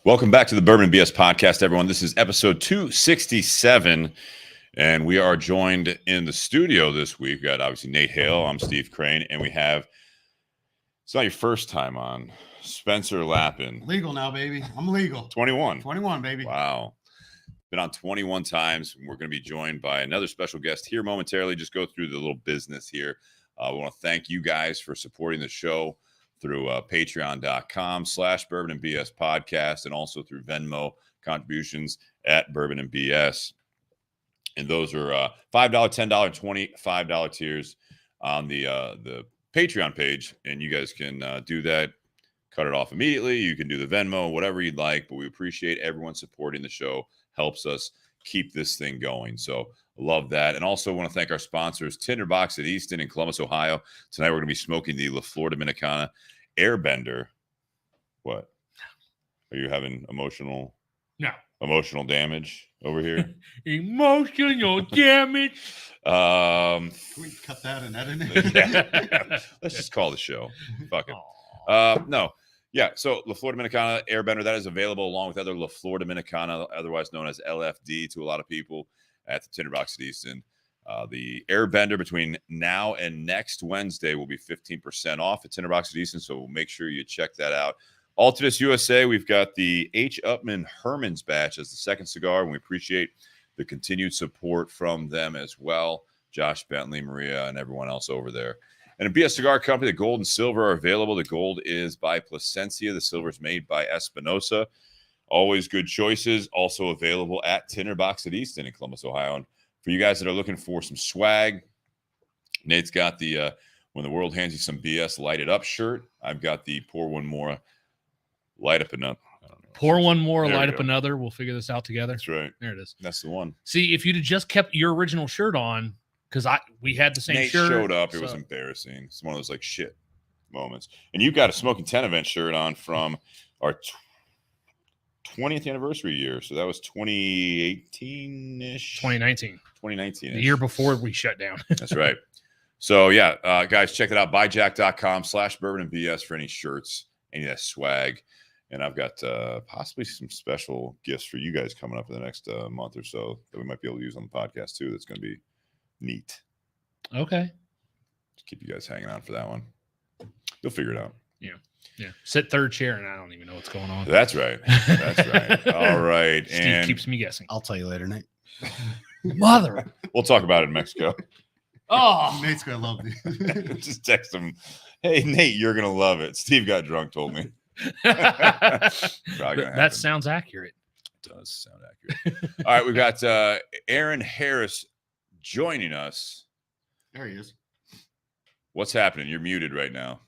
Welcome back to the Bourbon BS podcast, everyone. This is episode 267, and we are joined in the studio this week. We've got obviously Nate Hale. I'm Steve Crane, and we have, it's not your first time on, Spencer Lappin. Legal now, baby. I'm legal. 21. 21, baby. Wow. Been on 21 times. We're going to be joined by another special guest here momentarily. Just go through the little business here. We want to thank you guys for supporting the show through patreon.com/Bourbon and BS podcast, and also through Venmo contributions at Bourbon and BS. And those are $5, $10, $25 tiers on the Patreon page. And you guys can do that, cut it off immediately. You can do the Venmo, whatever you'd like. But we appreciate everyone supporting the show. Helps us keep this thing going. So love that. And also want to thank our sponsors, Tinder Box at Easton in Columbus, Ohio. Tonight we're going to be smoking the Flor Dominicana Air Bender. What? Are you having emotional damage over here? Emotional damage. Can we cut that and edit it? Yeah. Let's just call the show. Fuck it. No. Yeah, so La Flor Dominicana Air Bender, that is available along with other La Flor Dominicana, otherwise known as LFD to a lot of people at the Tinder Box at Easton. The Air Bender between now and next Wednesday will be 15% off at Tinder Box at Easton, so make sure you check that out. Altadis USA, we've got the H. Upman Herman's batch as the second cigar, and we appreciate the continued support from them as well. Josh Bentley, Maria, and everyone else over there. And a BS Cigar Company, the gold and silver are available. The gold is by Plasencia. The silver is made by Espinosa. Always good choices. Also available at Tinder Box at Easton in Columbus, Ohio. And for you guys that are looking for some swag, Nate's got the When the World Hands You Some BS Light It Up shirt. I've got the Pour One More, Light Up Another. Pour one more, light up another. We'll figure this out together. That's right. There it is. That's the one. See, if you'd have just kept your original shirt on, because we had the same Nate shirt. showed up. It was embarrassing. It's one of those like shit moments. And you've got a Smoking 10 event shirt on from our 20th anniversary year. So that was 2018-ish. 2019. 2019. The year before we shut down. That's right. So yeah, guys, check it out. Buyjack.com/Bourbon and BS for any shirts, any of that swag. And I've got possibly some special gifts for you guys coming up in the next month or so that we might be able to use on the podcast too. That's going to be neat. Okay. Just keep you guys hanging on for that one. You'll figure it out. Yeah. Sit third chair, and I don't even know what's going on. That's right. That's right. All right. Steve and keeps me guessing. I'll tell you later, Nate. Mother. We'll talk about it in Mexico. Oh, Nate's going to love you. Just text him. Hey, Nate, you're going to love it. Steve got drunk, told me. that sounds accurate. It does sound accurate. All right. We've got Aaron Harris joining us. There he is. What's happening? You're muted right now.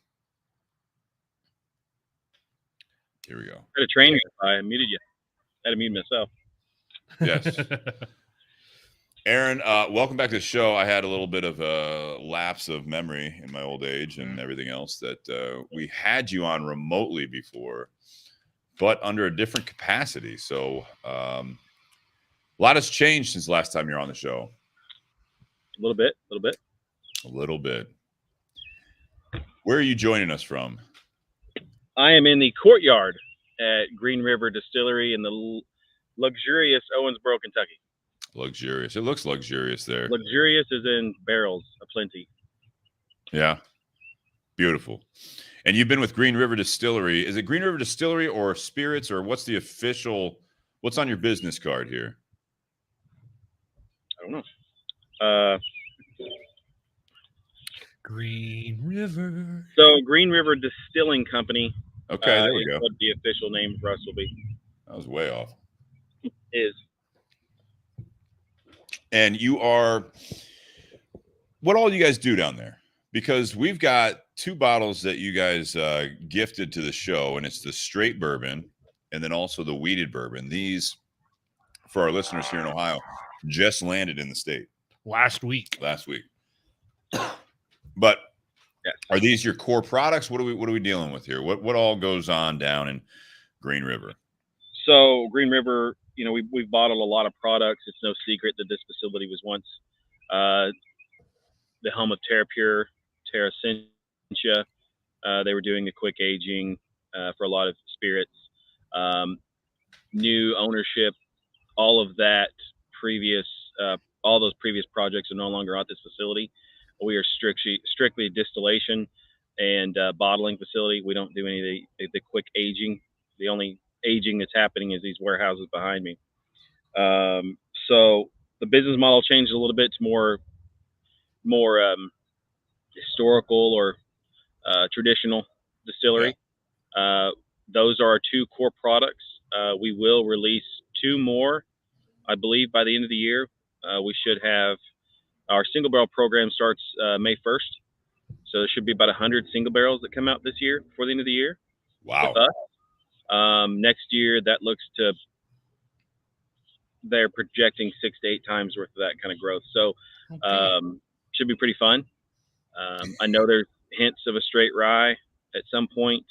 Here we go. I had a training. I muted you. I had to mute myself. Yes. Aaron, welcome back to the show. I had a little bit of a lapse of memory in my old age and everything else that we had you on remotely before, but under a different capacity. So a lot has changed since last time you're on the show. A little bit. A little bit. Where are you joining us from? I am in the courtyard at Green River Distillery in the luxurious Owensboro, Kentucky. Luxurious. It looks luxurious there. Luxurious is in barrels aplenty. Yeah. Beautiful. And you've been with Green River Distillery. Is it Green River Distillery or Spirits, or what's the official, what's on your business card here? I don't know. Green River. So Green River Distilling Company. Okay, there we go. What the official name for us will be. That was way off. Is. And you are, what all you guys do down there? Because we've got two bottles that you guys gifted to the show, and it's the straight bourbon and then also the wheated bourbon. These, for our listeners here in Ohio, just landed in the state. Last week. But yeah. Are these your core products? What are we dealing with here? What all goes on down in Green River? So Green River, we've bottled a lot of products. It's no secret that this facility was once the home of TerraPure, Terra Essentia. They were doing the quick aging for a lot of spirits. new ownership, all of that previous, all those previous projects are no longer at this facility. We are strictly distillation and bottling facility. We don't do any of the quick aging. The only aging that's happening is these warehouses behind me. So the business model changed a little bit to more historical or traditional distillery. Yeah. Those are our two core products. We will release two more, I believe, by the end of the year. We should have our single barrel program starts May 1st. So there should be about 100 single barrels that come out this year before the end of the year. Wow. With us. Next year, that looks to, they're projecting 6 to 8 times worth of that kind of growth. So should be pretty fun. I know there's hints of a straight rye at some point.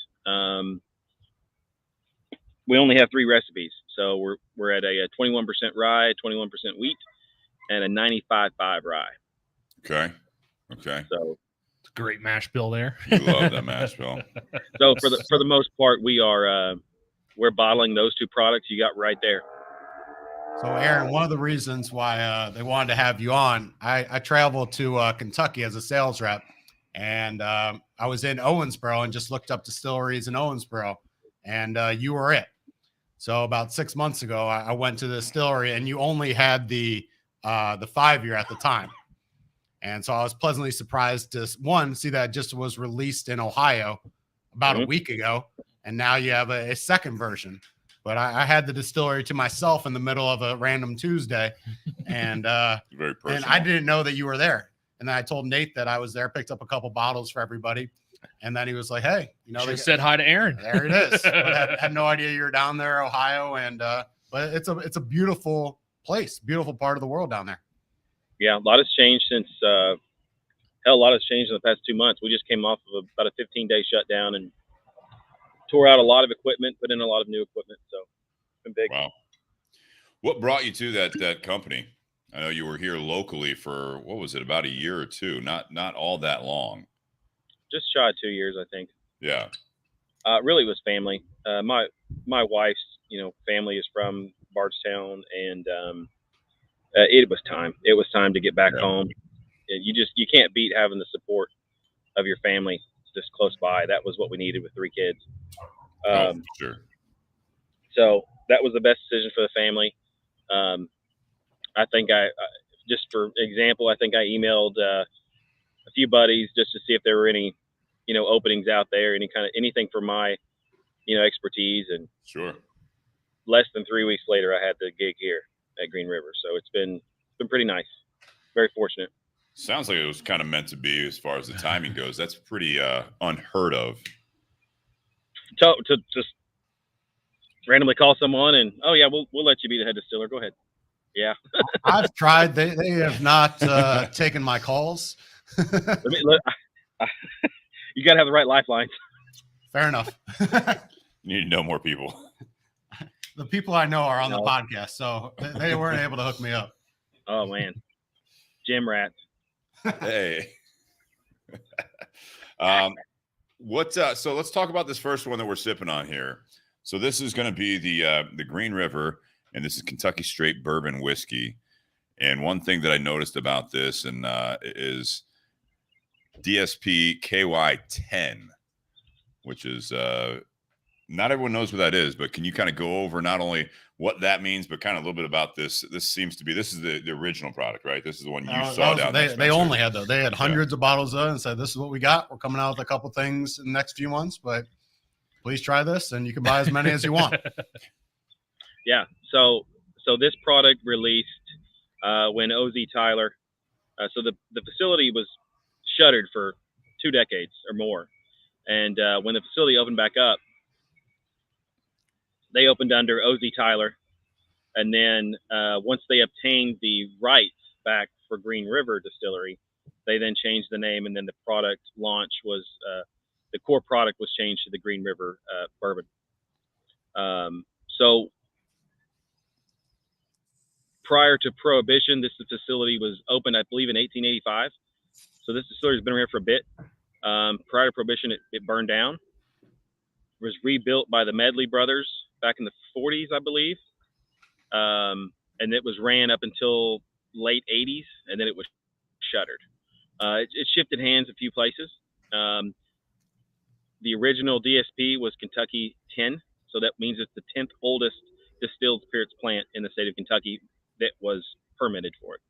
We only have 3 recipes. So we're at a 21% rye, 21% wheat, and a 95.5 rye. Okay. So it's a great mash bill there. You love that mash bill. So for the most part, we're bottling those two products you got right there. So Aaron, one of the reasons why they wanted to have you on, I traveled to Kentucky as a sales rep, and I was in Owensboro and just looked up distilleries in Owensboro, and you were it. So about 6 months ago, I went to the distillery, and you only had the 5-year at the time. And so I was pleasantly surprised to see that it just was released in Ohio about a week ago. And now you have a second version, but I had the distillery to myself in the middle of a random Tuesday. And, very personal. And I didn't know that you were there. And then I told Nate that I was there, picked up a couple bottles for everybody. And then he was like, hey, they said hi to Aaron. There it is. I had no idea you were down there, Ohio. And, but it's a beautiful place, beautiful part of the world down there. Yeah. A lot has changed since, a lot has changed in the past 2 months. We just came off of about a 15-day shutdown and tore out a lot of equipment, put in a lot of new equipment. So it's been big. Wow. What brought you to that company? I know you were here locally for, what was it, about a year or two, not all that long. Just shy of 2 years, I think. Yeah. Really was family. My wife's, family is from Bardstown, and it was time. It was time to get back home. You can't beat having the support of your family just close by. That was what we needed with 3 kids. Sure. So that was the best decision for the family. I think just for example, I think I emailed a few buddies just to see if there were any, openings out there, anything for my, expertise. And sure. Less than 3 weeks later, I had the gig here at Green River. So it's been pretty nice. Very fortunate. Sounds like it was kind of meant to be as far as the timing goes. That's pretty unheard of. To just randomly call someone and, oh yeah, we'll let you be the head distiller. Go ahead. Yeah. I've tried. They have not taken my calls. You got to have the right lifelines. Fair enough. You need to know more people. The people I know are on the podcast, so they weren't able to hook me up. Oh man. Gym rats. Hey. So let's talk about this first one that we're sipping on here. So this is going to be the Green River, and this is Kentucky Straight Bourbon Whiskey. And one thing that I noticed about this is DSP KY10, which is not everyone knows what that is, but can you kind of go over not only what that means, but kind of a little bit about this? This is the original product, right? This is the one you saw down there. They only had those. They had hundreds of bottles of it and said, this is what we got. We're coming out with a couple things in the next few months, but please try this and you can buy as many as you want. Yeah. So this product released when OZ Tyler, so the facility was shuttered for 2 decades or more. And when the facility opened back up, they opened under OZ Tyler. And then once they obtained the rights back for Green River Distillery, they then changed the name. And then the product launch was, the core product was changed to the Green River Bourbon. So prior to Prohibition, this facility was opened, I believe, in 1885. So this distillery has been around for a bit. Prior to Prohibition, it burned down. It was rebuilt by the Medley brothers back in the 40s, I believe. And it was ran up until late 80s, and then it was shuttered. It shifted hands a few places. The original DSP was Kentucky 10, so that means it's the 10th oldest distilled spirits plant in the state of Kentucky that was permitted for it.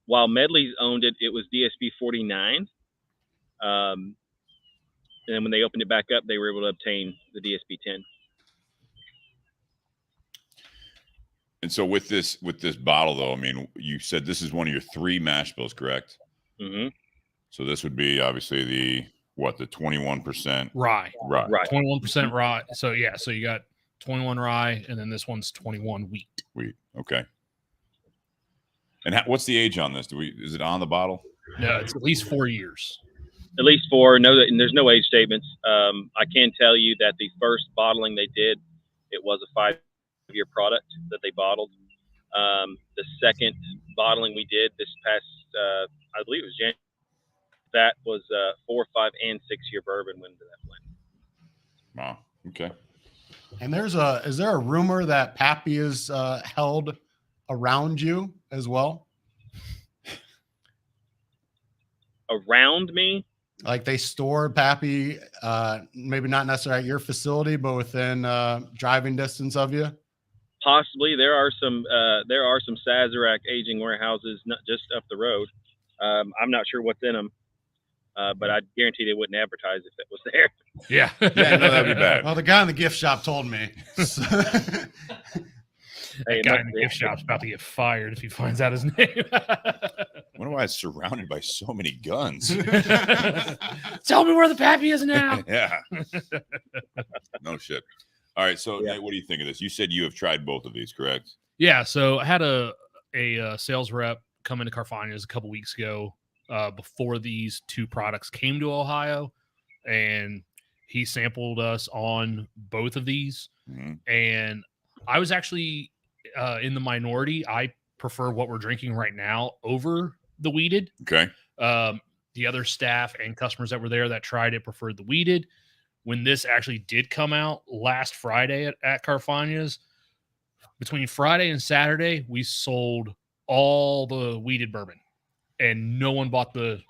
While Medley's owned it, it was DSP 49. And then when they opened it back up, they were able to obtain the DSP 10. And so with this bottle, though, I mean, you said this is one of your 3 mash bills, correct? Mm-hmm. So this would be obviously the 21% Rye. Right. 21% rye. So yeah, so you got 21 rye, and then this one's 21 wheat. Okay. And what's the age on this? Is it on the bottle? No, it's at least 4 years. At least 4. No, there's no age statements. I can tell you that the first bottling they did, it was a 5-year product that they bottled. The second bottling we did this past, I believe it was January, that was 4, 5, and 6-year bourbon went into that blend. Wow. Okay. And is there a rumor that Pappy is held around you as well? Around me? Like they store Pappy, maybe not necessarily at your facility, but within driving distance of you? Possibly. There are some Sazerac aging warehouses not just up the road. I'm not sure what's in them, but I guarantee they wouldn't advertise if it was there. Yeah. Yeah, no, that'd be bad. Well, the guy in the gift shop told me. That guy in the gift shop's about to get fired if he finds out his name. I wonder why it's surrounded by so many guns. Tell me where the Pappy is now. Yeah. No shit. All right. So, Yeah. Nate, what do you think of this? You said you have tried both of these, correct? Yeah. So I had a sales rep come into Carfagna's a couple weeks ago before these 2 products came to Ohio, and he sampled us on both of these. Mm-hmm. And I was actually in the minority. I prefer what we're drinking right now over the weeded. Okay. The other staff and customers that were there that tried it preferred the weeded. When this actually did come out last Friday at Carfagna's, between Friday and Saturday, we sold all the weeded bourbon, and no one bought the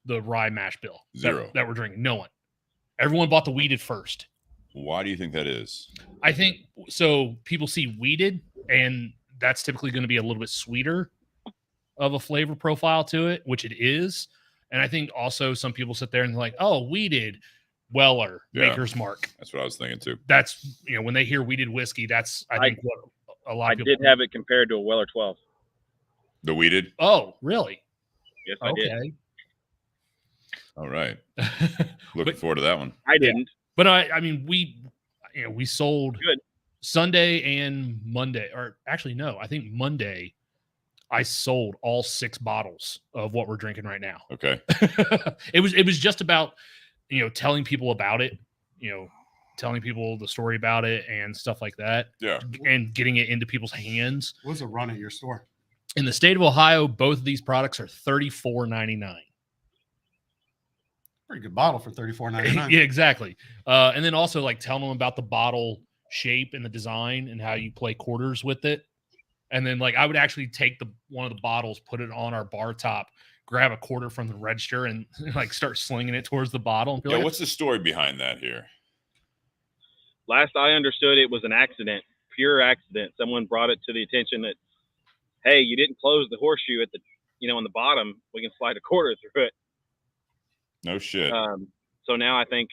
rye mash bill. Zero. That we're drinking. No one. Everyone bought the weeded first. Why do you think that is? I think so. People see weeded, and that's typically going to be a little bit sweeter of a flavor profile to it, which it is. And I think also some people sit there and they're like, oh, weeded, Weller, Yeah. Maker's Mark. That's what I was thinking too. That's, when they hear weeded whiskey, that's, I think, what a lot I of people did have it compared to a Weller 12. The weeded? Oh, really? Yes, I did. Okay. All right. Looking forward to that one. I didn't. But I mean, we sold Good. Sunday and Monday, or actually, no, I think Monday I sold all 6 bottles of what we're drinking right now. Okay. It was just about, telling people about it, telling people the story about it and stuff like that. Yeah. And getting it into people's hands. What's a run at your store? In the state of Ohio, both of these products are $34.99. Pretty good bottle for $34.99. Yeah, exactly. And then also like telling them about the bottle shape and the design and how you play quarters with it. And then like I would actually take one of the bottles, put it on our bar top, grab a quarter from the register, and like start slinging it towards the bottle. And be Yeah. like, What's the story behind that here? Last I understood, it was an accident, pure accident. Someone brought it to the attention that, hey, you didn't close the horseshoe at the, on the bottom. We can slide a quarter through it. No shit. So now I think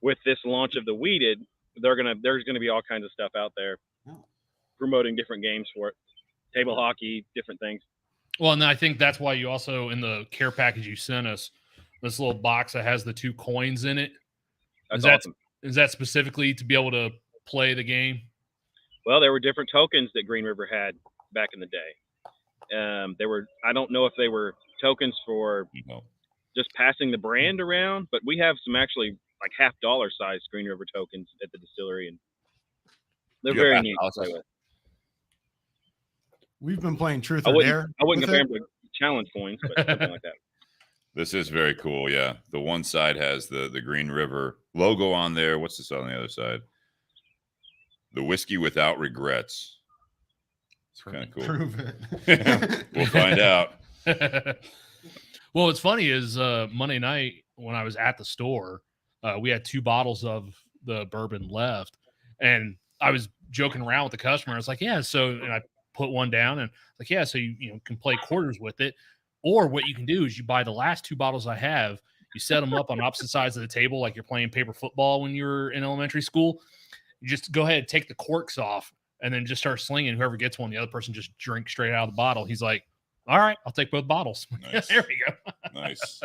with this launch of the weeded, there's gonna be all kinds of stuff out there promoting different games for it, table hockey, different things. well, and I think that's why you also in the care package you sent us this little box that has the 2 coins in it. That's Is that awesome. Is that specifically to be able to play the game? Well, there were different tokens that Green River had back in the day. I don't know if they were tokens for No. just passing the brand around, but we have some actually like $50 size Green River tokens at the distillery, and they're You got very $50 neat to play with. We've been playing Truth I or wouldn't Dare. compare with them it. to challenge coins, but something like that. This is very cool. Yeah. The one side has the Green River logo on there. What's this on the other side? The whiskey without regrets. It's kind of cool. Prove it. We'll find out. Well, what's funny is Monday night when I was at the store, we had 2 bottles of the bourbon left, and I was joking around with the customer. I was like, "Yeah," so and I put one down and like, "Yeah," so you can play quarters with it, or what you can do is you buy the last 2 bottles I have, you set them up on opposite sides of the table like you're playing paper football when you were in elementary school. You just go ahead and take the corks off and then just start slinging. Whoever gets one, the other person just drink straight out of the bottle. He's like, "All right, I'll take both bottles." Nice. There we go. Nice.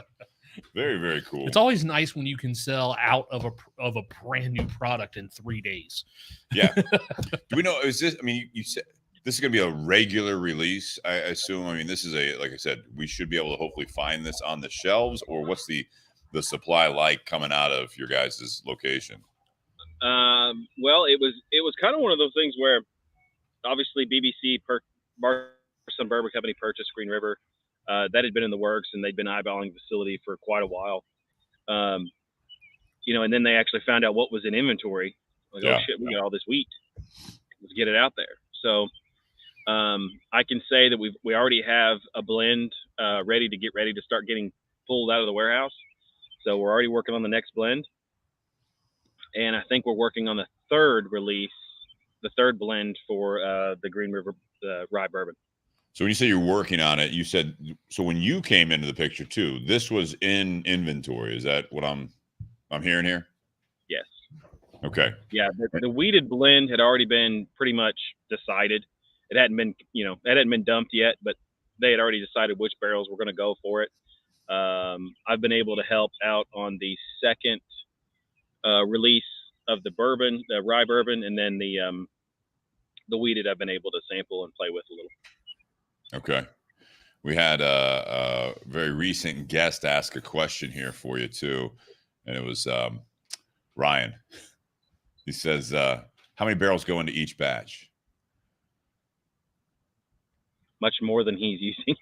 Very, very cool. It's always nice when you can sell out of a brand new product in 3 days. Yeah. Do we know, is this, I mean, you said this is going to be a regular release, I assume. I mean, this is like I said, we should be able to hopefully find this on the shelves, or what's the supply like coming out of your guys' location? Well, it was kind of one of those things where obviously BBC some bourbon company purchased Green River. That had been in the works, and they'd been eyeballing the facility for quite a while. And then they actually found out what was in inventory. Like, oh shit, we got all this wheat. Let's get it out there. So I can say that we already have a blend ready to start getting pulled out of the warehouse. So we're already working on the next blend. And I think we're working on the third blend for the Green River rye bourbon. So when you say you're working on it, you said, so when you came into the picture too, this was in inventory. Is that what I'm hearing here? Yes. Okay. Yeah. The wheated blend had already been pretty much decided. It hadn't been dumped yet, but they had already decided which barrels were going to go for it. I've been able to help out on the second release of the bourbon, the rye bourbon, and then the wheated I've been able to sample and play with a little. Okay. We had a very recent guest ask a question here for you too, and it was Ryan. He says, how many barrels go into each batch? Much more than he's using.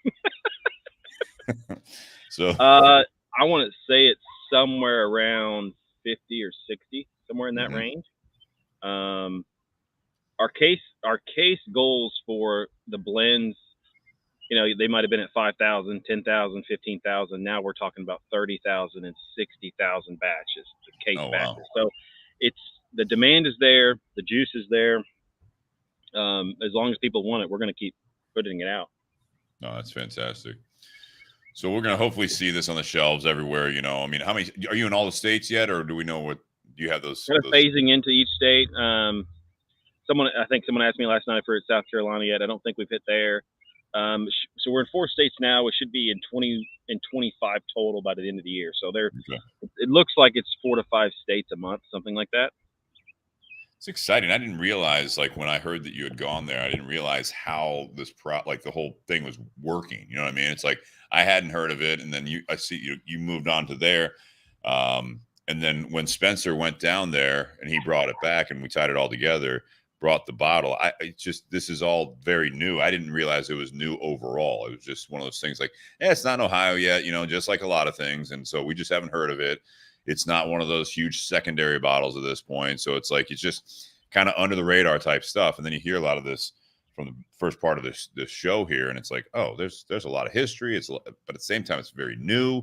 So I want to say it's somewhere around 50 or 60, somewhere in that range. Our case goals for the blends, they might have been at 5,000, 10,000, 15,000. Now we're talking about 30,000 and 60,000 batches, case batches. Wow. So the demand is there, the juice is there. As long as people want it, we're going to keep putting it out. No, that's fantastic. So we're going to hopefully see this on the shelves everywhere. I mean, how many are you in all the states yet, or do we know do you have those? Kind of phasing into each state. I think someone asked me last night if we're at South Carolina yet. I don't think we've hit there. So we're in 4 states now. We should be in 20 and 25 total by the end of the year. So it looks like it's 4 to 5 states a month, something like that. It's exciting. I didn't realize, like, when I heard that you had gone there, I didn't realize how this the whole thing was working. You know what I mean? It's like I hadn't heard of it, and then I see you moved on to there. And then when Spencer went down there and he brought it back and we tied it all together, brought the bottle, this is all very new. I didn't realize it was new overall. It was just one of those things like, it's not in Ohio yet, just like a lot of things. And so we just haven't heard of it. It's not one of those huge secondary bottles at this point. So it's like, it's just kind of under the radar type stuff. And then you hear a lot of this from the first part of this show here. And it's like, oh, there's a lot of history. But at the same time, it's very new.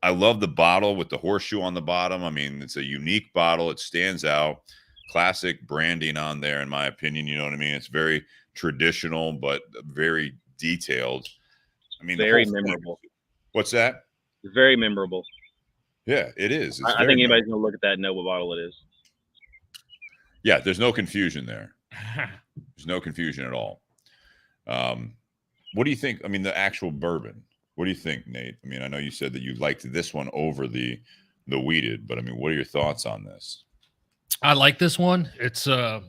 I love the bottle with the horseshoe on the bottom. I mean, it's a unique bottle. It stands out. Classic branding on there, in my opinion. You know what I mean? It's very traditional, but very detailed. I mean, very memorable. What's that? Very memorable. Yeah, it is. I think anybody's going to look at that and know what bottle it is. Yeah, there's no confusion there. There's no confusion at all. What do you think? I mean, the actual bourbon. What do you think, Nate? I mean, I know you said that you liked this one over the wheated, but I mean, what are your thoughts on this? I like this one. It's got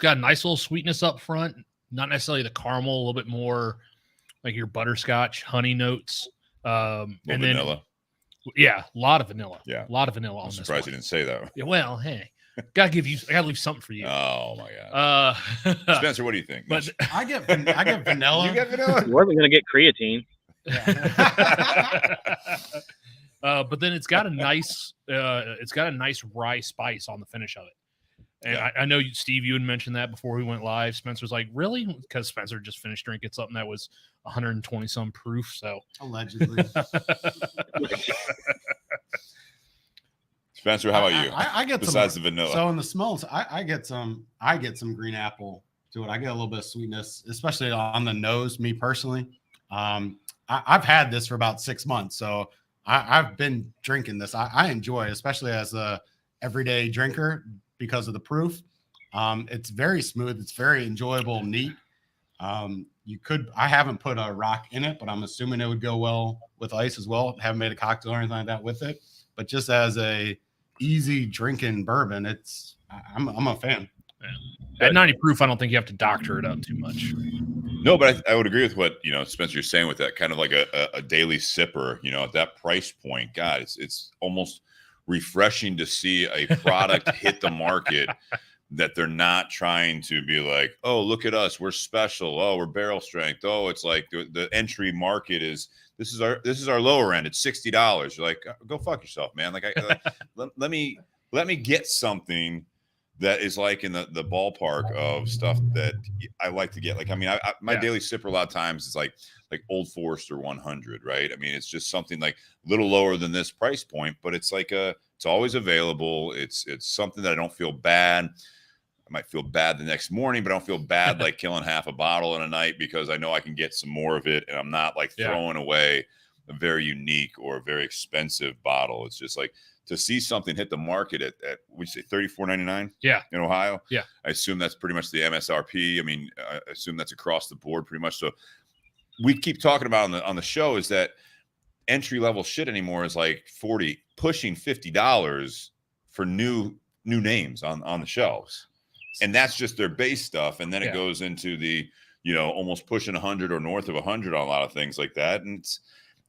a nice little sweetness up front. Not necessarily the caramel, a little bit more like your butterscotch, honey notes. And then vanilla. Yeah, a lot of vanilla. Yeah, a lot of vanilla on this. I'm surprised you didn't say that. Yeah, well, hey, I gotta leave something for you. Oh my god. Spencer, what do you think? But I get vanilla. You get vanilla? You wasn't gonna get creatine. But then it's got a nice rye spice on the finish of it. And Yeah. I know, Steve, you had mentioned that before we went live. Spencer's like, really? Because Spencer just finished drinking something that was 120 some proof. So Allegedly. Spencer, how about you? I get besides some, the vanilla. So in the smells, I get some green apple to it. I get a little bit of sweetness, especially on the nose. Me personally, I've had this for about 6 months, so I've been drinking this. I enjoy it, especially as a everyday drinker because of the proof. It's very smooth. It's very enjoyable, neat. I haven't put a rock in it, but I'm assuming it would go well with ice as well. Haven't made a cocktail or anything like that with it, but just as a easy drinking bourbon, I'm a fan. At 90 proof, I don't think you have to doctor it up too much. No, but I would agree with what Spencer, you're saying with that kind of like a daily sipper. At that price point, God, it's almost refreshing to see a product hit the market that they're not trying to be like, oh, look at us, we're special. Oh, we're barrel strength. Oh, it's like the entry market is this is our lower end. It's $60. You're like, go fuck yourself, man. Like, let me get something that is like in the ballpark of stuff that I like to get. Like, I mean, my daily sipper a lot of times is like Old Forester 100, right? I mean, it's just something like a little lower than this price point, but it's like it's always available. It's something that I don't feel bad. I might feel bad the next morning, but I don't feel bad like killing half a bottle in a night because I know I can get some more of it, and I'm not like throwing away a very unique or a very expensive bottle. It's just like to see something hit the market at would you say $34.99? Yeah, in Ohio. Yeah, I assume that's pretty much the MSRP. I mean, I assume that's across the board pretty much. So we keep talking about on the show is that entry level shit anymore is like $40, pushing $50 for new names on the shelves. And that's just their base stuff. And then it goes into the, almost pushing 100 or north of 100 on a lot of things like that. And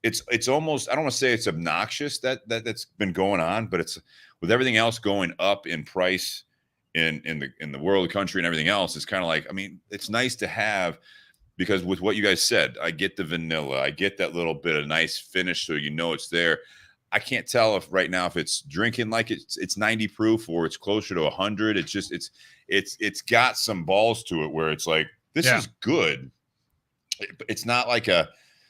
it's almost, I don't want to say it's obnoxious that's been going on, but it's with everything else going up in price in the world, the country and everything else, it's kind of like, I mean, it's nice to have, because with what you guys said, I get the vanilla, I get that little bit of nice finish. So, it's there. I can't tell if right now, if it's drinking like it's 90 proof or it's closer to 100. It's just, it's got some balls to it where it's like, this is good. It's not like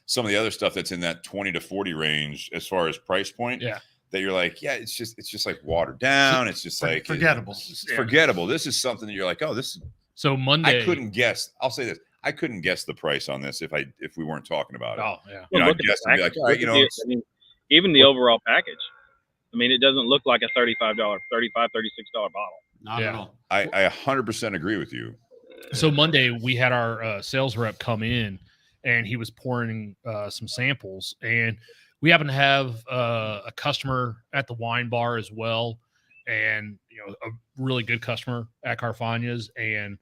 some of the other stuff that's in that 20 to 40 range as far as price point. Yeah. That you're like, it's just like watered down. It's just like forgettable. It's forgettable. This is something that you're like, oh, this is. So Monday, I couldn't guess. I'll say this. I couldn't guess the price on this if we weren't talking about it. Oh, yeah. I'd guess and be like, all right, I mean, even the overall package. I mean, it doesn't look like a $35, $36 bottle. Not at all. I 100% agree with you. So Monday we had our sales rep come in, and he was pouring some samples, and we happen to have a customer at the wine bar as well, and a really good customer at Carfagna's. And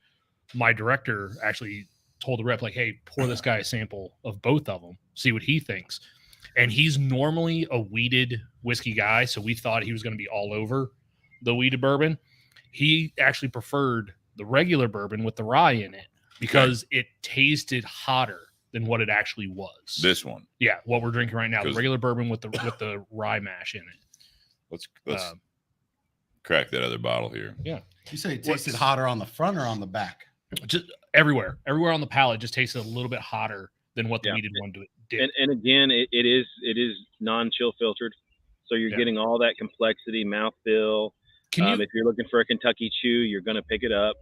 my director actually told the rep, like, hey, pour this guy a sample of both of them, see what he thinks. And he's normally a wheated whiskey guy, so we thought he was going to be all over the wheated bourbon. He actually preferred the regular bourbon with the rye in it because it tasted hotter than what it actually was. This one, what we're drinking right now, the regular bourbon with the rye mash in it. Let's crack that other bottle here. Yeah, you say it tasted hotter on the front or on the back? Just everywhere on the palate, just tasted a little bit hotter than what the wheated one did. And again, it is non-chill filtered, so you're getting all that complexity, mouthfeel. If you're looking for a Kentucky chew, you're going to pick it up.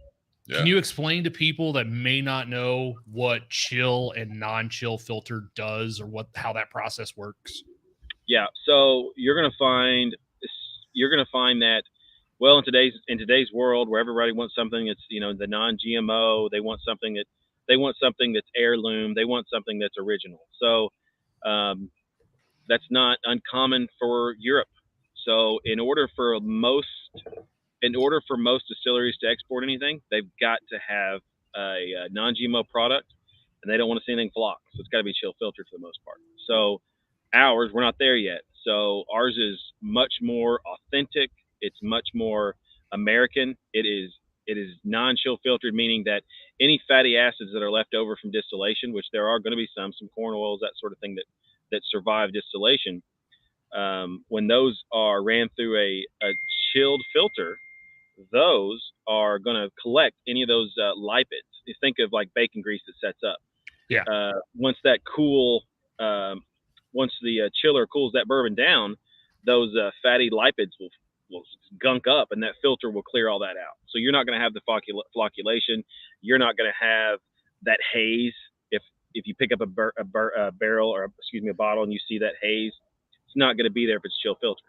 Yeah. Can you explain to people that may not know what chill and non-chill filter does, or how that process works? Yeah, so you're going to find that, well, in today's world where everybody wants something that's the non-GMO, they want something that's heirloom, they want something that's original. So that's not uncommon for Europe. So in order for most distilleries to export anything, they've got to have a non-GMO product, and they don't want to see anything flock. So it's got to be chill filtered for the most part. So ours, we're not there yet. So ours is much more authentic. It's much more American. It is non-chill filtered, meaning that any fatty acids that are left over from distillation, which there are going to be some corn oils, that sort of thing that survive distillation, when those are ran through a chilled filter, those are going to collect any of those lipids. You think of like bacon grease that sets up. Yeah. Once that once the chiller cools that bourbon down, those fatty lipids will gunk up, and that filter will clear all that out. So you're not going to have the flocculation. You're not going to have that haze. If you pick up a barrel or a bottle and you see that haze, it's not going to be there if it's chill filtered.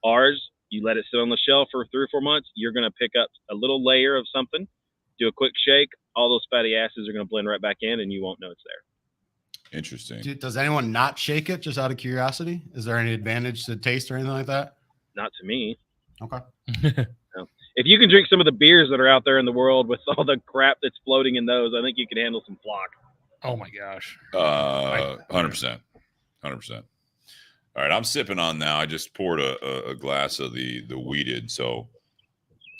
Ours, you let it sit on the shelf for 3 or 4 months, you're going to pick up a little layer of something, do a quick shake, all those fatty acids are going to blend right back in, and you won't know it's there. Interesting. Does anyone not shake it, just out of curiosity? Is there any advantage to taste or anything like that? Not to me. Okay. No. If you can drink some of the beers that are out there in the world with all the crap that's floating in those, I think you can handle some flock. Oh my gosh. 100%. 100%. All right, I'm sipping on now. I just poured a glass of the wheated. So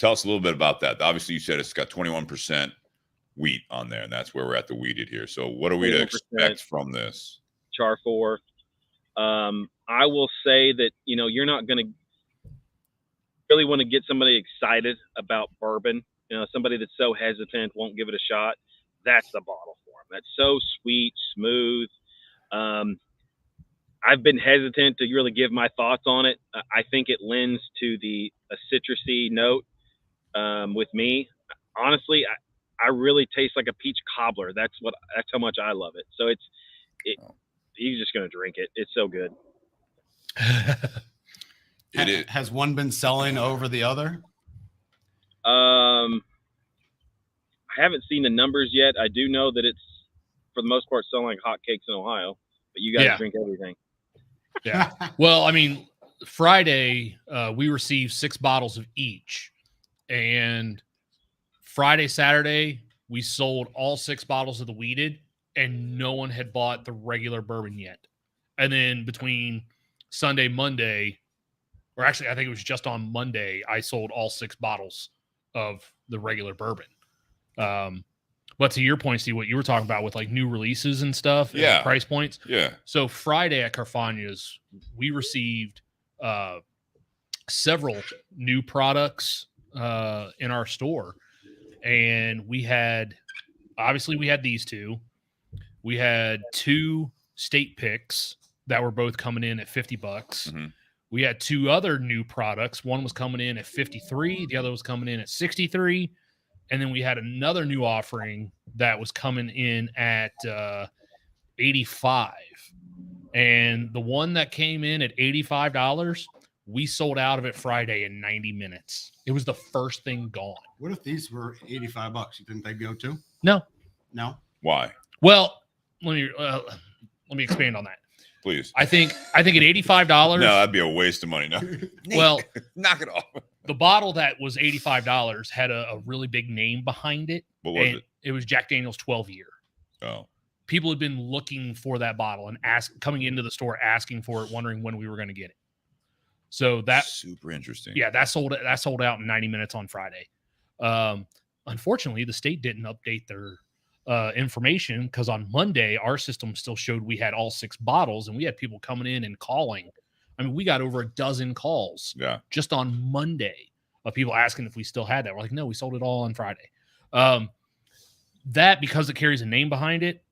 tell us a little bit about that. Obviously, you said it's got 21% wheat on there, and that's where we're at the wheated here. So what are we to expect from this? Char 4. I will say that, you're not going to really want to get somebody excited about bourbon. Somebody that's so hesitant, won't give it a shot. That's the bottle for them. That's so sweet, smooth. I've been hesitant to really give my thoughts on it. I think it lends to a citrusy note with me. Honestly, I really taste like a peach cobbler. That's how much I love it. So you're just going to drink it. It's so good. Has one been selling over the other? I haven't seen the numbers yet. I do know that it's, for the most part, selling like hotcakes in Ohio, but you guys drink everything. Yeah. Well, I mean, Friday, we received 6 bottles of each, and Friday, Saturday, we sold all 6 bottles of the wheated, and no one had bought the regular bourbon yet. And then between Sunday, Monday, or actually, I think it was just on Monday, I sold all 6 bottles of the regular bourbon. But to your point, Steve, what you were talking about with like new releases and stuff, and price points. Yeah. So Friday at Carfagna's, we received several new products in our store, and we had these 2. We had 2 state picks that were both coming in at $50. Mm-hmm. We had 2 other new products. One was coming in at $53. The other was coming in at $63. And then we had another new offering that was coming in at $85. And the one that came in at $85, we sold out of it Friday in 90 minutes. It was the first thing gone. What if these were $85? You think they'd go too? No. Why? Well, let me expand on that. Please. I think at $85. No, that'd be a waste of money. No. Well, knock it off. The bottle that was $85 had a really big name behind it. What was it? It was Jack Daniel's 12-year. Oh. People had been looking for that bottle and coming into the store asking for it, wondering when we were going to get it. So that's super interesting. Yeah, that sold out in 90 minutes on Friday. Unfortunately, the state didn't update their information, because on Monday our system still showed we had all 6 bottles, and we had people coming in and calling. I mean, we got over a dozen calls just on Monday of people asking if we still had that. We're like, no, we sold it all on Friday. That, because it carries a name behind it,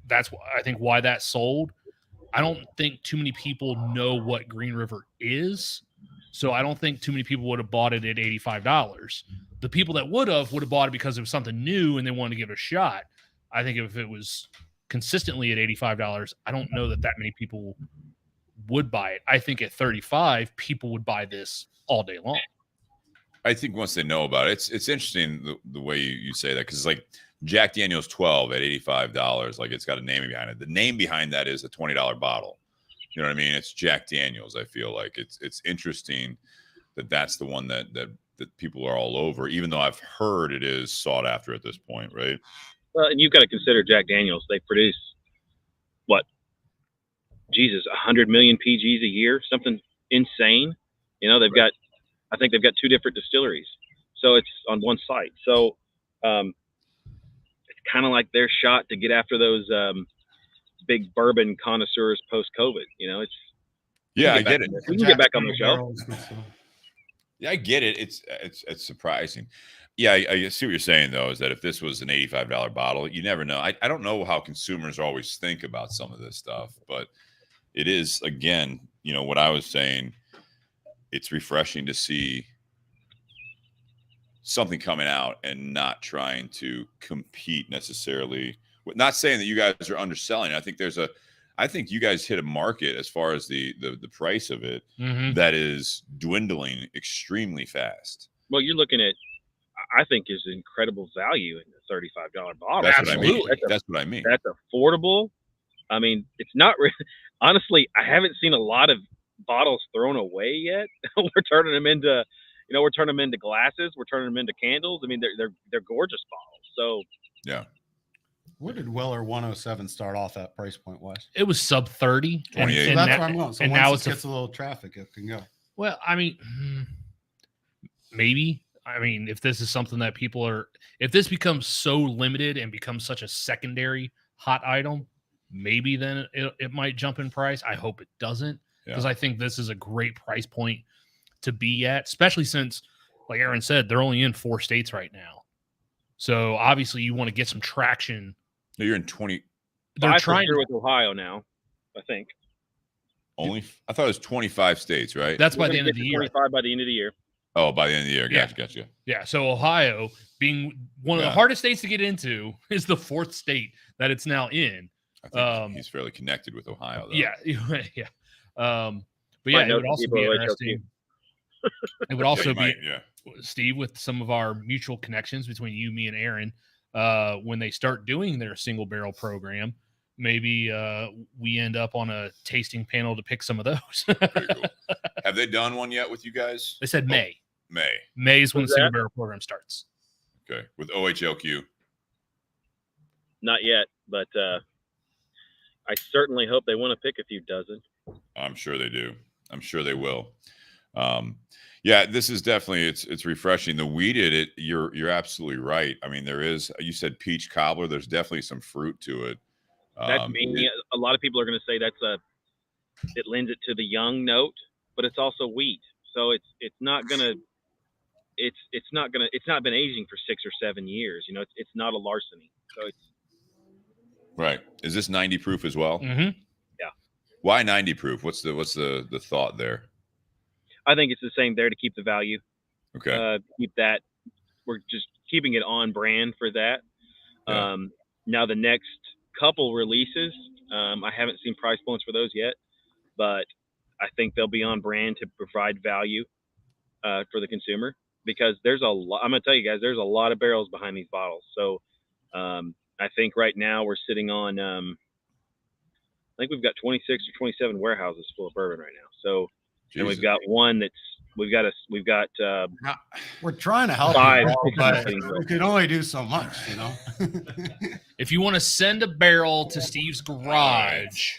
that's I think why that sold. I don't think too many people know what Green River is, so I don't think too many people would have bought it at $85. The people that would have bought it because it was something new and they wanted to give it a shot. I think if it was consistently at $85, I don't know that many people would buy it. I think at $35, people would buy this all day long. I think once they know about it, it's interesting the way you say that, because it's like Jack Daniel's 12 at $85. Like, it's got a name behind it. The name behind that is a $20 bottle. You know what I mean? It's Jack Daniel's. I feel like it's interesting that's the one that people are all over, even though I've heard it is sought after at this point, right? Well, and you've got to consider Jack Daniel's. They produce what? Jesus, 100 million PGs a year, something insane. I think they've got 2 different distilleries, so it's on one site. So it's kind of like their shot to get after those big bourbon connoisseurs post-COVID. I get it. We can get back on the show. Yeah, I get it. It's surprising. Yeah, I see what you're saying though. Is that if this was an $85 bottle, you never know. I don't know how consumers always think about some of this stuff, but it is again, what I was saying. It's refreshing to see something coming out and not trying to compete necessarily. Not saying that you guys are underselling. I think you guys hit a market as far as the price of it that is dwindling extremely fast. Well, you're looking at, I think, is incredible value in the $35 bottle. That's Absolutely. what I mean. That's what I mean. That's affordable. I mean, it's not really, honestly, I haven't seen a lot of bottles thrown away yet. We're turning them into, we're turning them into glasses. We're turning them into candles. I mean, they're gorgeous bottles. So Yeah. Where did Weller 107 start off at price point wise? It was sub 30. 28. So that's where I'm going. So and once now it it's gets a little traffic, it can go. Well, I mean, maybe. I mean, if this is something that if this becomes so limited and becomes such a secondary hot item, maybe then it might jump in price. I hope it doesn't, because I think this is a great price point to be at, especially since, like Aaron said, they're only in 4 states right now. So obviously you want to get some traction. No, you're in 20. They're trying with Ohio now, I think. Only, I thought it was 25 states, right? That's by the end of the year. 25 by the end of the year. Oh, by the end of the year. Yeah. Gotcha. Yeah. So Ohio, being one of the hardest states to get into, is the 4th state that it's now in. I think he's fairly connected with Ohio, though. Yeah. Yeah. But yeah, it would also be interesting. It would also be, Steve, with some of our mutual connections between you, me, and Aaron, when they start doing their single barrel program, maybe we end up on a tasting panel to pick some of those. Very cool. Have they done one yet with you guys? They said May. May is when the single barrel program starts. Okay. With OHLQ? Not yet, but I certainly hope they want to pick a few dozen. I'm sure they do. I'm sure they will. Yeah, this is definitely, it's refreshing. The weeded, you're absolutely right. I mean, you said peach cobbler. There's definitely some fruit to it. That's me. A lot of people are going to say it lends it to the young note, but it's also wheat. So it's not been aging for 6 or 7 years. It's not a larceny. So it's right. Is this 90 proof as well? Mm-hmm. Yeah. Why 90 proof? What's the thought there? I think it's the same there to keep the value. Okay. Keep that. We're just keeping it on brand for that. Yeah. Now the next couple releases, I haven't seen price points for those yet, but I think they'll be on brand to provide value for the consumer, because there's a lot. I'm going to tell you guys, there's a lot of barrels behind these bottles. So I think right now we're sitting on, I think we've got 26 or 27 warehouses full of bourbon right now. So, and we've got one we're trying to help 5, you, but we can only do so much, If you want to send a barrel to Steve's garage,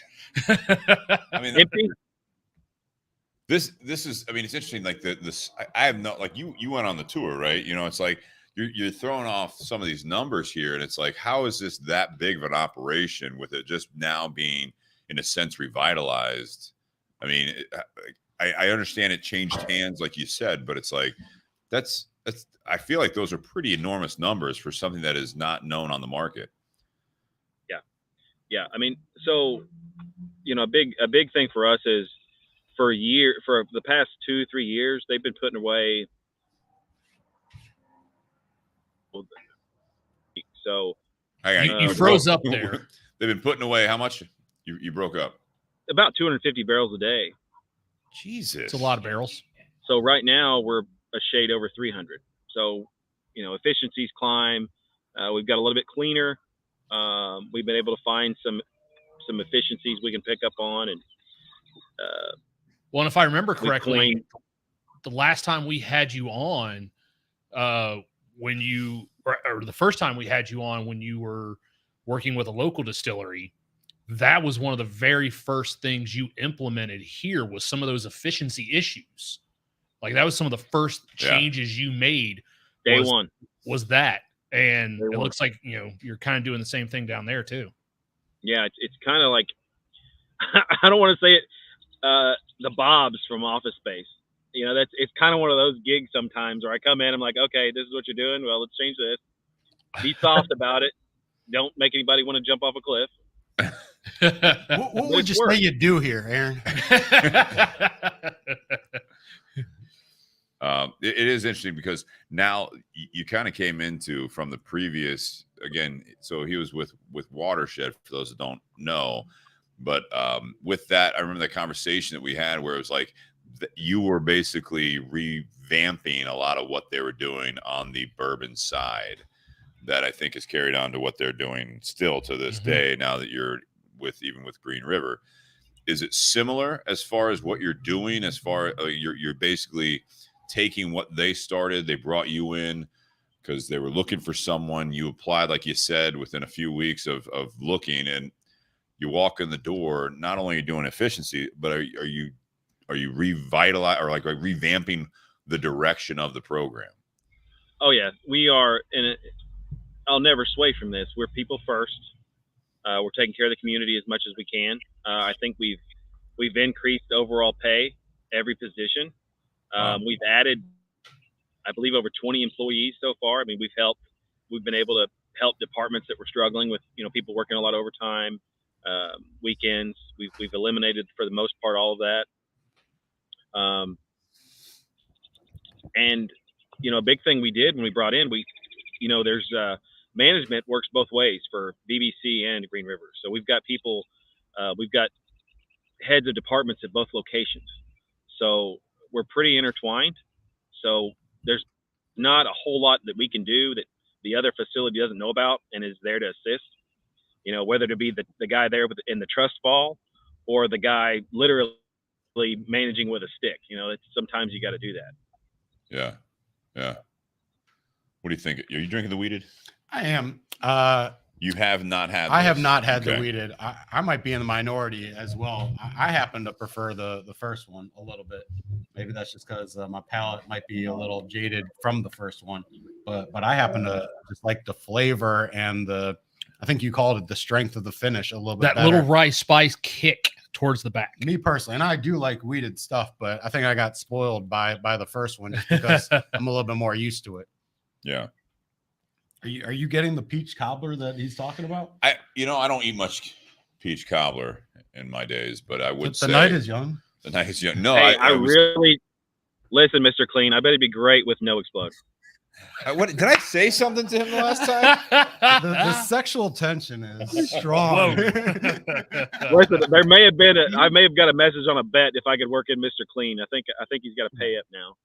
I mean, empty. This is, I mean, it's interesting. Like I have no, like you went on the tour, right? It's like you're throwing off some of these numbers here, and it's like, how is this that big of an operation with it just now being, in a sense, revitalized? I mean, I understand it changed hands, like you said, but it's like that's. I feel like those are pretty enormous numbers for something that is not known on the market. Yeah. I mean, so a big thing for us is for the past 2-3 years, they've been putting away. So Hang on, you froze up there. They've been putting away how much? You broke up. About 250 barrels a day. Jesus, it's a lot of barrels. So right now we're a shade over 300. So, efficiencies climb. We've got a little bit cleaner. We've been able to find some efficiencies we can pick up on. And well, and if I remember correctly, the last time we had you on, or the first time we had you on when you were working with a local distillery, that was one of the very first things you implemented here, was some of those efficiency issues. Like that was some of the first changes you made. Day one was that. And it looks like, you're kind of doing the same thing down there too. Yeah. It's kind of like, I don't want to say it, the Bobs from Office Space. it's kind of one of those gigs sometimes where I come in, I'm like, okay, this is what you're doing. Well, let's change this. Be soft about it. Don't make anybody want to jump off a cliff. What would you say you do here, Aaron? It is interesting because now you kind of came into from the previous again. So he was with Watershed for those that don't know, but with that, I remember the conversation that we had where it was like you were basically revamping a lot of what they were doing on the bourbon side. That I think is carried on to what they're doing still to this day. Now that you're even with Green River, is it similar as far as what you're doing? As far you're basically taking what they started, they brought you in because they were looking for someone. You applied, like you said, within a few weeks of looking, and you walk in the door. Not only are you doing efficiency, but are you revitalizing or like revamping the direction of the program? Oh yeah, we are in it. I'll never sway from this. We're people first. We're taking care of the community as much as we can. I think we've increased overall pay every position. We've added, I believe, over 20 employees so far. I mean, we've been able to help departments that were struggling with, people working a lot of overtime, weekends. We've eliminated for the most part all of that. And a big thing we did when we brought in, there's management works both ways for BBC and Green River. So we've got people, we've got heads of departments at both locations. So we're pretty intertwined. So there's not a whole lot that we can do that the other facility doesn't know about and is there to assist, whether to be the guy there in the trust ball or the guy literally managing with a stick. Sometimes you got to do that. Yeah. Yeah. What do you think? Are you drinking the weeded? I am. You have not had. I have not had the weeded. I might be in the minority as well. I happen to prefer the first one a little bit. Maybe that's just because my palate might be a little jaded from the first one. But I happen to just like the flavor and I think you called it the strength of the finish a little bit. That little rice spice kick towards the back. Me personally, and I do like weeded stuff, but I think I got spoiled by the first one just because I'm a little bit more used to it. Yeah. Are you getting the peach cobbler that he's talking about? I don't eat much peach cobbler in my days, but I would say the night is young. The night is young. No, hey, I really listen, Mr. Clean. I bet it'd be great with no explode. What did I say something to him the last time? the sexual tension is strong. Listen, I may have got a message on a bet if I could work in Mr. Clean. I think he's got to pay up now.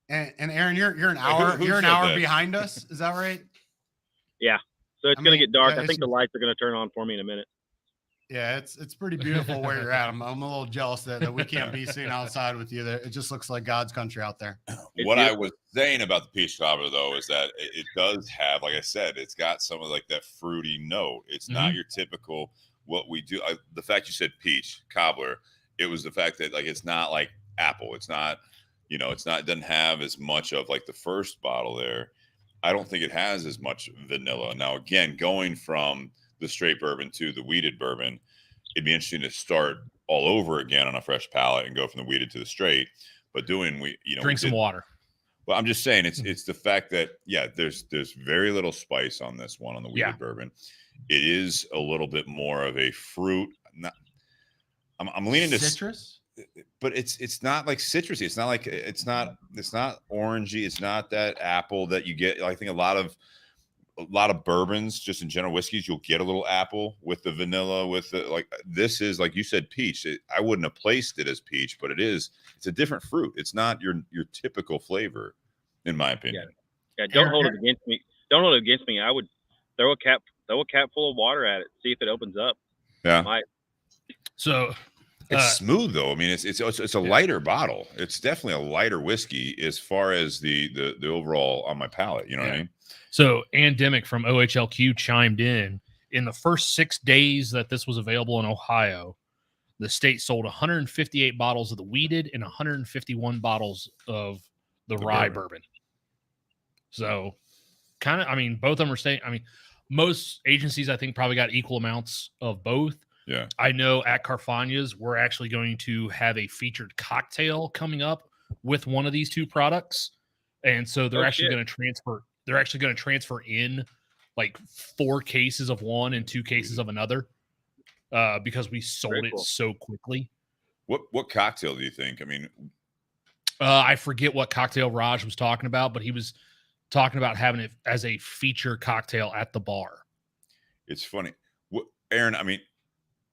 And Aaron, you're an hour you're an hour behind us. Is that right? Yeah. So it's going to get dark. I think the lights are going to turn on for me in a minute. Yeah, it's pretty beautiful where you're at. I'm a little jealous that we can't be seen outside with you. There, it just looks like God's country out there. What I was saying about the peach cobbler, though, is that it does have, like I said, it's got some of like that fruity note. It's not your typical what we do. The fact you said peach cobbler, it was the fact that like it's not like apple. It's not, it doesn't have as much of like the first bottle there. I don't think it has as much vanilla. Now, again, going from the straight bourbon to the weeded bourbon, it'd be interesting to start all over again on a fresh palate and go from the weeded to the straight. But drink some water. Well, I'm just saying it's the fact that there's very little spice on this one on the weeded bourbon. It is a little bit more of a fruit. I'm leaning to citrus, but it's not like citrusy. It's not orangey. It's not that apple that you get. I think a lot of bourbons, just in general whiskeys, you'll get a little apple with the vanilla. This is like you said, peach. I wouldn't have placed it as peach, but it's a different fruit. It's not your typical flavor, in my opinion. Yeah. Don't hold it against me. Don't hold it against me. I would throw a cap full of water at it, see if it opens up. Yeah. So it's smooth though. I mean, it's a lighter bottle. It's definitely a lighter whiskey as far as the overall on my palate. You know what I mean? So Ann Demick from OHLQ chimed in the first 6 days that this was available in Ohio, the state sold 158 bottles of the weeded and 151 bottles of the rye bourbon. So kind of, both of them are saying, most agencies, I think, probably got equal amounts of both. Yeah. I know at Carfagna's, we're actually going to have a featured cocktail coming up with one of these two products, and so they're actually shit. going to transfer. They're actually going to transfer in like 4 cases of one and 2 cases of another, because we sold Very it cool. so quickly. What cocktail do you think? I mean, I forget what cocktail Raj was talking about, but he was talking about having it as a feature cocktail at the bar. it's funny. Aaron, I mean,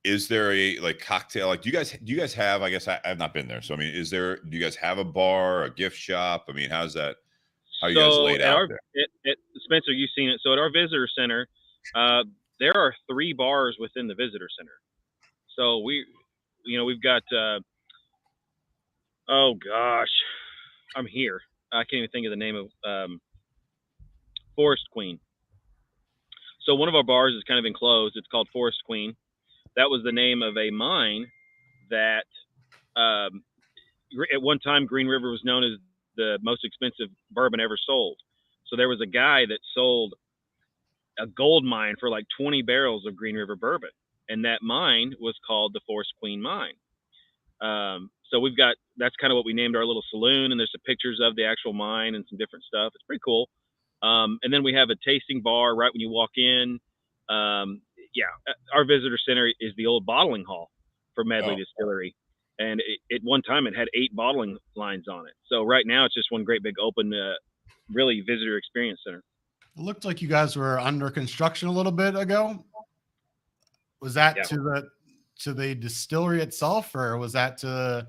is there a like cocktail? Like, do you guys have? I guess I've not been there, so I mean, do you guys have a bar, a gift shop? I mean, how's that? How you guys laid out there? Spencer, you've seen it. So at our visitor center, there are 3 bars within the visitor center. So we've got. Oh gosh, I'm here. I can't even think of the name of Forest Queen. So one of our bars is kind of enclosed. It's called Forest Queen. That was the name of a mine that at one time Green River was known as the most expensive bourbon ever sold. So there was a guy that sold a gold mine for like 20 barrels of Green River bourbon. And that mine was called the Forest Queen Mine. So that's kind of what we named our little saloon. And there's some pictures of the actual mine and some different stuff. It's pretty cool. And then we have a tasting bar right when you walk in. Our visitor center is the old bottling hall for Medley Distillery. And at one time it had 8 bottling lines on it. So right now it's just one great big open, really visitor experience center. It looked like you guys were under construction a little bit ago. Was that to the distillery itself, or was that to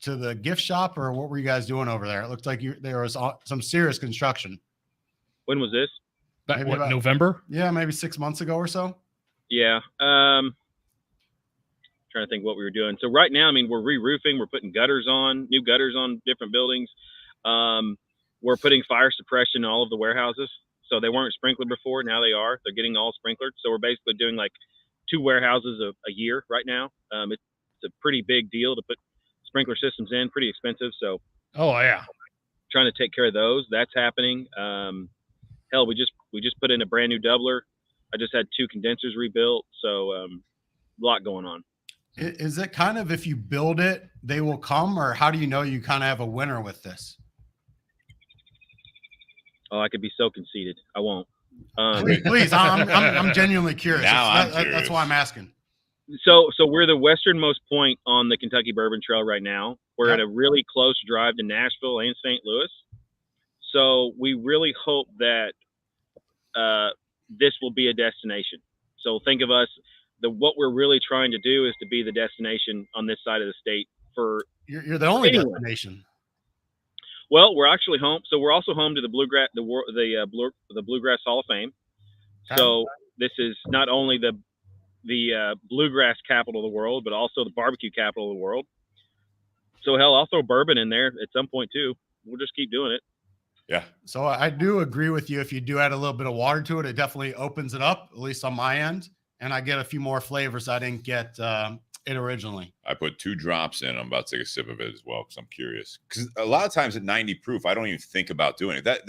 the gift shop, or what were you guys doing over there? It looked like there was some serious construction. When was this? About November? Yeah, maybe 6 months ago or so. Yeah. Trying to think what we were doing. So right now, I mean, we're re-roofing. We're putting new gutters on different buildings. We're putting fire suppression in all of the warehouses. So they weren't sprinkled before. Now they are. They're getting all sprinklered. So we're basically doing like 2 warehouses a year right now. It's a pretty big deal to put sprinkler systems in. Pretty expensive. So trying to take care of those. That's happening. Hell, we just put in a brand new doubler. I just had 2 condensers rebuilt. So a lot going on. Is it kind of, if you build it, they will come, or how do you know you kind of have a winner with this? Oh, I could be so conceited. I won't. Please, I'm genuinely curious. Now That's why I'm asking. So we're the westernmost point on the Kentucky Bourbon Trail right now. We're at a really close drive to Nashville and St. Louis. So we really hope that this will be a destination. So think of us. What we're really trying to do is to be the destination on this side of the state for. You're the only destination. Well, we're actually home. So we're also home to the Bluegrass, the Bluegrass Hall of Fame. So this is not only the bluegrass capital of the world, but also the barbecue capital of the world. So hell, I'll throw bourbon in there at some point too. We'll just keep doing it. Yeah. So I do agree with you. If you do add a little bit of water to it, it definitely opens it up, at least on my end. And I get a few more flavors I didn't get it originally. I put 2 drops in. I'm about to take a sip of it as well because I'm curious. Because a lot of times at 90 proof, I don't even think about doing it.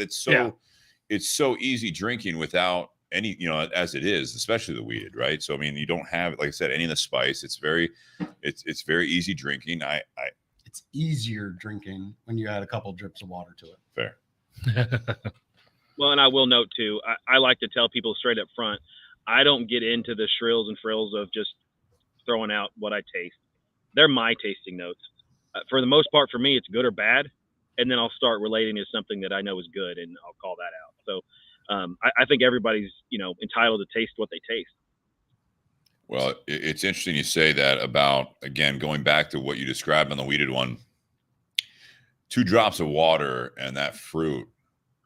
It's so easy drinking without any, as it is, especially the weeded, right? So I mean, you don't have, like I said, any of the spice. It's very easy drinking. It's easier drinking when you add a couple drips of water to it. Fair. Well, and I will note too, I like to tell people straight up front, I don't get into the shrills and frills of just throwing out what I taste. They're my tasting notes. For the most part, for me, it's good or bad. And then I'll start relating to something that I know is good, and I'll call that out. So I think everybody's, entitled to taste what they taste. Well, it's interesting you say that about, again, going back to what you described on the weeded one. 2 drops of water and that fruit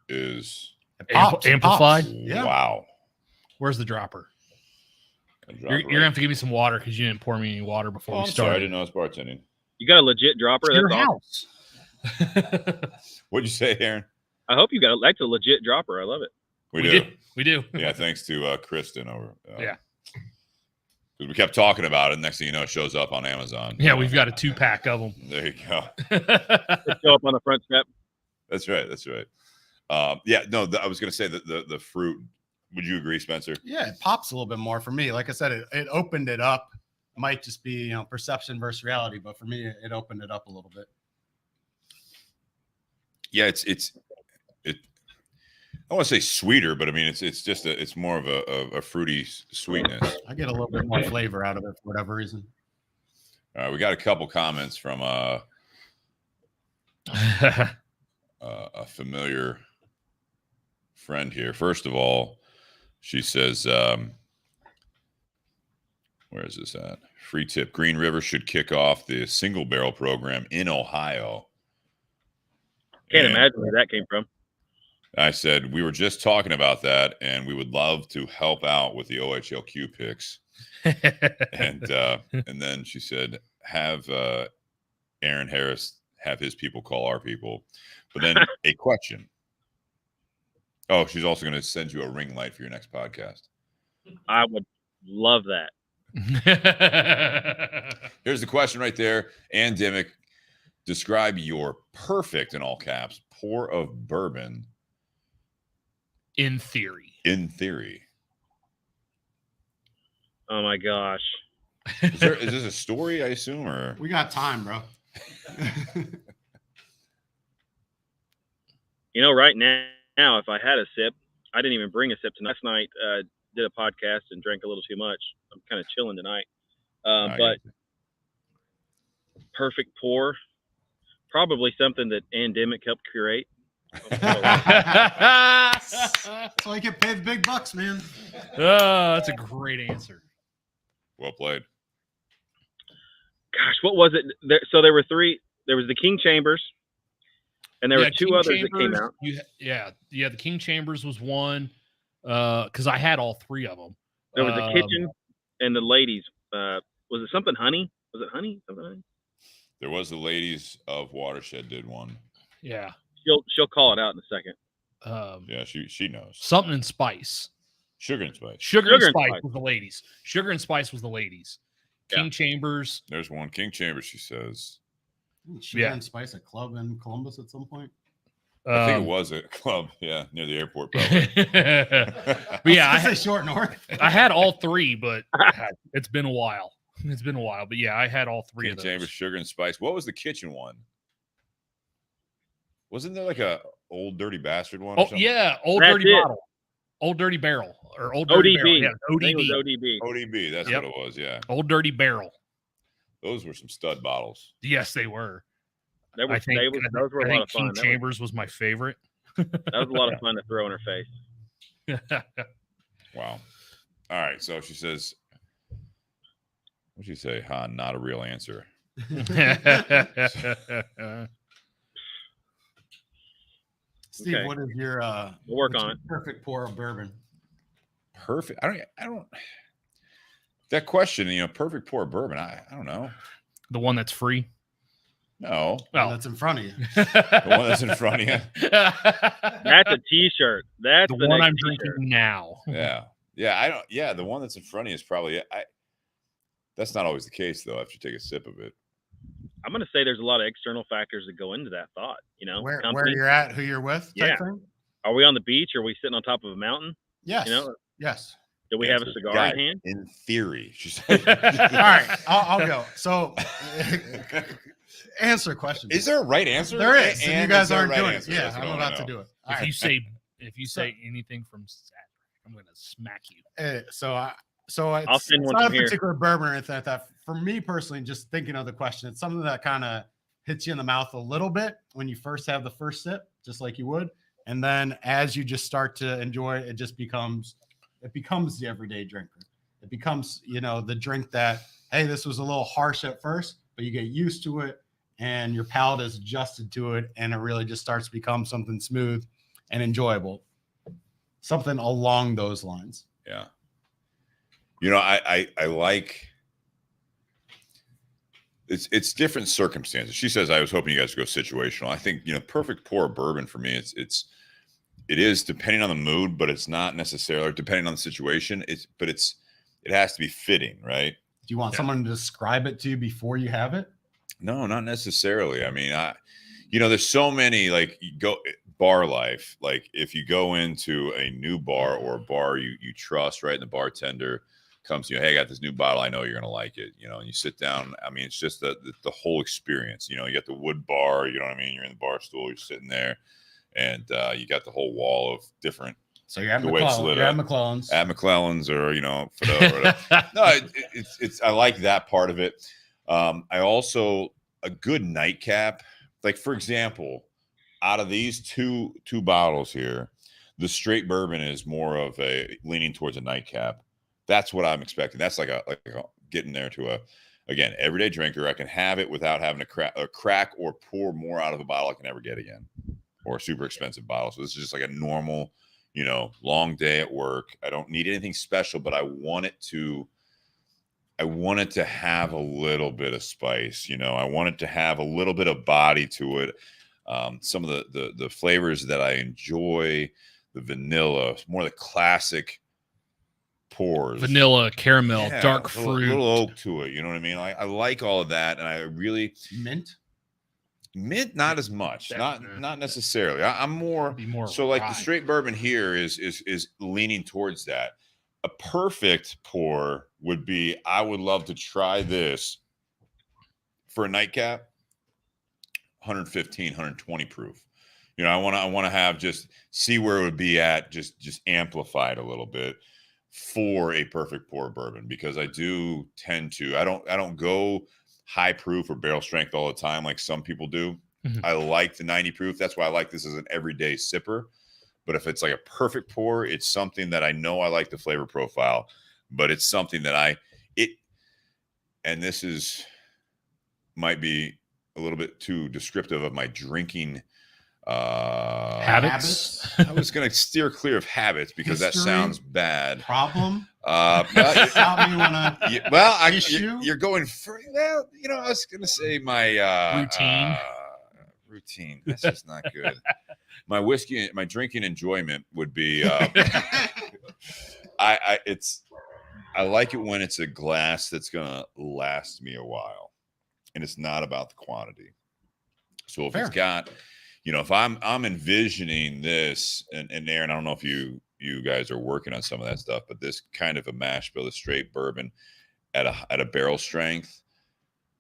is amplified. Yeah. Wow. Where's the dropper? You're gonna have to give me some water because you didn't pour me any water before we started. Sorry, I didn't know it was bartending. You got a legit dropper? It's your That's awesome. house. What'd you say, Aaron? I hope you that's a legit dropper. I love it. We do. Yeah, thanks to Kristen over. Yeah. Because we kept talking about it. Next thing you know, it shows up on Amazon. Yeah, we've got a 2-pack of them. There you go. Let's go up on the front step. That's right. I was going to say that the fruit. Would you agree, Spencer? Yeah, it pops a little bit more for me. Like I said, it opened it up. It might just be perception versus reality, but for me, it opened it up a little bit. Yeah, it. I don't want to say sweeter, but I mean it's more of a fruity sweetness. I get a little bit more flavor out of it for whatever reason. We got a couple comments from a familiar friend here. First of all, she says, where is this at? Free tip. Green River should kick off the single barrel program in Ohio. Can't imagine where that came from. I said, we were just talking about that, and we would love to help out with the OHLQ picks. And then she said, have Aaron Harris have his people call our people. But then a question. Oh, she's also going to send you a ring light for your next podcast. I would love that. Here's the question right there. Ann Dimmick, describe your perfect, in all caps, pour of bourbon. In theory. In theory. Oh my gosh. Is this a story, I assume, or We got time, bro. Right now, if I had a sip, I didn't even bring a sip tonight. Last night, did a podcast and drank a little too much. I'm kind of chilling tonight. But perfect pour, probably something that Ann Dimmick helped curate. So I get paid big bucks, man. That's a great answer. well played? Gosh, what was it? There were three. There was the King Chambers, and there were two King others Chambers, that came out. The King Chambers was one, because I had all three of them. There was the kitchen and the ladies. Was it something honey? Was it honey? Something honey? There was the ladies of Watershed did one. Yeah. She'll call it out in a second. Yeah, she knows. Something and spice. Sugar and spice. Sugar and spice was the ladies. Sugar and spice was the ladies. King Yeah. Chambers. There's one. King Chambers, she says. Sugar and Spice, a club in Columbus at some point. I think it was a club, yeah, near the airport. Probably. But yeah, I say short north. I had all three, but it's been a while. It's been a while, but yeah, I had all three King of those. Chambers, Sugar and Spice. What was the kitchen one? Wasn't there like a old dirty bastard one? Oh yeah, old That's dirty it. bottle, old dirty barrel, or old dirty ODB. barrel. Yeah, I think it was ODB, ODB. ODB. That's Yep. what it was. Yeah, old dirty barrel. those were some stud bottles. Yes, they were. Those were I a think lot of King fun. Chambers was my favorite. That was a lot of fun to throw in her face. Wow. All right. So she says, what'd she say? Not a real answer. Steve, Okay. what is your We'll work what's on your it. perfect pour of bourbon? Perfect. I don't. That question, perfect pour bourbon. I don't know. The one that's free. No, Well, That's in front of you. the one that's in front of you. That's a T-shirt. That's the one next I'm t-shirt. drinking now. Yeah. I don't. Yeah, the one that's in front of you is probably. That's not always the case though. After you take a sip of it. I'm going to say there's a lot of external factors that go into that thought. Where company. you're at, who you're with, type Yeah. thing? Are we on the beach? Are we sitting on top of a mountain? Yes. Yes. Yes. Do we have a cigar Guy, in hand? In theory, she said. All right, I'll go. So, answer question. Is there a right answer? There is. And you is guys there a aren't right doing answer? it. Yeah, That's what I'm I wanna about to know. do it. All If right. you say anything from Saturday, I'm gonna smack you. It's, I'll send it's one not a from here. particular bourbon or anything like that. For me personally, just thinking of the question, it's something that kind of hits you in the mouth a little bit when you first have the first sip, just like you would, and then as you just start to enjoy it, it becomes the everyday drinker. It becomes the drink that, hey, this was a little harsh at first, but you get used to it, and your palate is adjusted to it, and it really just starts to become something smooth and enjoyable. Something along those lines. Yeah. I like it's different circumstances. She says, I was hoping you guys would go situational. I think, perfect pour bourbon for me, it is depending on the mood, but it's not necessarily depending on the situation. It has to be fitting, right? Do you want someone to describe it to you before you have it? No, not necessarily. I mean, there's so many, like, you go bar life. Like if you go into a new bar or a bar you trust, right? And the bartender comes to you, hey, I got this new bottle, I know you're gonna like it, and you sit down. I mean, it's just the whole experience. You got the wood bar, you know what I mean? You're in the bar stool, you're sitting there, and you got the whole wall of different. So you're at McClellan's. At McClellan's, or no, it's I like that part of it. I also a good nightcap. Like, for example, out of these two bottles here, the straight bourbon is more of a leaning towards a nightcap. That's what I'm expecting. That's like a getting there to a, again, everyday drinker. I can have it without having to crack or pour more out of a bottle I can never get again, or a super expensive bottle. So this is just like a normal, long day at work. I don't need anything special, but I want it to have a little bit of spice. I want it to have a little bit of body to it. Some of the flavors that I enjoy, the vanilla, more the classic pours, vanilla, caramel, dark fruit, a little oak to it. You know what I mean? I like all of that, and I really mint, not as much, not necessarily. I'm more so like the straight bourbon here is leaning towards that. A perfect pour would be, I would love to try this for a nightcap, 115, 120 proof. I want to have, just see where it would be at, just amplified a little bit for a perfect pour bourbon, because I do tend to, I don't go high proof or barrel strength all the time like some people do. Mm-hmm. I like the 90 proof. That's why I like this as an everyday sipper. But if it's like a perfect pour, it's something that I know I like the flavor profile, but it's something that and this might be a little bit too descriptive of my drinking habits. I was going to steer clear of habits because that sounds bad. Problem. You're going for, I was going to say my routine. That's just not good. My whiskey, my drinking enjoyment would be. I like it when it's a glass that's gonna last me a while, and it's not about the quantity. So if it's got, if I'm envisioning this, and Aaron, I don't know if you guys are working on some of that stuff, but this kind of a mash bill, a straight bourbon at a barrel strength,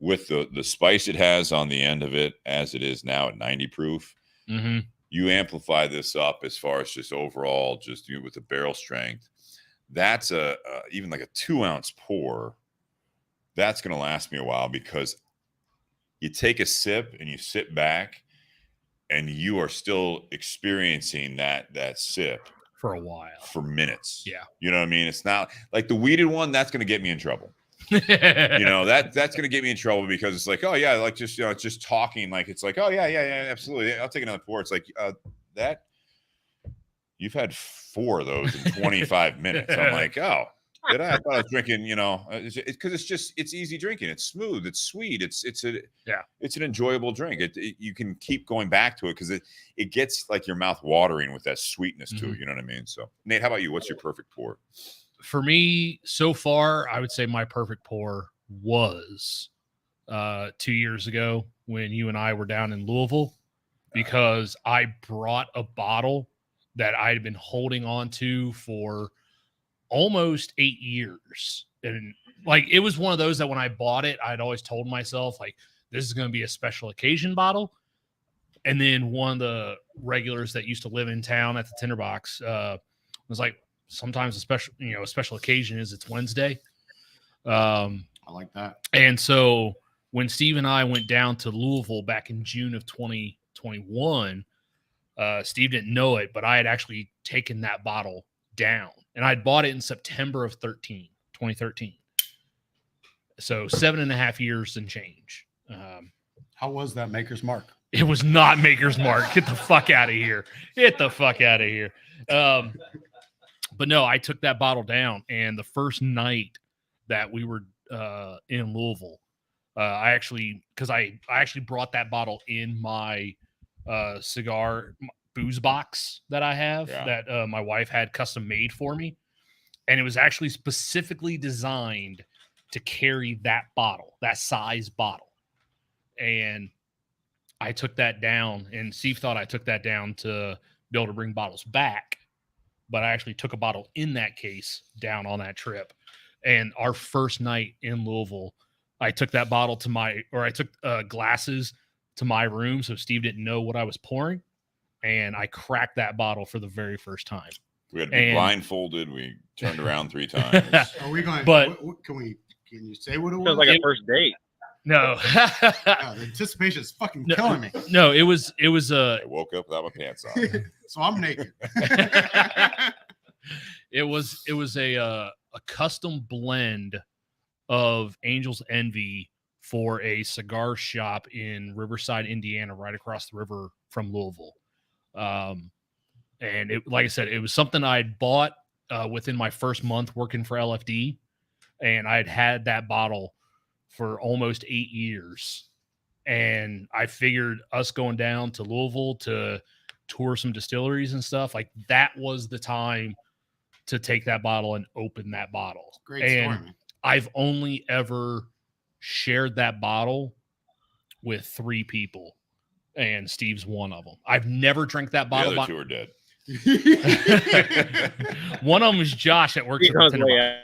with the spice it has on the end of it, as it is now at 90 proof. Mm-hmm. You amplify this up as far as just overall, just with the barrel strength. That's even like a 2-ounce pour. That's going to last me a while, because you take a sip and you sit back and you are still experiencing that sip for a while, for minutes. Yeah. You know what I mean? It's not like the weeded one. That's going to get me in trouble. That's going to get me in trouble, because it's like, oh yeah, like just, it's just talking, like, it's like, oh yeah, absolutely, I'll take another pour. It's like, that you've had 4 of those in 25 minutes. I'm like, oh, did I thought I was drinking, because it's easy drinking. It's smooth. It's sweet. It's an enjoyable drink. You can keep going back to it, because it gets like your mouth watering with that sweetness to it. You know what I mean? So Nate, how about you? What's your perfect pour? For me, so far, I would say my perfect pour was 2 years ago when you and I were down in Louisville, because I brought a bottle that I had been holding on to for almost 8 years. And like, it was one of those that when I bought it, I'd always told myself, like, this is going to be a special occasion bottle. And then one of the regulars that used to live in town at the Tinder Box was like, sometimes a special occasion is it's Wednesday. I like that. And so when Steve and I went down to Louisville back in June of 2021, Steve didn't know it, but I had actually taken that bottle down, and I'd bought it in September of 2013. So 7.5 years and change. How was that Maker's Mark? It was not Maker's Mark. Get the fuck out of here. But no, I took that bottle down, and the first night that we were in Louisville, I actually brought that bottle in my cigar booze box that I have, that my wife had custom made for me, and it was actually specifically designed to carry that bottle, that size bottle. And I took that down, and Steve thought I took that down to be able to bring bottles back. But I actually took a bottle in that case down on that trip. And our first night in Louisville, I took that bottle I took glasses to my room so Steve didn't know what I was pouring. And I cracked that bottle for the very first time. We had to be blindfolded. We turned around 3 times. Are we going? But can you say what it was? Sounds like a first date. No, the anticipation is fucking killing me. No, it was I woke up without my pants on. So I'm naked. It was a custom blend of Angel's Envy for a cigar shop in Riverside, Indiana, right across the river from Louisville. And it, like I said, it was something I'd bought within my first month working for LFD, and I had that bottle for almost 8 years. And I figured us going down to Louisville to tour some distilleries and stuff, like that was the time to take that bottle and open that bottle. Great and story, man. I've only ever shared that bottle with 3 people, and Steve's one of them. I've never drank that bottle. The other 2 are dead. One of them is Josh that works at the Tinder Box.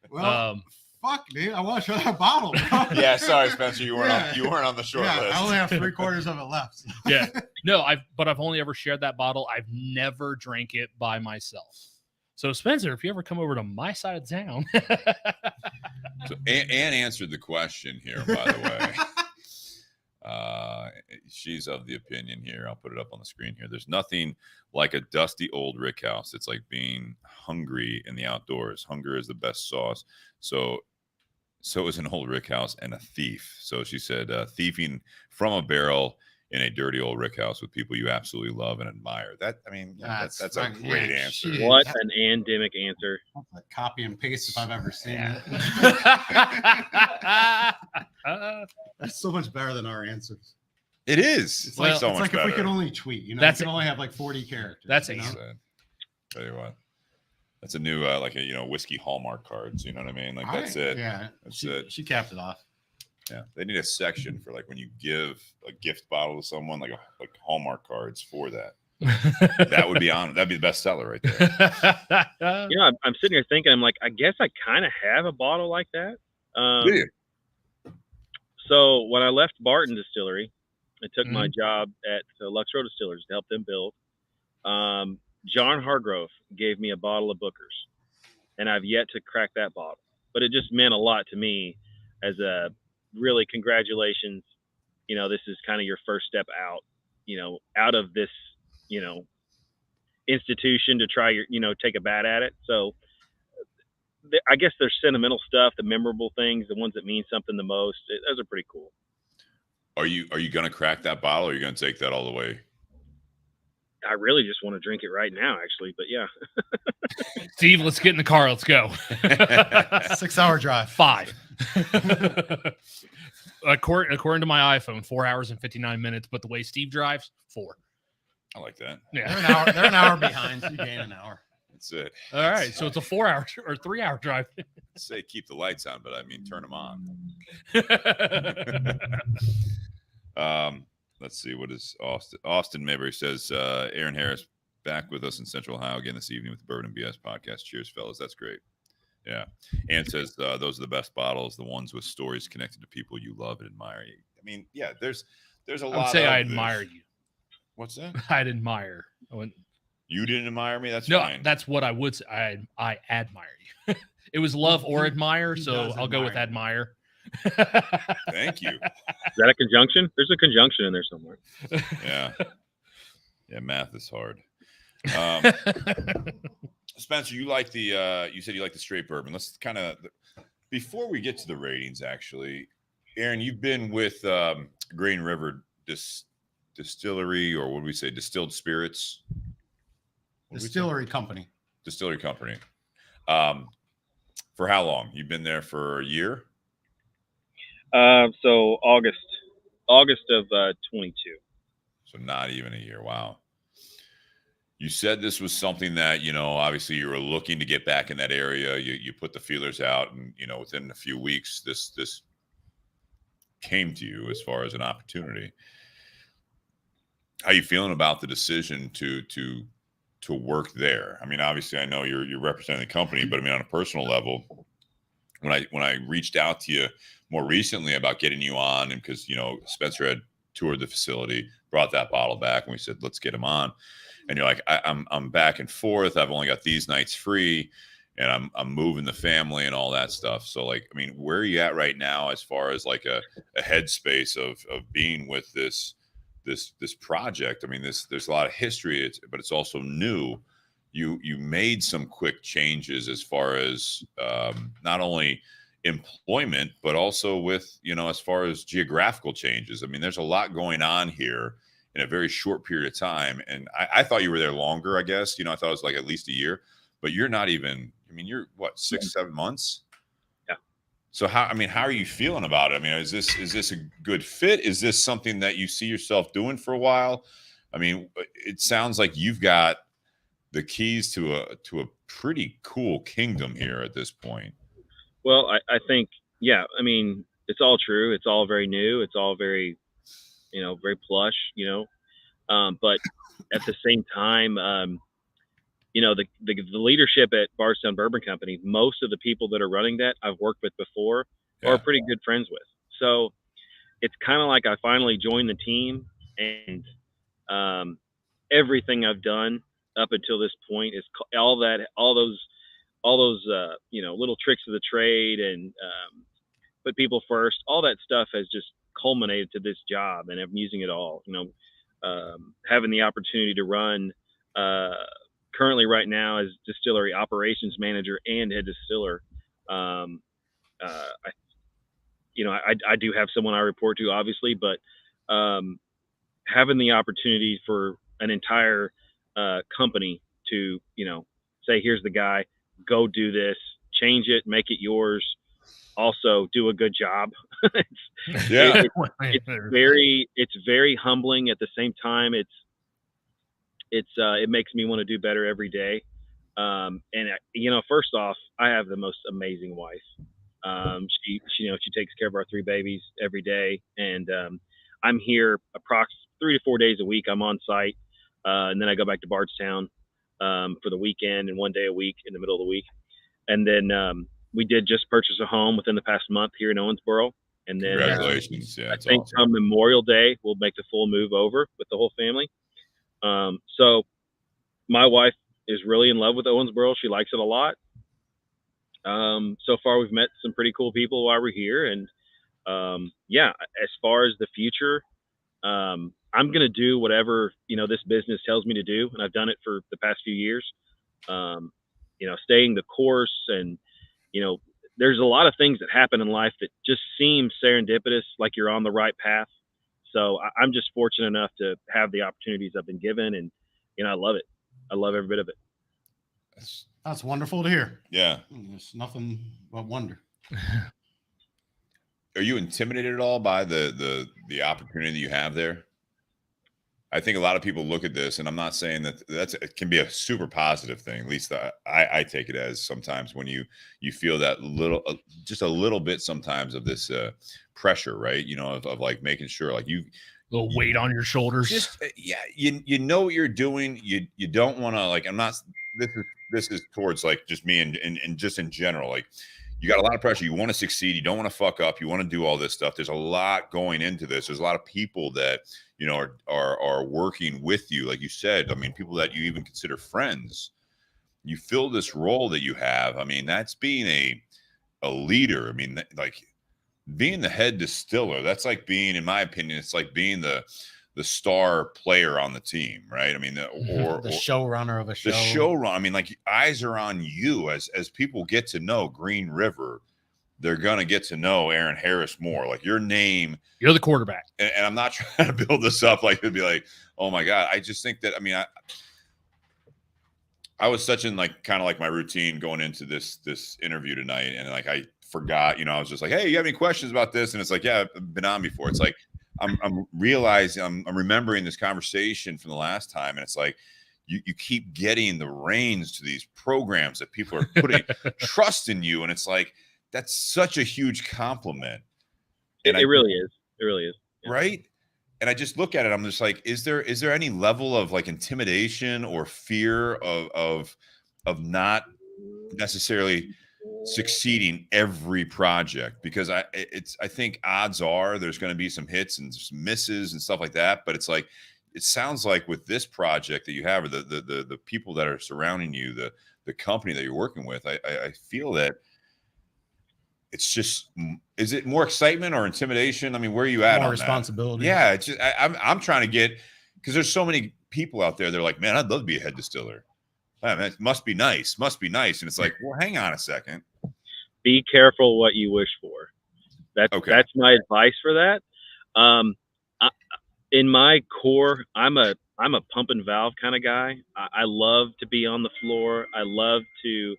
Well, fuck, dude. I want to try that bottle. Yeah, sorry, Spencer. You weren't on the short list. I only have 3/4 of it left. Yeah. No, I've only ever shared that bottle. I've never drank it by myself. So Spencer, if you ever come over to my side of town. So Ann answered the question here, by the way. She's of the opinion here. I'll put it up on the screen here. There's nothing like a dusty old rick house. It's like being hungry in the outdoors. Hunger is the best sauce. So is an old rick house and a thief. So she said, thieving from a barrel in a dirty old rick house with people you absolutely love and admire. That's a great answer. What an endemic answer. That's a copy and paste if I've ever seen it. That's so much better than our answers. It is. It's so like much if better. we could only tweet, you know, That's we could only have like 40 characters. That's you know? Tell you what. That's a new whiskey Hallmark cards. You know what I mean? Like that's it. Yeah, That's it. She capped it off. Yeah, they need a section for like when you give a gift bottle to someone, like Hallmark cards for that. That would be on. That'd be the best seller right there. You know, I'm sitting here thinking, I'm like, I guess I kind of have a bottle like that. Do you? So when I left Barton Distillery, I took my job at Lux Row Distillers to help them build. John Hargrove gave me a bottle of Booker's, and I've yet to crack that bottle. But it just meant a lot to me as a really congratulations. You know, this is kind of your first step out, you know, out of this, you know, institution to try take a bat at it. So I guess there's sentimental stuff, the memorable things, the ones that mean something the most. Those are pretty cool. Are you going to crack that bottle, or are you going to take that all the way? I really just want to drink it right now, actually. But yeah. Steve, let's get in the car. Let's go. 6-hour drive. 5. According to my iPhone, 4 hours and 59 minutes. But the way Steve drives, 4. I like that. Yeah. They're an hour behind. So you gain an hour. That's it. All right. So it's a 4-hour or 3-hour drive. Say keep the lights on, but I mean turn them on. Let's see. What is Austin? Austin Mayberry says, Aaron Harris back with us in Central Ohio again this evening with the Bourbon and BS podcast. Cheers, fellas. That's great. Yeah. And says, those are the best bottles, the ones with stories connected to people you love and admire. I mean, yeah, there's a lot. I would say I of admire this. you. What's that? I'd admire. You didn't admire me? That's no, fine. that's what I would say. I admire you. It was love or admire, so I'll go with admire. Thank you. Is that a conjunction? There's a conjunction in there somewhere. Yeah. Yeah, math is hard. Spencer, you like you said you like the straight bourbon. Let's kind of, before we get to the ratings, actually, Aaron, you've been with Green River Distillery, or what do we say, distilled spirits? Distillery company. Distillery company. For how long? You've been there for a year? So August of 22. So not even a year. Wow. You said this was something that, obviously you were looking to get back in that area. You put the feelers out, and, within a few weeks, this came to you as far as an opportunity. How you feeling about the decision to to work there? I mean, obviously I know you're representing the company, but I mean, on a personal level, when I reached out to you more recently about getting you on, and because, Spencer had toured the facility, brought that bottle back, and we said, let's get him on. And you're like, I'm back and forth. I've only got these nights free, and I'm moving the family and all that stuff. So, like, I mean, where are you at right now as far as like a headspace of being with this project? I mean, there's a lot of history, but it's also new. You made some quick changes as far as not only employment, but also with, as far as geographical changes. I mean, there's a lot going on here in a very short period of time. And I thought you were there longer, I guess. I thought it was like at least a year, but you're not even, I mean, you're what, 6-7 months? Yeah. So how are you feeling about it? I mean, is this a good fit? Is this something that you see yourself doing for a while? I mean, it sounds like you've got the keys to a pretty cool kingdom here at this point. Well, I think, yeah, I mean, it's all true. It's all very new. It's all very, very plush, but at the same time, the leadership at Bardstown Bourbon Company, most of the people that are running that I've worked with before or pretty good friends with. So it's kind of like I finally joined the team, and everything I've done up until this point is all those little tricks of the trade and put people first. All that stuff has just culminated to this job, and I'm using it all. Having the opportunity to run currently right now as distillery operations manager and head distiller. I do have someone I report to, obviously, but having the opportunity for an entire company to, say, here's the guy, go do this, change it, make it yours. Also do a good job. It's very humbling. At the same time, it makes me want to do better every day. First off, I have the most amazing wife. She takes care of our 3 babies every day. And I'm here approximately 3 to 4 days a week. I'm on site. And then I go back to Bardstown for the weekend and 1 day a week in the middle of the week. And then we did just purchase a home within the past month here in Owensboro. And then congratulations. Yeah, I think awesome. come Memorial Day, we'll make the full move over with the whole family. So my wife is really in love with Owensboro. She likes it a lot. So far we've met some pretty cool people while we're here. And as far as the future, I'm going to do whatever, this business tells me to do. And I've done it for the past few years, staying the course. And, there's a lot of things that happen in life that just seem serendipitous, like you're on the right path. So I'm just fortunate enough to have the opportunities I've been given. And, I love it. I love every bit of it. That's wonderful to hear. Yeah. There's nothing but wonder. Are you intimidated at all by the opportunity that you have there? I think a lot of people look at this, and I'm not saying that it can be a super positive thing. At least I take it as sometimes when you feel that just a little bit sometimes of this pressure, right? Of like making sure like you little weight on your shoulders. Just you know what you're doing. You don't want to, like, I'm not. This is towards like just me and just in general, like. You got a lot of pressure. You want to succeed. You don't want to fuck up. You want to do all this stuff. There's a lot going into this. There's a lot of people that, are working with you. Like you said, I mean, people that you even consider friends. You fill this role that you have. I mean, that's being a leader. I mean, like being the head distiller, that's like being, in my opinion, it's like being the star player on the team, right? I mean, or the showrunner of a show. The showrunner. I mean, like eyes are on you as people get to know Green River. They're gonna get to know Aaron Harris more. Like your name, you're the quarterback. And I'm not trying to build this up like it'd be like, oh my god. I just think that, I mean, I was such in like kind of like my routine going into this interview tonight, and like I forgot. I was just like, hey, you have any questions about this? And it's like, yeah, I've been on before. It's like. I'm realizing I'm remembering this conversation from the last time, and it's like you keep getting the reins to these programs that people are putting trust in you, and it's like that's such a huge compliment. And it really is. It really is. Yeah. Right? and I just look at it, I'm just like, is there any level of like intimidation or fear of not necessarily succeeding every project? Because I think odds are there's going to be some hits and some misses and stuff like that, but it's like, it sounds like with this project that you have, or the people that are surrounding you, the company that you're working with, I feel that it's just, is it more excitement or intimidation? I mean, where are you at More on responsibility. that? Yeah, it's just, I'm trying to get, because there's so many people out there. They're like, man, I'd love to be a head distiller. Man, it must be nice. Must be nice. And it's like, well, hang on a second. Be careful what you wish for. That's my advice for that. In my core, I'm a pump and valve kind of guy. I love to be on the floor. I love to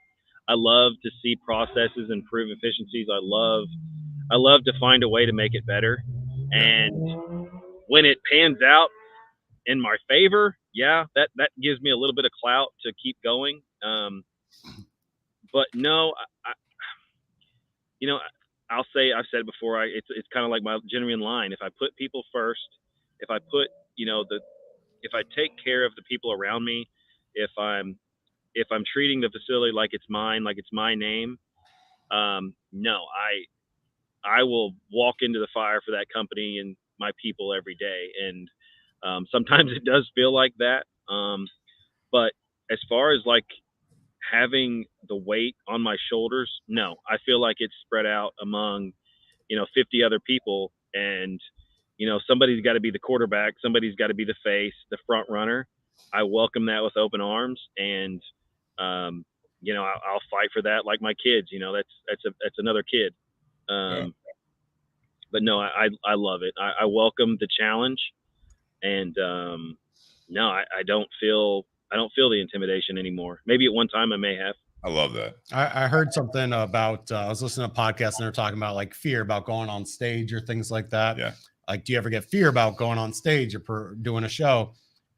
see processes improve efficiencies. I love to find a way to make it better. And when it pans out in my favor, yeah, that gives me a little bit of clout to keep going. But no, I'll say, I've said it before, it's kind of like my genuine line. If I put people first, if I put, if I take care of the people around me, if I'm treating the facility like it's mine, like it's my name, no, I will walk into the fire for that company and my people every day. And sometimes it does feel like that. But as far as like having the weight on my shoulders, no, I feel like it's spread out among, 50 other people. And, somebody's got to be the quarterback. Somebody's got to be the face, the front runner. I welcome that with open arms. And, I'll fight for that. Like my kids, that's another kid. But no, I love it. I welcome the challenge. And, no, I don't feel the intimidation anymore. Maybe at one time I may have. I love that. I heard something about, I was listening to a podcast and they're talking about like fear about going on stage or things like that. Yeah. Like, do you ever get fear about going on stage or doing a show?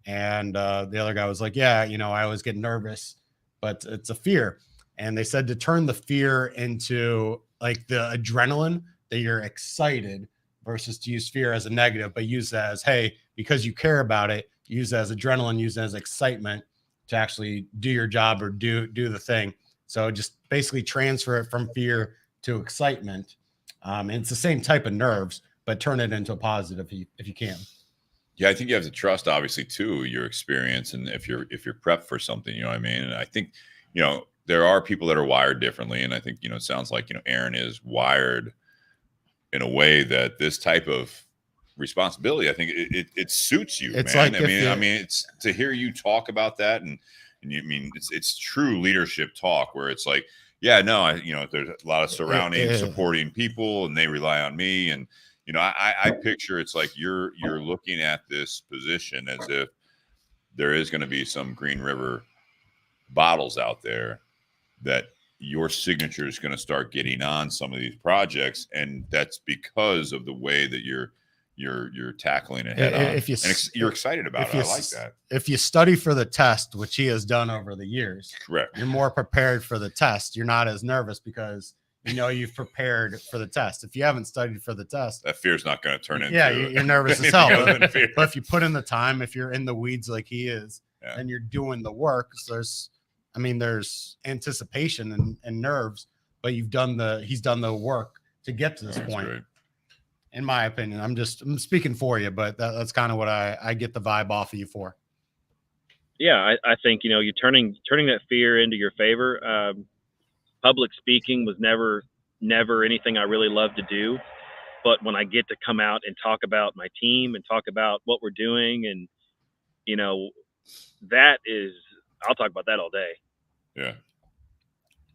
And the other guy was like, yeah, I always get nervous, but it's a fear. And they said to turn the fear into like the adrenaline, that you're excited, versus to use fear as a negative, but use that as, hey, because you care about it, use it as adrenaline, use it as excitement to actually do your job or do the thing. So just basically transfer it from fear to excitement. And it's the same type of nerves, but turn it into a positive if you can. Yeah, I think you have to trust, obviously, too, your experience, and if you're prepped for something, you know what I mean. And I think, there are people that are wired differently, and I think it sounds like Aaron is wired in a way that this type of responsibility, I think it suits you. It's man. like I mean, it's to hear you talk about that, and you mean it's true leadership talk, where it's like, yeah, no, there's a lot of surrounding, supporting people, and they rely on me, and I picture it's like you're looking at this position as if there is going to be some Green River bottles out there that your signature is going to start getting on some of these projects, and that's because of the way that you're tackling it head on. You're excited about it. I like that. If you study for the test, which he has done over the years, correct, you're more prepared for the test. You're not as nervous because you've prepared for the test. If you haven't studied for the test, that fear's not going to turn into. Yeah, you're nervous as hell. But if you put in the time, if you're in the weeds like he is, and you're doing the work, so there's anticipation and nerves, but he's done the work to get to this point. Great. In my opinion, I'm speaking for you, but that's kind of what I get the vibe off of you for. Yeah, I think you're turning that fear into your favor. Public speaking was never anything I really loved to do, but when I get to come out and talk about my team and talk about what we're doing, and I'll talk about that all day.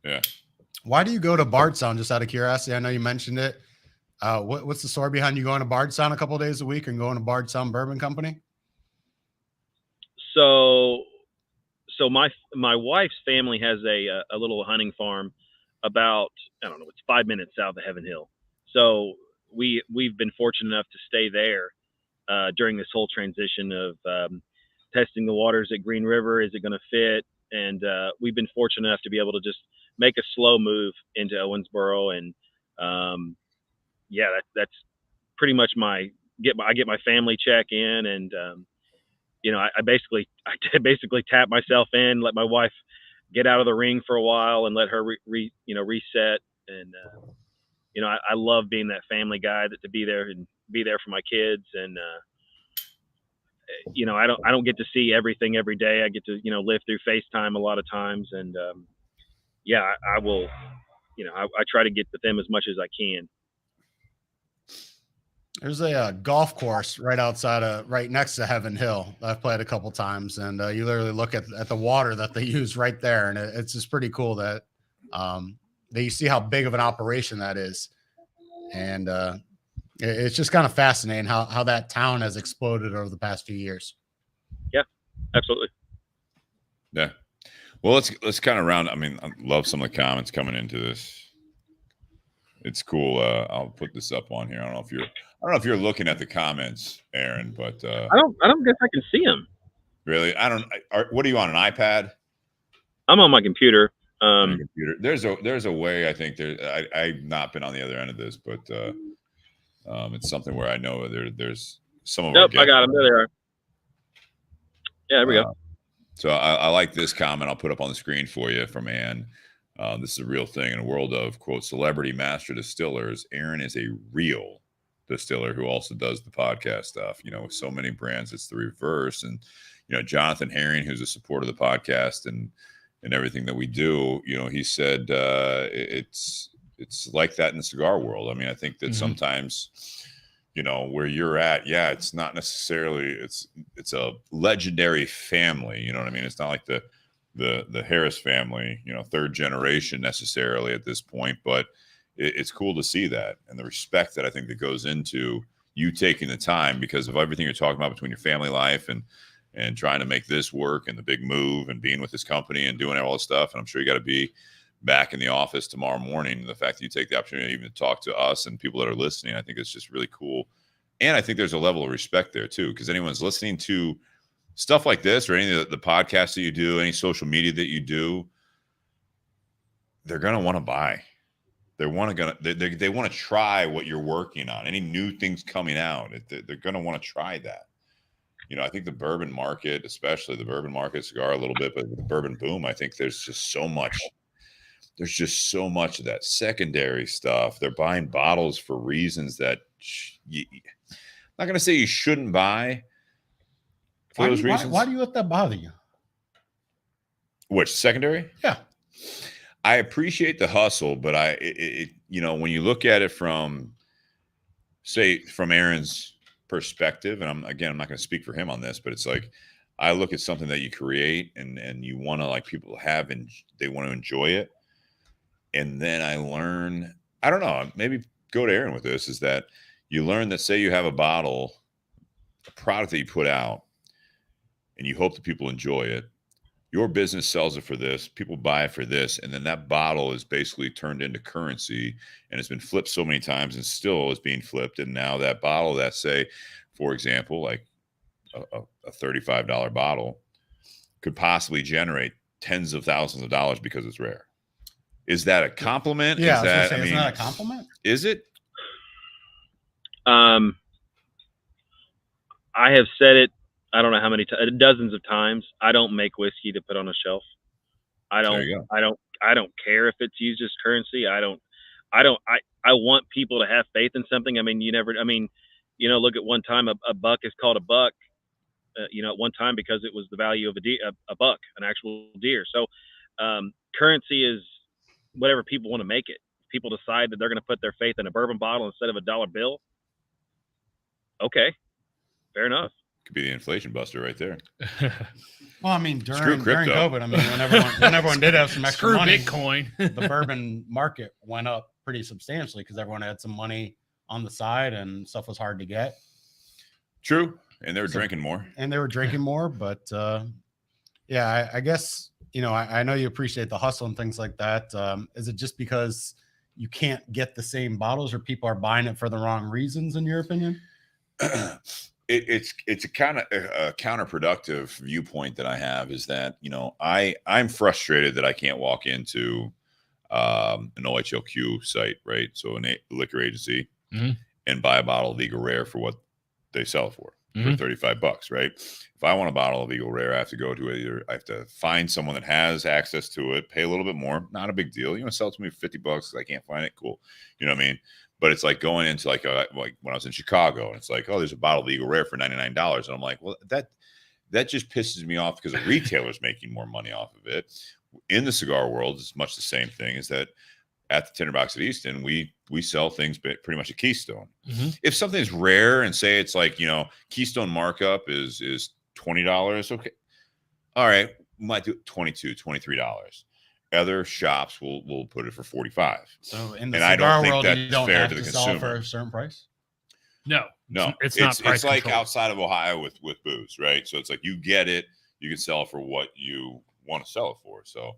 Yeah. Why do you go to Bardstown? Just out of curiosity, I know you mentioned it. What's the story behind you going to Bardstown a couple of days a week and going to Bardstown Bourbon Company? So my wife's family has a little hunting farm about, I don't know, it's 5 minutes south of Heaven Hill. So we've been fortunate enough to stay there during this whole transition of testing the waters at Green River. Is it going to fit? And we've been fortunate enough to be able to just make a slow move into Owensboro. And that's pretty much my get my family check in, and you know, I basically tap myself in, let my wife get out of the ring for a while, and let her reset. And you know, I love being that family guy, to be there for my kids. And you know, I don't get to see everything every day. I get to, you know, live through FaceTime a lot of times, and yeah, I will. You know, I try to get with them as much as I can. There's a golf course right next to Heaven Hill that I've played a couple times, and you literally look at the water that they use right there, and it's just pretty cool that you see how big of an operation that is, and it's just kind of fascinating how that town has exploded over the past few years. Yeah, absolutely. Yeah. Well, let's kind of round. I mean, I love some of the comments coming into this. It's cool. I'll put this up on here. I don't know if you're looking at the comments, Aaron, but I don't guess I can see them. Really, what are you on, an iPad? I'm on my computer. On your computer. There's a way. I think I've not been on the other end of this, but it's something where I know there's some of. Nope, I got them. There they are. Yeah, there we go. So I like this comment. I'll put up on the screen for you from Ann. This is a real thing in a world of, quote, celebrity master distillers. Aaron is a real distiller who also does the podcast stuff. You know, with so many brands, it's the reverse. And, you know, Jonathan Herring, who's a supporter of the podcast and everything that we do, you know, he said it's like that in the cigar world. I mean, I think that sometimes, you know, where you're at, yeah, it's not necessarily, it's a legendary family. You know what I mean? It's not like the Harris family, you know, third generation necessarily at this point, but it's cool to see that, and the respect that I think that goes into you taking the time because of everything you're talking about between your family life and trying to make this work and the big move and being with this company and doing all this stuff. And I'm sure you got to be back in the office tomorrow morning. The fact that you take the opportunity even to talk to us and people that are listening, I think it's just really cool. And I think there's a level of respect there too, because anyone's listening to stuff like this or any of the podcasts that you do, any social media that you do, they're going to want to buy. They want to try what you're working on. Any new things coming out, they're going to want to try that. You know, I think the bourbon market, especially the bourbon market, cigar a little bit, but the bourbon boom, I think there's just so much of that secondary stuff. They're buying bottles for reasons that I'm not going to say you shouldn't buy. For those reasons. Why do you let that bother you? Which, secondary? Yeah. I appreciate the hustle, but you know, when you look at it from Aaron's perspective, and I'm not going to speak for him on this, but it's like, I look at something that you create and you want to like people to have, and they want to enjoy it. And then I learn, I don't know, maybe go to Aaron with this, is that you learn that, say you have a bottle, a product that you put out, and you hope that people enjoy it. Your business sells it for this, people buy it for this, and then that bottle is basically turned into currency, and it's been flipped so many times and still is being flipped. And now that bottle that, say, for example, like a $35 bottle could possibly generate tens of thousands of dollars because it's rare. Is that a compliment? Yeah, isn't that a compliment? Is it? I have said it, I don't know how many times, dozens of times. I don't make whiskey to put on a shelf. I don't care if it's used as currency. I want people to have faith in something. I mean, look, at one time a buck is called a buck, at one time because it was the value of a buck, an actual deer. So currency is whatever people want to make it. If people decide that they're going to put their faith in a bourbon bottle instead of a dollar bill, okay, fair enough. Could be the inflation buster right there. Well, I mean, during COVID, I mean, when everyone did have some extra money, Bitcoin, the bourbon market went up pretty substantially because everyone had some money on the side and stuff was hard to get. True. And they were drinking more. But yeah, I guess, I know you appreciate the hustle and things like that. Is it just because you can't get the same bottles, or people are buying it for the wrong reasons, in your opinion? It's a kind of a counterproductive viewpoint that I have, is that, I'm frustrated that I can't walk into an OHLQ site, right? So a liquor agency, and buy a bottle of Eagle Rare for what they sell it for Mhm. $35, right? If I want a bottle of Eagle Rare, I have to go to I have to find someone that has access to it, pay a little bit more, not a big deal. You want to sell it to me for $50? I can't find it. Cool. You know what I mean? But it's like going into like when I was in Chicago, and it's like, oh, there's a bottle of Eagle Rare for $99, and I'm like, well, that just pisses me off because a retailer's making more money off of it. In the cigar world, it's much the same thing. Is that at the Tinder Box at Easton, we sell things pretty much at Keystone. Mhm. If something's rare and say it's like, Keystone markup is $20, okay, all right, we might do $22, $23. Other shops will put it for $45. So in the And I cigar don't think world, that's you don't fair have to the to sell consumer. for a certain price. No, No, it's not price it's like controlled. outside of Ohio with booze, right? So it's like you get it, you can sell it for what you want to sell it for. So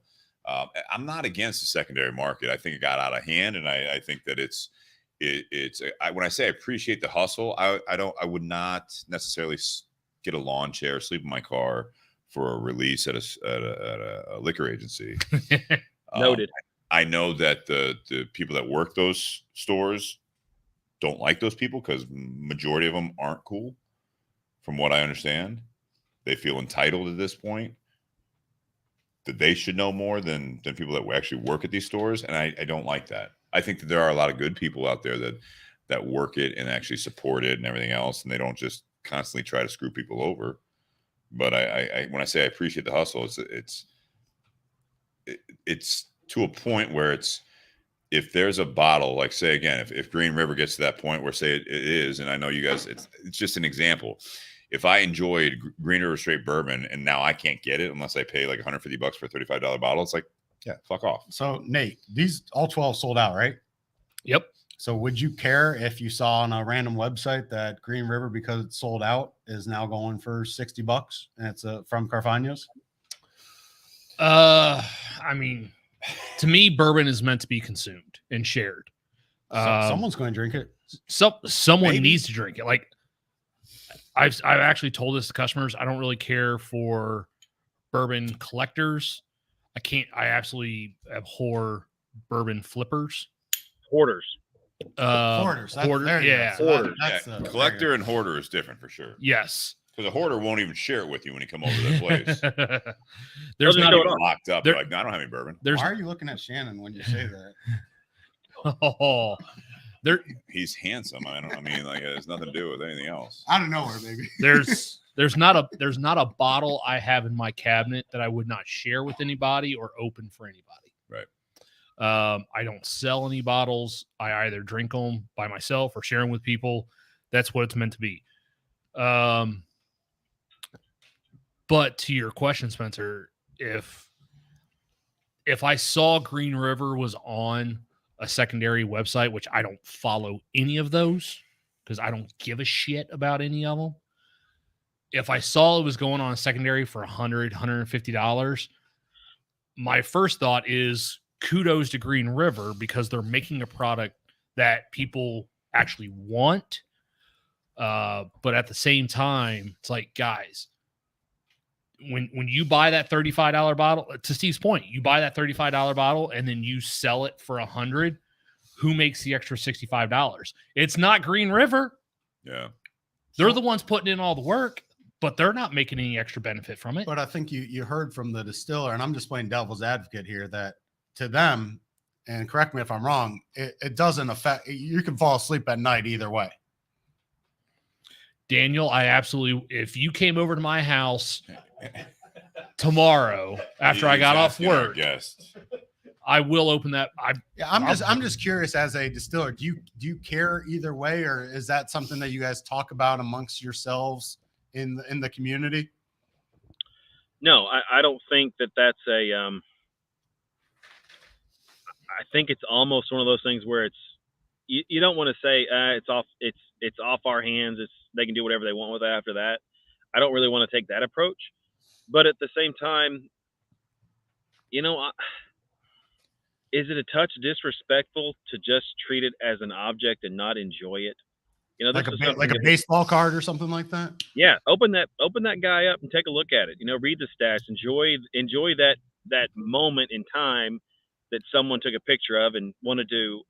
I'm not against the secondary market. I think it got out of hand, and I think that when I say I appreciate the hustle, I would not necessarily get a lawn chair, sleep in my car for a release at a liquor agency. Noted. I know that the people that work those stores don't like those people because majority of them aren't cool. From what I understand, they feel entitled at this point that they should know more than people that actually work at these stores, and I don't like that. I think that there are a lot of good people out there that work it and actually support it and everything else, and they don't just constantly try to screw people over. But I when I say I appreciate the hustle, it's to a point where if there's a bottle, like say again, if Green River gets to that point where say it is, and I know you guys, it's just an example. If I enjoyed Green River straight bourbon and now I can't get it unless I pay like $150 for a $35 bottle, it's like, yeah, fuck off. So Nate, these all 12 sold out, right? Yep. So would you care if you saw on a random website that Green River, because it's sold out, is now going for $60 and it's from Carfagno's? I mean, to me, bourbon is meant to be consumed and shared. Someone's going to drink it. Someone Maybe. needs to drink it. Like I've actually told this to customers. I don't really care for bourbon collectors. I absolutely abhor bourbon flippers. Hoarders. Hoarders. There you go. Yeah. So Hoarders. Collector and hoarder is different for sure. Yes. Because a hoarder won't even share it with you when you come over to their place. There's They'll not just a, show it Locked up. There- Like, no, I don't have any bourbon. there's Why are you looking at Shannon when you say that? oh, He's handsome. Like it has nothing to do with anything else. Out of nowhere, baby. there's not a bottle I have in my cabinet that I would not share with anybody or open for anybody. Right. I don't sell any bottles. I either drink them by myself or share them with people. That's what it's meant to be. But to your question, Spencer, if I saw Green River was on a secondary website, which I don't follow any of those because I don't give a shit about any of them. If I saw it was going on a secondary for $100, $150, my first thought is kudos to Green River because they're making a product that people actually want. But at the same time, it's like, guys, when you buy that $35 bottle, to Steve's point, you buy that $35 bottle and then you sell it for $100. Who makes the extra $65? It's not Green River. Yeah. They're the ones putting in all the work, but they're not making any extra benefit from it. But I think you heard from the distiller, and I'm just playing devil's advocate here, that to them, and correct me if I'm wrong, it doesn't affect, you can fall asleep at night either way. Daniel, if you came over to my house tomorrow after I got off work, Yes. I will open that. I'm just curious as a distiller, do you care either way, or is that something that you guys talk about amongst yourselves in the community? No, I don't think that's a. I think it's almost one of those things where you don't want to say it's off our hands. They can do whatever they want with it after that. I don't really want to take that approach, but at the same time, is it a touch disrespectful to just treat it as an object and not enjoy it? Like a baseball card or something like that. Yeah, open that guy up and take a look at it. Read the stats. Enjoy that moment in time that someone took a picture of and wanted to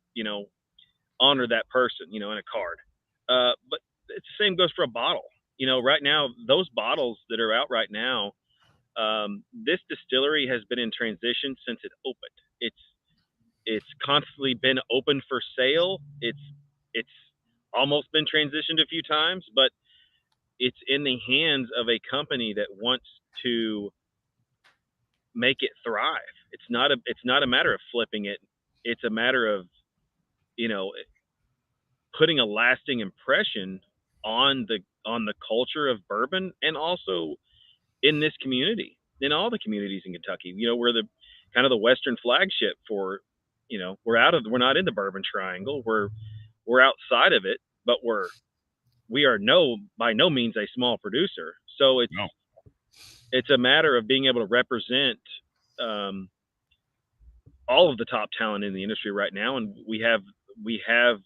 honor that person in a card. But the same goes for a bottle. Right now, those bottles that are out right now, this distillery has been in transition since it opened. It's constantly been open for sale. It's almost been transitioned a few times, but it's in the hands of a company that wants to make it thrive. It's not a matter of flipping it. It's a matter of, putting a lasting impression on the culture of bourbon, and also in this community, in all the communities in Kentucky. We're the kind of the Western flagship for, we're not in the Bourbon Triangle. We're outside of it, but we are by no means a small producer. So it's a matter of being able to represent all of the top talent in the industry right now, and we have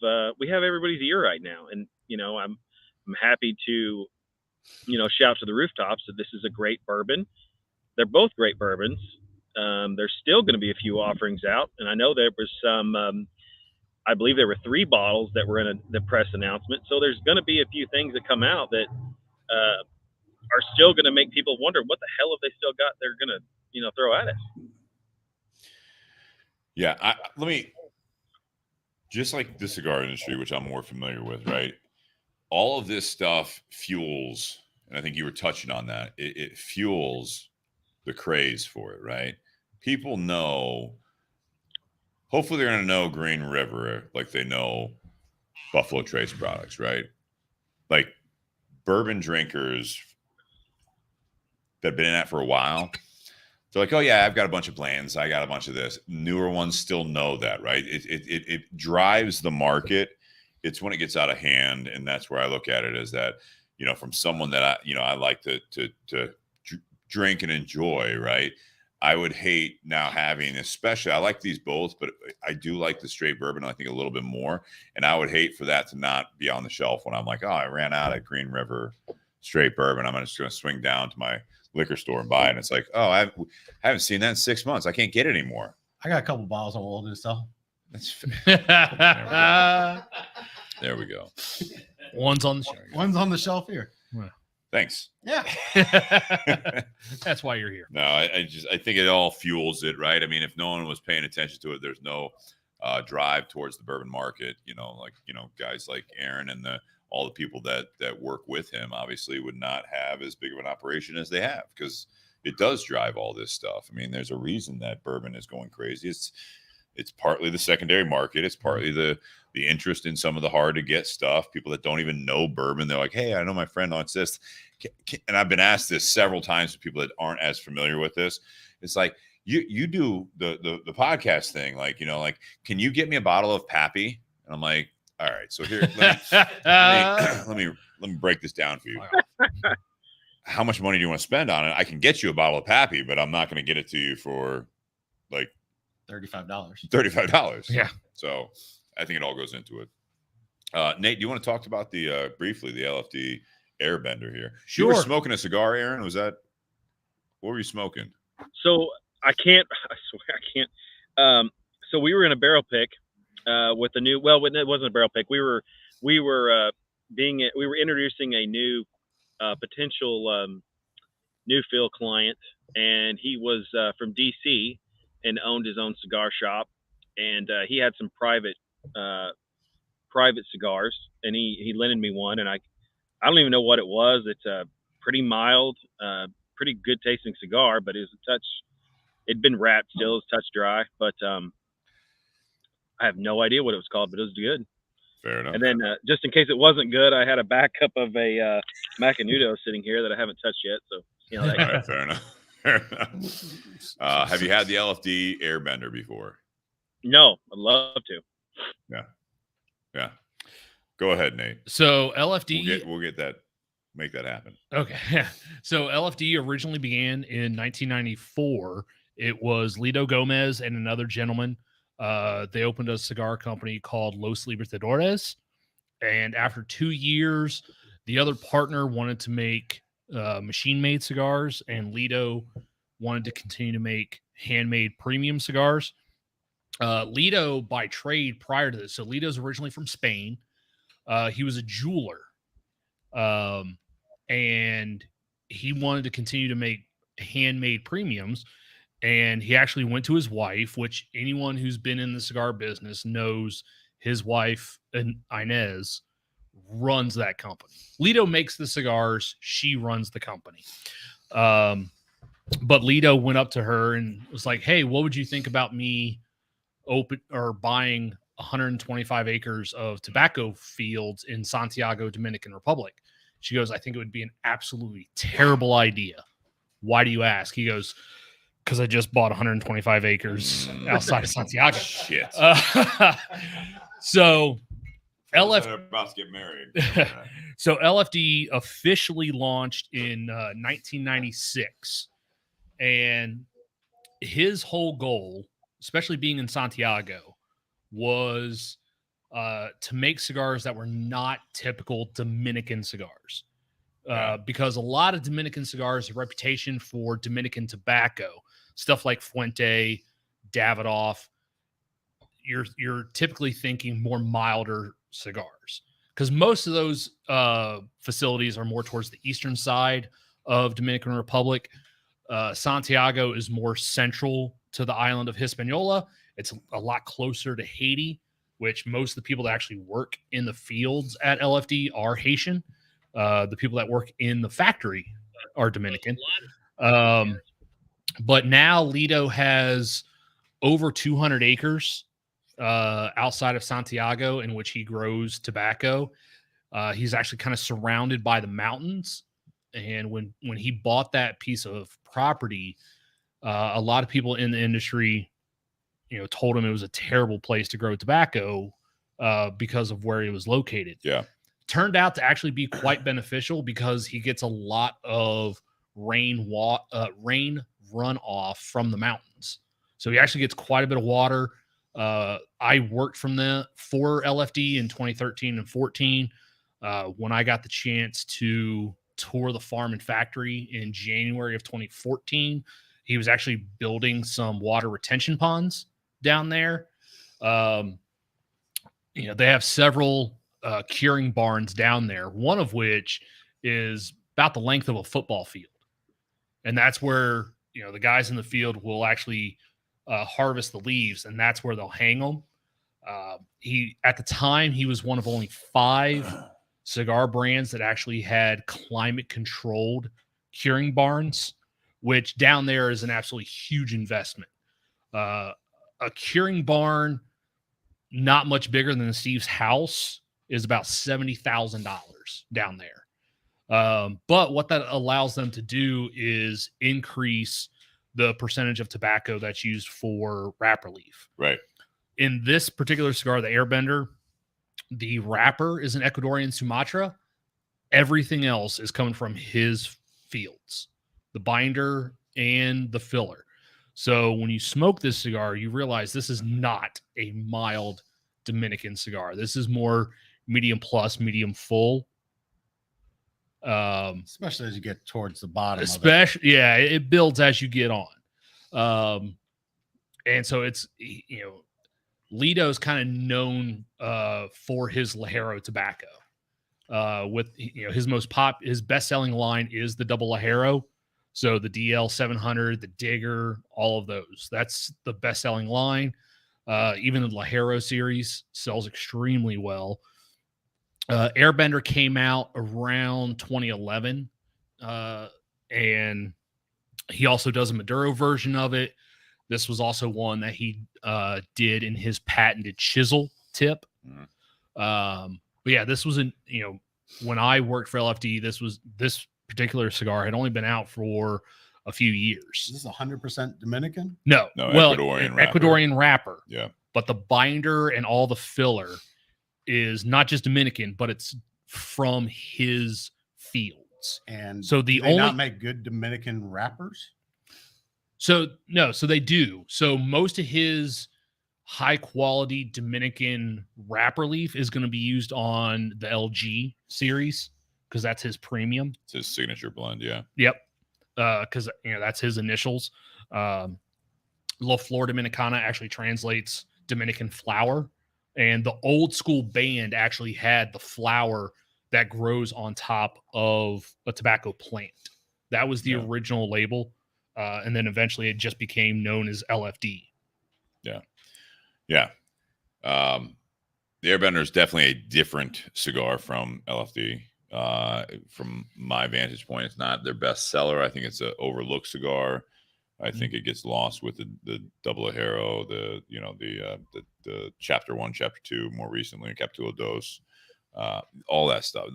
everybody's ear right now. And I'm happy to shout to the rooftops that this is a great bourbon. They're both great bourbons. There's still going to be a few offerings out, and I know there was some. I believe there were 3 bottles that were in the press announcement. So there's going to be a few things that come out that are still going to make people wonder what the hell have they still got they're going to throw at us. Yeah, let me, just like the cigar industry, which I'm more familiar with, right? All of this stuff fuels, and I think you were touching on that, it fuels the craze for it, right? People know, hopefully they're going to know Green River like they know Buffalo Trace products, right? Like bourbon drinkers that have been in that for a while, they're like, oh yeah, I've got a bunch of blends, I got a bunch of this. Newer ones still know that, right? It drives the market. It's when it gets out of hand, and that's where I look at it, as that, from someone that I like to drink and enjoy, right? I would hate now having, especially, I like these both, but I do like the straight bourbon, I think, a little bit more. And I would hate for that to not be on the shelf when I'm like, oh, I ran out of Green River straight bourbon. I'm just going to swing down to my liquor store and buy it. And it's like, oh, I haven't seen that in 6 months. I can't get it anymore. I got a couple bottles on old and stuff. That's there we go. One's on the shelf. One's on the shelf here. Thanks. Yeah. That's why you're here. No, I think it all fuels it, right? I mean, if no one was paying attention to it, there's no drive towards the bourbon market. Guys like Aaron and all the people that work with him obviously would not have as big of an operation as they have, because it does drive all this stuff. I mean, there's a reason that bourbon is going crazy. It's partly the secondary market. It's partly the interest in some of the hard to get stuff. People that don't even know bourbon, they're like, hey, I know my friend wants this. And I've been asked this several times to people that aren't as familiar with this. It's like, you do the podcast thing. Like, can you get me a bottle of Pappy? And I'm like, all right, so here, let me break this down for you. How much money do you want to spend on it? I can get you a bottle of Pappy, but I'm not going to get it to you for like $35. $35. Yeah. So I think it all goes into it. Nate, do you want to talk about briefly the LFD Air Bender here? Sure. You were smoking a cigar, Aaron? What were you smoking? So I swear I can't. So we were in a barrel pick with the new. Well, it wasn't a barrel pick. We were introducing a new potential new fill client, and he was from DC and owned his own cigar shop, and he had some private cigars, and he lended me one, and I don't even know what it was. It's a pretty mild, pretty good tasting cigar, but it was a touch. It'd been wrapped still, it was touch dry, but I have no idea what it was called, but it was good. Fair enough. And then just in case it wasn't good, I had a backup of a Macanudo sitting here that I haven't touched yet. So that All right, fair enough. Have you had the LFD Air Bender before? No, I'd love to. Yeah. Go ahead, Nate. So LFD, We'll get that. Make that happen. Okay. So LFD originally began in 1994. It was Lido Gomez and another gentleman. They opened a cigar company called Los Libertadores. And after 2 years, the other partner wanted to make machine-made cigars, and Lido wanted to continue to make handmade premium cigars. Lido, by trade prior to this, so Lido's originally from Spain. He was a jeweler. And he wanted to continue to make handmade premiums. And he actually went to his wife, which anyone who's been in the cigar business knows his wife, Inez, runs that company. Lido makes the cigars. She runs the company. But Lido went up to her and was like, hey, what would you think about me buying 125 acres of tobacco fields in Santiago, Dominican Republic? She goes, I think it would be an absolutely terrible idea. Why do you ask? He goes, because I just bought 125 acres outside of Santiago. Shit. So They're about to get married. So LFD officially launched in 1996. And his whole goal, especially being in Santiago, was to make cigars that were not typical Dominican cigars. Because a lot of Dominican cigars have a reputation for Dominican tobacco, stuff like Fuente, Davidoff. You're typically thinking more milder cigars, because most of those facilities are more towards the eastern side of Dominican Republic. Santiago is more central to the island of Hispaniola. It's a lot closer to Haiti, which most of the people that actually work in the fields at LFD are Haitian. The people that work in the factory are Dominican. But now Lido has over 200 acres outside of Santiago in which he grows tobacco. He's actually kind of surrounded by the mountains. And when he bought that piece of property, a lot of people in the industry, told him it was a terrible place to grow tobacco because of where he was located. Yeah. Turned out to actually be quite beneficial because he gets a lot of rain runoff from the mountains. So he actually gets quite a bit of water. I worked for LFD in 2013 and 14. When I got the chance to tour the farm and factory in January of 2014, he was actually building some water retention ponds down there. They have several curing barns down there, one of which is about the length of a football field. And that's where, the guys in the field will actually harvest the leaves, and that's where they'll hang them. At the time, he was one of only 5 cigar brands that actually had climate controlled curing barns, which down there is an absolutely huge investment. A curing barn, not much bigger than Steve's house, is about $70,000 down there. But what that allows them to do is increase the percentage of tobacco that's used for wrapper leaf. Right. In this particular cigar, the Air Bender, the wrapper is an Ecuadorian Sumatra. Everything else is coming from his fields, the binder and the filler. So when you smoke this cigar, you realize this is not a mild Dominican cigar. This is more medium plus, medium full. Especially as you get towards the bottom. Especially, yeah, it builds as you get on. And so it's, Lido's kind of known for his Ligero tobacco. With his best-selling line is the double Ligero. So the DL 700, the Digger, all of those. That's the best-selling line. Even the Ligero series sells extremely well. Air Bender came out around 2011, and he also does a Maduro version of it. This was also one that he did in his patented chisel tip. But yeah, this was when I worked for LFD, this particular cigar had only been out for a few years. Is this 100% Dominican? No, well, Ecuadorian wrapper. Yeah, but the binder and all the filler is not just Dominican, but it's from his fields. And so do they not make good Dominican wrappers? So they do. So most of his high quality Dominican wrapper leaf is going to be used on the LG series because that's his premium. It's his signature blend. Yeah. Yep. Because that's his initials. La Flor Dominicana actually translates Dominican flower. And the old school band actually had the flower that grows on top of a tobacco plant. That was the original label. And then eventually it just became known as LFD. Yeah. The Air Bender is definitely a different cigar from LFD. From my vantage point, it's not their best seller. I think it's an overlooked cigar. I think it gets lost with the Double Ajero, the Chapter 1, Chapter 2, more recently, Capitulo Dos, all that stuff.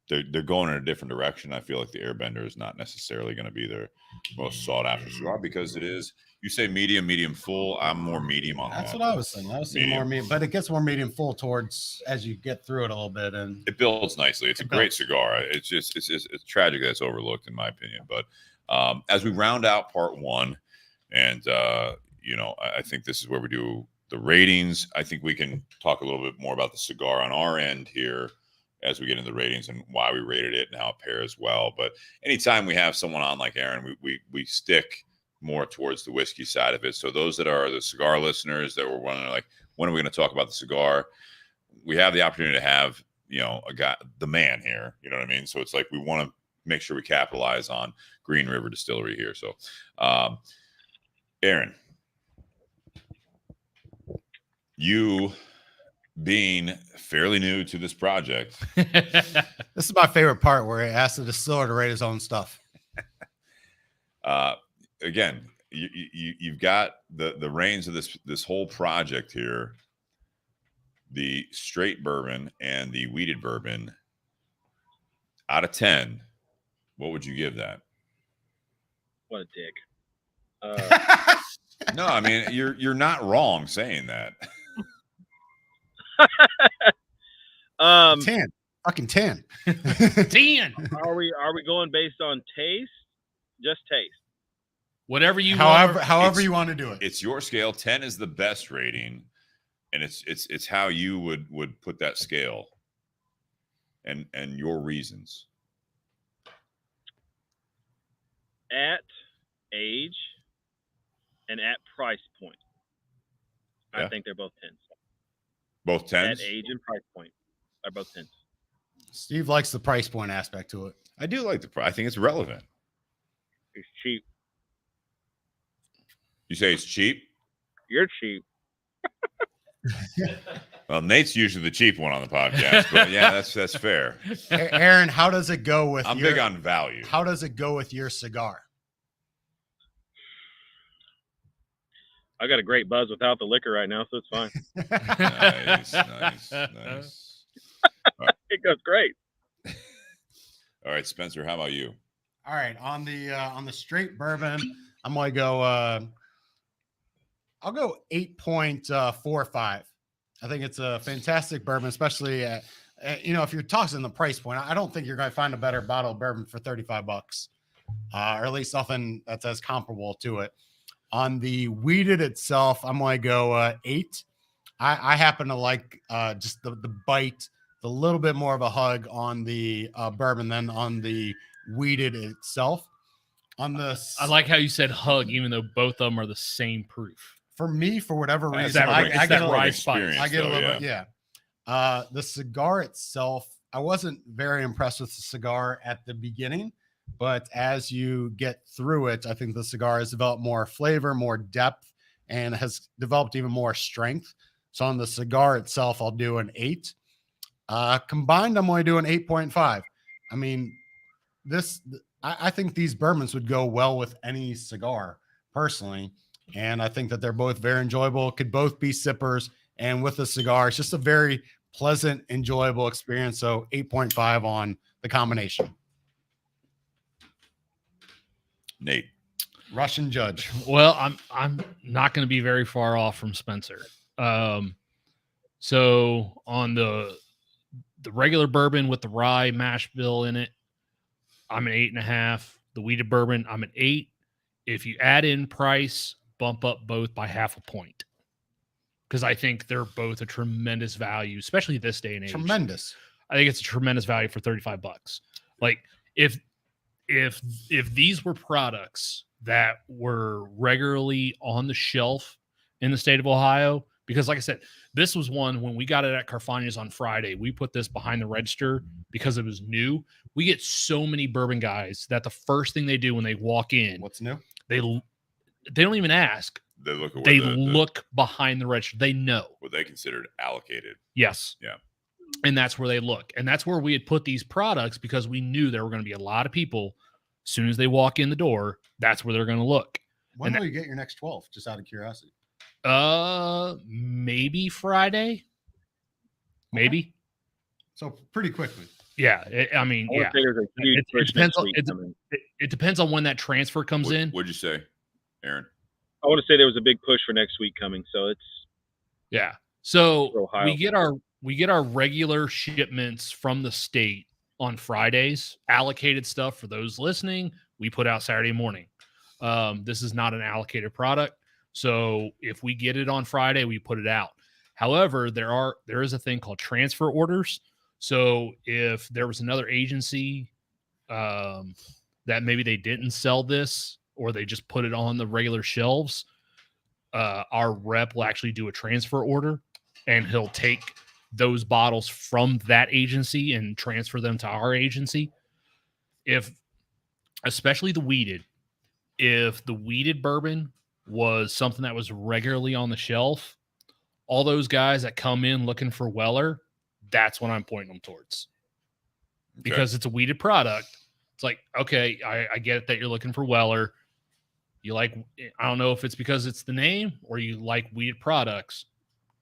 They're going in a different direction. I feel like the Air Bender is not necessarily going to be their most sought after cigar because it is. You say medium full. I'm more medium on that. That's what I was saying. I was saying more medium, but it gets more medium full towards as you get through it a little bit, and it builds nicely. It's a great cigar. It's just it's tragic that it's overlooked, in my opinion. But as we round out part 1, and I think this is where we do the ratings. I think we can talk a little bit more about the cigar on our end here as we get into the ratings and why we rated it and how it pairs well. But anytime we have someone on like Aaron, we stick more towards the whiskey side of it. So those that are the cigar listeners that were wondering, like, when are we going to talk about the cigar? We have the opportunity to have, a guy, the man here, you know what I mean? So it's like, we want to make sure we capitalize on Green River Distillery here. So, Aaron, you being fairly new to this project. This is my favorite part where he asks the distiller to rate his own stuff. Again, you've got the reins of this whole project here, the straight bourbon and the wheated bourbon. Out of 10, what would you give that? What a dick. No, I mean, you're not wrong saying that. 10. Fucking 10. 10. Are we going based on taste? Just taste. Whatever you however you want to do it. It's your scale. 10 is the best rating, and it's how you would put that scale and your reasons. At age and at price point. I think they're both 10s. Both 10s? At age and price point are both 10s. Steve likes the price point aspect to it. I do like the price. I think it's relevant. It's cheap. You say it's cheap? You're cheap. Well, Nate's usually the cheap one on the podcast, but yeah, that's fair. Aaron, how does it go with I'm big on value. How does it go with your cigar? I got a great buzz without the liquor right now, so it's fine. Nice. Right. It goes great. All right, Spencer, how about you? All right, on the straight bourbon, I'm gonna go. I'll go 8.45. I think it's a fantastic bourbon, especially if you're tossing the price point. I don't think you're going to find a better bottle of bourbon for $35, or at least nothing that's as comparable to it. On the wheated itself, I'm going to go 8. I happen to like just the bite, the little bit more of a hug on the bourbon than on the wheated itself. I like how you said hug, even though both of them are the same proof. For me, for whatever reason, I get a little bit. Yeah. The cigar itself, I wasn't very impressed with the cigar at the beginning, but as you get through it, I think the cigar has developed more flavor, more depth, and has developed even more strength. So on the cigar itself, I'll do an 8. Combined, I'm going to do an 8.5. I mean, I think these bourbons would go well with any cigar, personally. And I think that they're both very enjoyable, could both be sippers. And with the cigar, it's just a very pleasant, enjoyable experience. So 8.5 on the combination. Nate. Russian judge. Well, I'm not going to be very far off from Spencer. So on the regular bourbon with the rye mash bill in it, I'm an 8.5. The wheated bourbon, I'm an 8. If you add in price, bump up both by half a point, because I think they're both a tremendous value, especially this day and age. Tremendous. I think it's a tremendous value for $35. Like if these were products that were regularly on the shelf in the state of Ohio, Because like I said, this was one when we got it at Carfagna's on Friday, we put this behind the register because it was new. We get so many bourbon guys that the first thing they do when they walk in, What's new? they don't even ask. They look at They look behind the register. They know what they considered allocated. Yes. Yeah. And that's where they look. And that's where we had put these products because we knew there were going to be a lot of people. As soon as they walk in the door, that's where they're going to look. When will you get your next 12? Just out of curiosity. Maybe Friday. Maybe. Okay. So pretty quickly. Yeah. I mean, yeah. It depends on when that transfer comes in. What'd you say, Aaron? I want to say there was a big push for next week coming. So it's. Yeah. So we get our regular shipments from the state on Fridays, allocated stuff for those listening. We put out Saturday morning. This is not an allocated product. So if we get it on Friday, we put it out. However, there is a thing called transfer orders. So if there was another agency that maybe they didn't sell this or they just put it on the regular shelves, our rep will actually do a transfer order and he'll take those bottles from that agency and transfer them to our agency. Especially the weeded, if the weeded bourbon was something that was regularly on the shelf, all those guys that come in looking for Weller, that's what I'm pointing them towards. Okay. Because it's a weeded product. It's like, okay, I get it that you're looking for Weller. You like, I don't know if it's because it's the name or you like weeded products.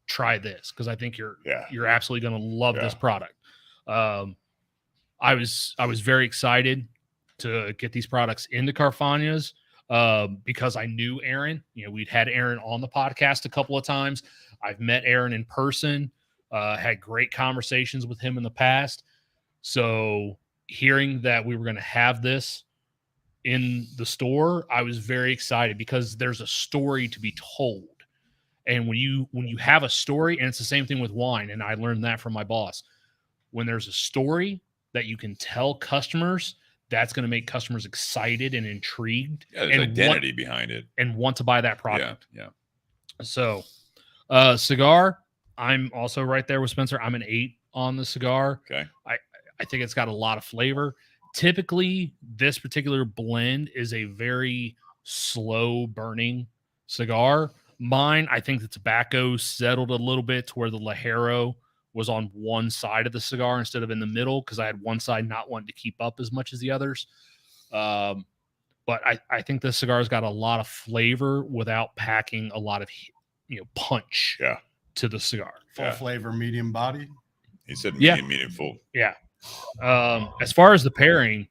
Try this because I think you're absolutely going to love this product. I was very excited to get these products into Carfagna's because I knew Aaron. You know, we'd had Aaron on the podcast a couple of times. I've met Aaron in person, had great conversations with him in the past. So hearing that we were going to have this in the store, I was very excited because there's a story to be told. And when you have a story, and it's the same thing with wine, and I learned that from my boss, when there's a story that you can tell customers, that's going to make customers excited and intrigued. Yeah, there's identity behind it. And want to buy that product. Yeah. So, cigar, I'm also right there with Spencer. I'm an 8 on the cigar. Okay. I think it's got a lot of flavor. Typically, this particular blend is a very slow burning cigar. Mine, I think the tobacco settled a little bit to where the Ligero was on one side of the cigar instead of in the middle because I had one side not wanting to keep up as much as the others. But I think the cigar's got a lot of flavor without packing a lot of punch to the cigar. Full flavor, medium body. He said medium full. Yeah. As far as the pairing,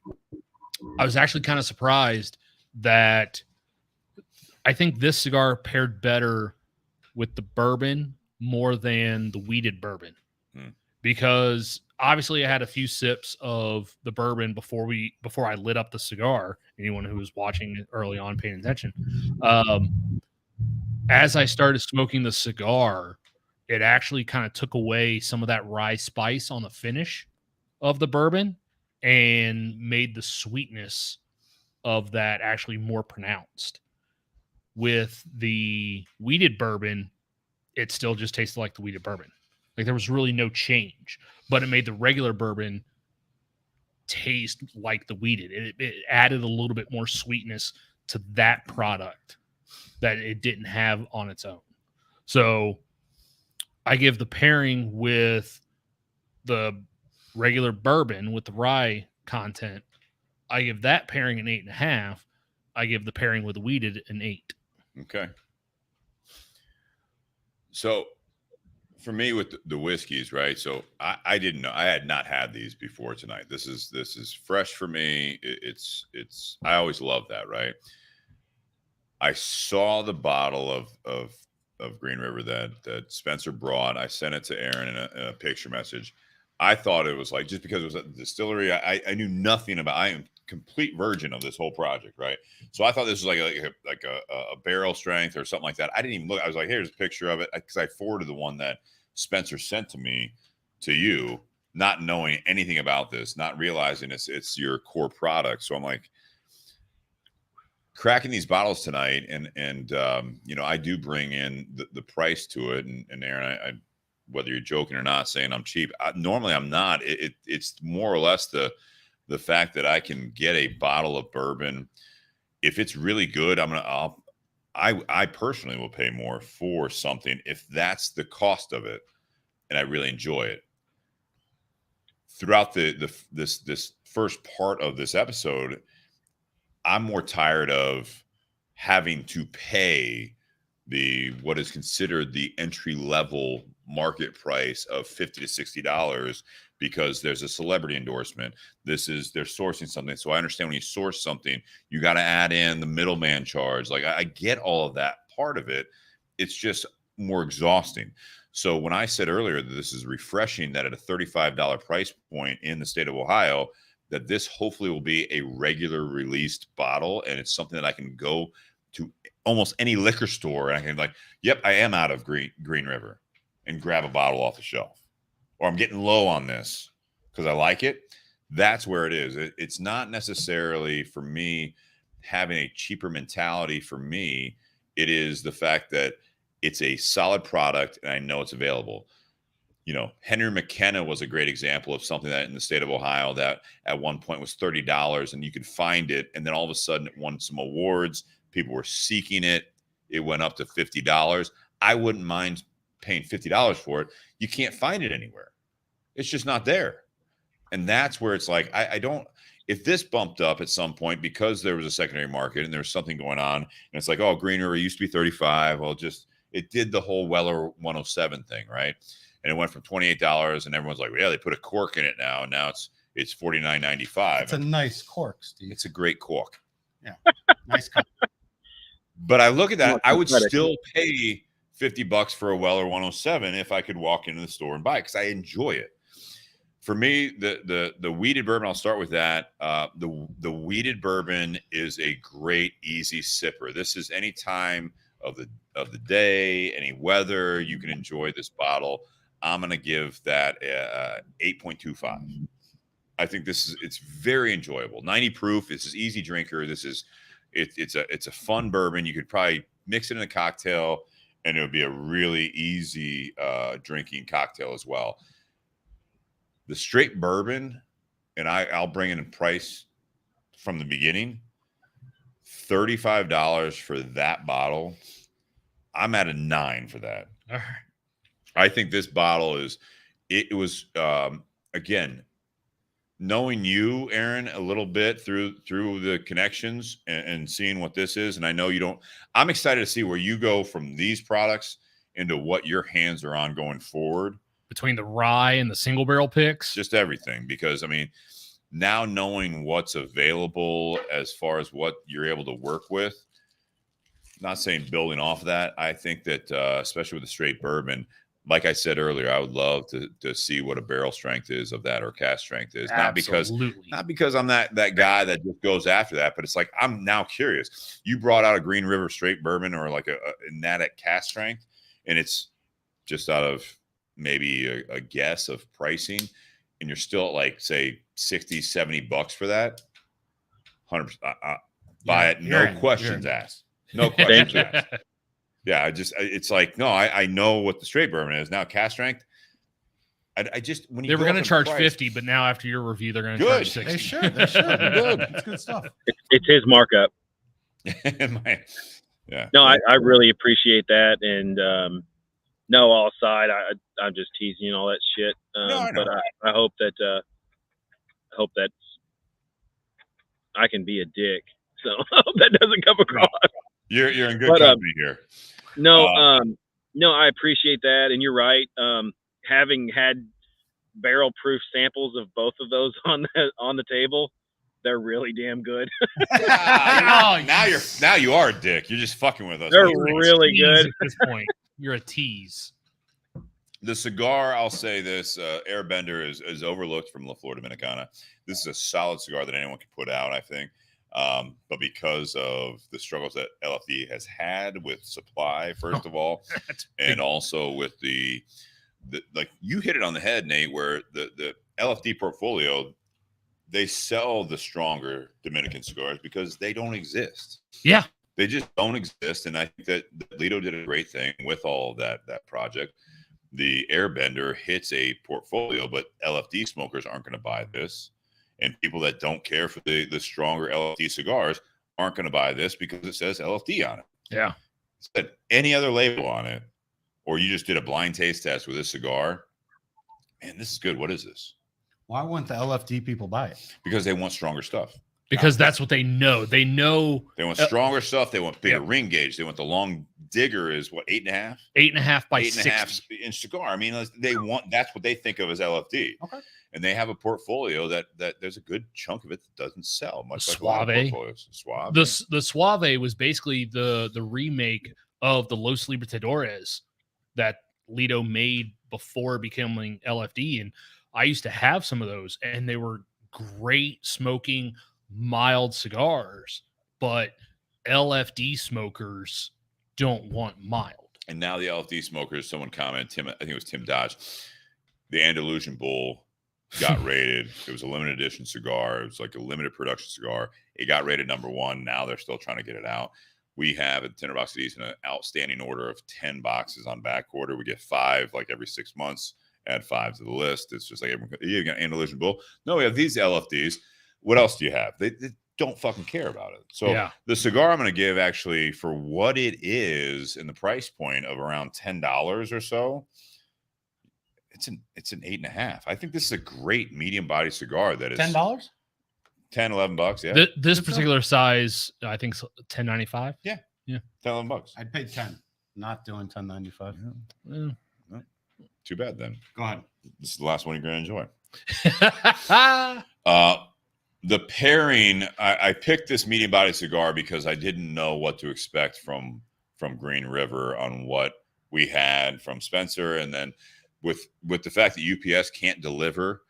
I was actually kind of surprised that I think this cigar paired better with the bourbon more than the weeded bourbon because obviously I had a few sips of the bourbon before I lit up the cigar. Anyone who was watching early on, paying attention. As I started smoking the cigar, it actually kind of took away some of that rye spice on the finish of the bourbon and made the sweetness of that actually more pronounced. With the weeded bourbon, it still just tasted like the weeded bourbon. Like there was really no change, but it made the regular bourbon taste like the weeded. It added a little bit more sweetness to that product that it didn't have on its own. So I give the pairing with the regular bourbon with the rye content, I give that pairing an 8.5. I give the pairing with the weeded an 8. Okay. So for me with the whiskeys, right? So I didn't know. I had not had these before tonight. This is fresh for me. It's I always love that, right? I saw the bottle of Green River that Spencer brought. I sent it to Aaron in a picture message. I thought it was like, just because it was at the distillery, I knew nothing about. I am complete virgin of this whole project, right? So I thought this was like a barrel strength or something like that. I didn't even look. I was like, here's a picture of it because I forwarded the one that Spencer sent to me to you, not knowing anything about this, not realizing it's your core product. So I'm like, cracking these bottles tonight, and you know, I do bring in the price to it, and Aaron, I whether you're joking or not, saying I'm cheap. Normally I'm not. It's more or less the fact that I can get a bottle of bourbon. If it's really good, I personally will pay more for something if that's the cost of it, and I really enjoy it. Throughout this first part of this episode, I'm more tired of having to pay what is considered the entry level market price of $50 to $60 because there's a celebrity endorsement. They're sourcing something. So I understand when you source something, you got to add in the middleman charge. Like I get all of that part of it. It's just more exhausting. So when I said earlier that this is refreshing, that at a $35 price point in the state of Ohio, that this hopefully will be a regular released bottle, and it's something that I can go to almost any liquor store and I can like, yep, I am out of Green River, and grab a bottle off the shelf, or I'm getting low on this because I like it. That's where it is. It's not necessarily for me having a cheaper mentality. For me, it is the fact that it's a solid product and I know it's available. You know, Henry McKenna was a great example of something that in the state of Ohio that at one point was $30 and you could find it. And then all of a sudden it won some awards. People were seeking it. It went up to $50. I wouldn't mind paying $50 for it. You can't find it anywhere. It's just not there. And that's where it's like, I don't, if this bumped up at some point because there was a secondary market and there's something going on and it's like, oh, Green River used to be 35. Well, it did the whole Weller 107 thing, right? And it went from $28 and everyone's like, well, yeah, they put a cork in it now. And now it's $49.95. It's a nice cork, Steve. It's a great cork. Yeah. Nice cork. But I look at that, I would still pay $50 for a Weller 107 if I could walk into the store and buy it because I enjoy it. For me, the weeded bourbon, I'll start with that. The weeded bourbon is a great, easy sipper. This is any time of the day, any weather, you can enjoy this bottle. I'm going to give that 8.25. I think it's very enjoyable. 90 proof. This is easy drinker. It's a fun bourbon. You could probably mix it in a cocktail and it would be a really easy drinking cocktail as well. The straight bourbon, and I'll bring in a price from the beginning, $35 for that bottle. I'm at a 9 for that. All right. I think this bottle it was again, knowing you, Aaron, a little bit through the connections and seeing what this is. And I know you don't, I'm excited to see where you go from these products into what your hands are on going forward. Between the rye and the single barrel picks. Just everything. Because I mean, now knowing what's available as far as what you're able to work with, not saying building off of that, I think that especially with the straight bourbon, like I said earlier, I would love to see what a barrel strength is of that or cask strength is. Absolutely. Not because I'm that guy that just goes after that, but it's like I'm now curious. You brought out a Green River straight bourbon or like a at cask strength, and it's just out of maybe a guess of pricing, and you're still at like say $60-$70 for that. 100%. Buy it, no questions asked. No questions asked. Yeah, it's like, no, I know what the straight bourbon is. Now cask strength, I just, when you they were going to charge price, 50, but now after your review, they're going to charge 60. They should. They should. Good. It's good stuff. It's his markup. Yeah. No, I really appreciate that. And no, all aside, I'm just teasing and all that shit. But I hope that I can be a dick. So I hope that doesn't come across. You're in good company here. No, I appreciate that, and you're right. Having had barrel-proof samples of both of those on the table, they're really damn good. Now you are a dick. You're just fucking with us. They're really good at this point. You're a tease. The cigar, I'll say this: Air Bender is overlooked from La Flor Dominicana. This is a solid cigar that anyone can put out, I think. But because of the struggles that LFD has had with supply, first of all, and also with the like you hit it on the head, Nate, where the LFD portfolio, they sell the stronger Dominican cigars because they don't exist. Yeah. They just don't exist. And I think that Lido did a great thing with all of that project. The Air Bender hits a portfolio, but LFD smokers aren't going to buy this. And people that don't care for the stronger LFD cigars aren't going to buy this because it says LFD on it. Yeah. It said any other label on it, or you just did a blind taste test with this cigar. Man, this is good. What is this? Why wouldn't the LFD people buy it? Because they want stronger stuff. Because that's what they know. They know they want stronger stuff. They want bigger ring gauge. They want the long digger is what, 8.5? 8.5 by 8.5 inch cigar. I mean, that's what they think of as LFD. Okay. And they have a portfolio that there's a good chunk of it that doesn't sell, much like Suave. a lot of portfolios. Suave. The Suave was basically the remake of the Los Libertadores that Lido made before becoming LFD. And I used to have some of those, and they were great smoking, mild cigars, but LFD smokers don't want mild. And now the LFD smokers, someone commented, I think it was Tim Dodge, the Andalusian Bull got rated. It was a limited edition cigar. It was like a limited production cigar. It got rated #1. Now they're still trying to get it out. We have at Tinder Box Easton an outstanding order of 10 boxes on back order. We get 5 like every 6 months. Add 5 to the list. It's just like, you got Andalusian Bull. No, we have these LFDs. What else do you have? They don't fucking care about it. So the cigar I'm going to give, actually, for what it is and the price point of around $10 or so, it's an 8.5. I think this is a great medium body cigar that is $10? $10-11. Yeah. This particular size, I think $10.95. Yeah. $10-11. I'd pay 10. Not doing $10.95. Yeah. No. Too bad then. Go ahead. This is the last one you're going to enjoy. The pairing, I picked this medium body cigar because I didn't know what to expect from Green River on what we had from Spencer, and then with the fact that UPS can't deliver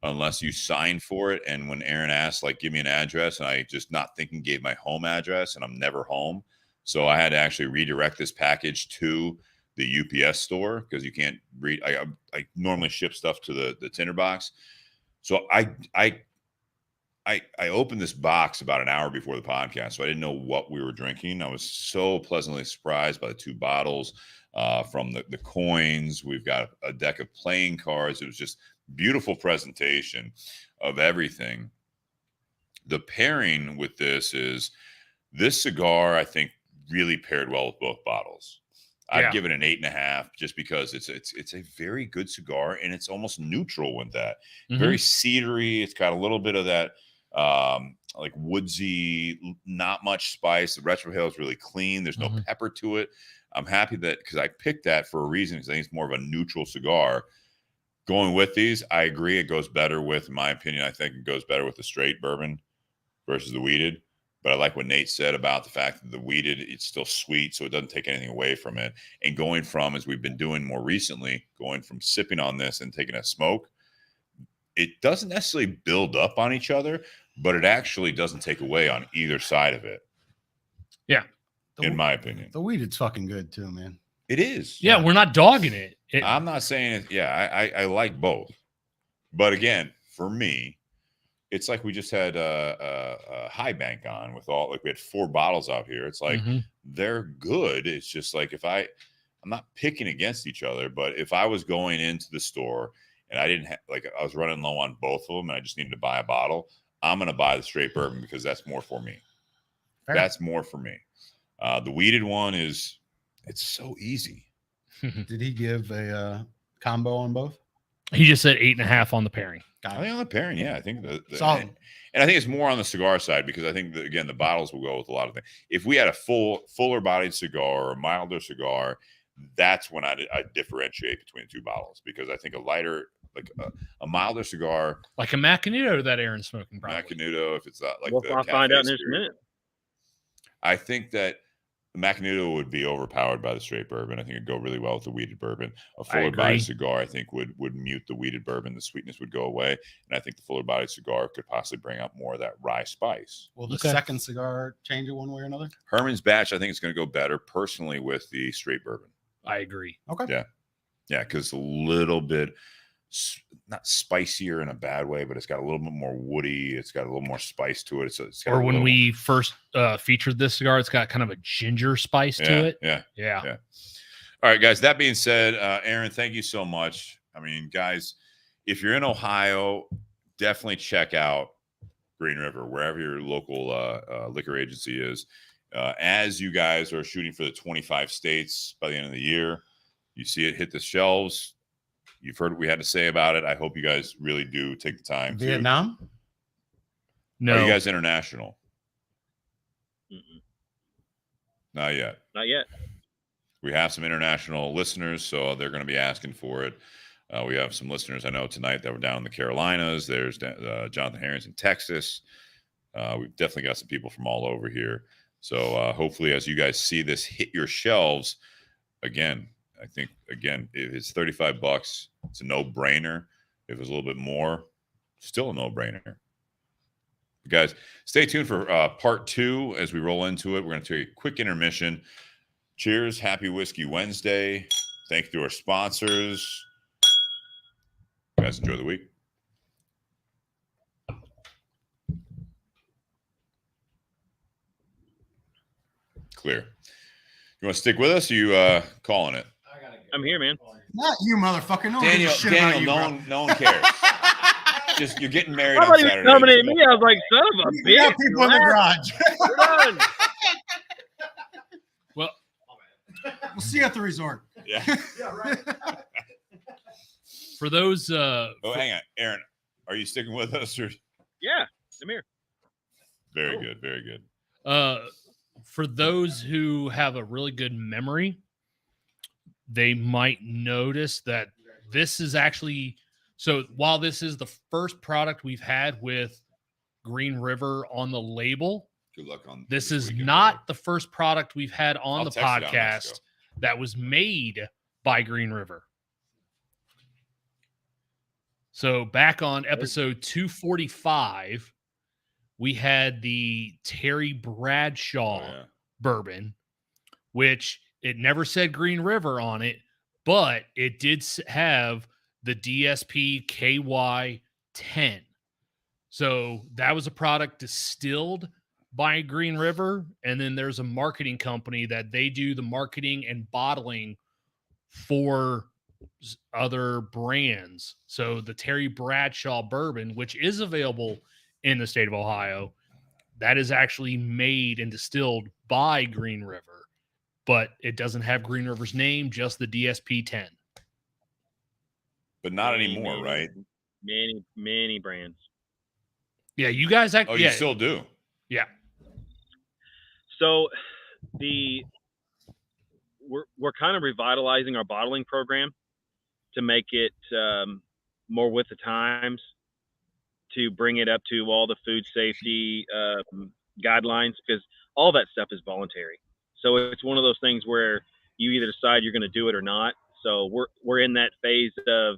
unless you sign for it. And when Aaron asked, like, give me an address, and I just not thinking gave my home address, and I'm never home, so I had to actually redirect this package to the UPS store because you can't read. I normally ship stuff to the Tinder Box, so I opened this box about an hour before the podcast, so I didn't know what we were drinking. I was so pleasantly surprised by the 2 bottles from the coins. We've got a deck of playing cards. It was just beautiful presentation of everything. The pairing with this cigar, I think, really paired well with both bottles. I'd give it an 8.5 just because it's a very good cigar, and it's almost neutral with that. Mm-hmm. Very cedary. It's got a little bit of that like woodsy, not much spice. The retrohale is really clean. There's no pepper to it. I'm happy that because I picked that for a reason, because I think it's more of a neutral cigar. Going with these, I agree. It goes better with, in my opinion, I think it goes better with the straight bourbon versus the wheated. But I like what Nate said about the fact that the wheated, it's still sweet, so it doesn't take anything away from it. And going from, as we've been doing more recently, going from sipping on this and taking a smoke, it doesn't necessarily build up on each other, but it actually doesn't take away on either side of it. Yeah. In my opinion. The wheated's fucking good too, man. It is. Yeah, we're not dogging it. I'm not saying it. Yeah, I like both. But again, for me, it's like we just had a high bank on with all, like we had 4 bottles out here. It's like they're good. It's just like I'm not picking against each other, but if I was going into the store and I didn't I was running low on both of them and I just needed to buy a bottle, I'm going to buy the straight bourbon because that's more for me. Fair. That's more for me. The weeded one it's so easy. Did he give a combo on both? He just said 8.5 on the pairing. I think on the pairing, yeah. I think solid. And I think it's more on the cigar side because I think that, again, the bottles will go with a lot of things. If we had a fuller bodied cigar or a milder cigar, that's when I differentiate between the 2 bottles, because I think a lighter, like a milder cigar, like a Macanudo that Aaron's smoking, probably. Macanudo, if it's not like I'll find out in just a minute. I think that the Macanudo would be overpowered by the straight bourbon. I think it'd go really well with the weeded bourbon. A fuller bodied cigar, I think, would mute the weeded bourbon. The sweetness would go away. And I think the fuller bodied cigar could possibly bring out more of that rye spice. Will the second cigar change it one way or another? Herman's batch, I think it's going to go better personally with the straight bourbon. I agree. Okay. Yeah, because a little bit not spicier in a bad way, but it's got a little bit more woody. It's got a little more spice to it. It's got or when we first featured this cigar, it's got kind of a ginger spice to it. Yeah. All right, guys. That being said, Aaron, thank you so much. I mean, guys, if you're in Ohio, definitely check out Green River, wherever your local liquor agency is. As you guys are shooting for the 25 states by the end of the year, you see it hit the shelves. You've heard what we had to say about it. I hope you guys really do take the time. Vietnam? No. Are you guys international? Mm-mm. Not yet. Not yet. We have some international listeners, so they're going to be asking for it. We have some listeners I know tonight that were down in the Carolinas. There's Jonathan Harris in Texas. We've definitely got some people from all over here. So hopefully, as you guys see this hit your shelves, again, I think, again, if it's $35, it's a no-brainer. If it was a little bit more, still a no-brainer. Guys, stay tuned for part 2 as we roll into it. We're going to take a quick intermission. Cheers. Happy Whiskey Wednesday. Thank you to our sponsors. You guys enjoy the week. Clear. You want to stick with us? Or you calling it? I'm here, man. Not you, motherfucker. No one gives a shit about you, bro. no one cares. Just you're getting married I on thought he was Saturday. coming at me. I was like, son of a We got bitch. people in the garage. We're done. Well, We'll see you at the resort. Yeah. for those Oh, hang on, Aaron. Are you sticking with us? Or... Yeah, I'm here. Very good. Very good. for those who have a really good memory, they might notice that this is actually, so while this is the first product we've had with Green River on the label, Good luck on this is weekend, not brother. the first product we've had on I'll the text you down podcast Mexico. that was made by Green River. So back on episode 245, we had the Terry Bradshaw bourbon, which it never said Green River on it, but it did have the DSP KY 10. So that was a product distilled by Green River. And then there's a marketing company that they do the marketing and bottling for other brands. So the Terry Bradshaw bourbon, which is available in the state of Ohio, that is actually made and distilled by Green River, but it doesn't have Green River's name, just the DSP 10. But not anymore, right? Many brands. Yeah, you guys Oh, you still do? Yeah. So we're kind of revitalizing our bottling program to make it more with the times, to bring it up to all the food safety guidelines, because all that stuff is voluntary. So it's one of those things where you either decide you're going to do it or not. So we're in that phase of,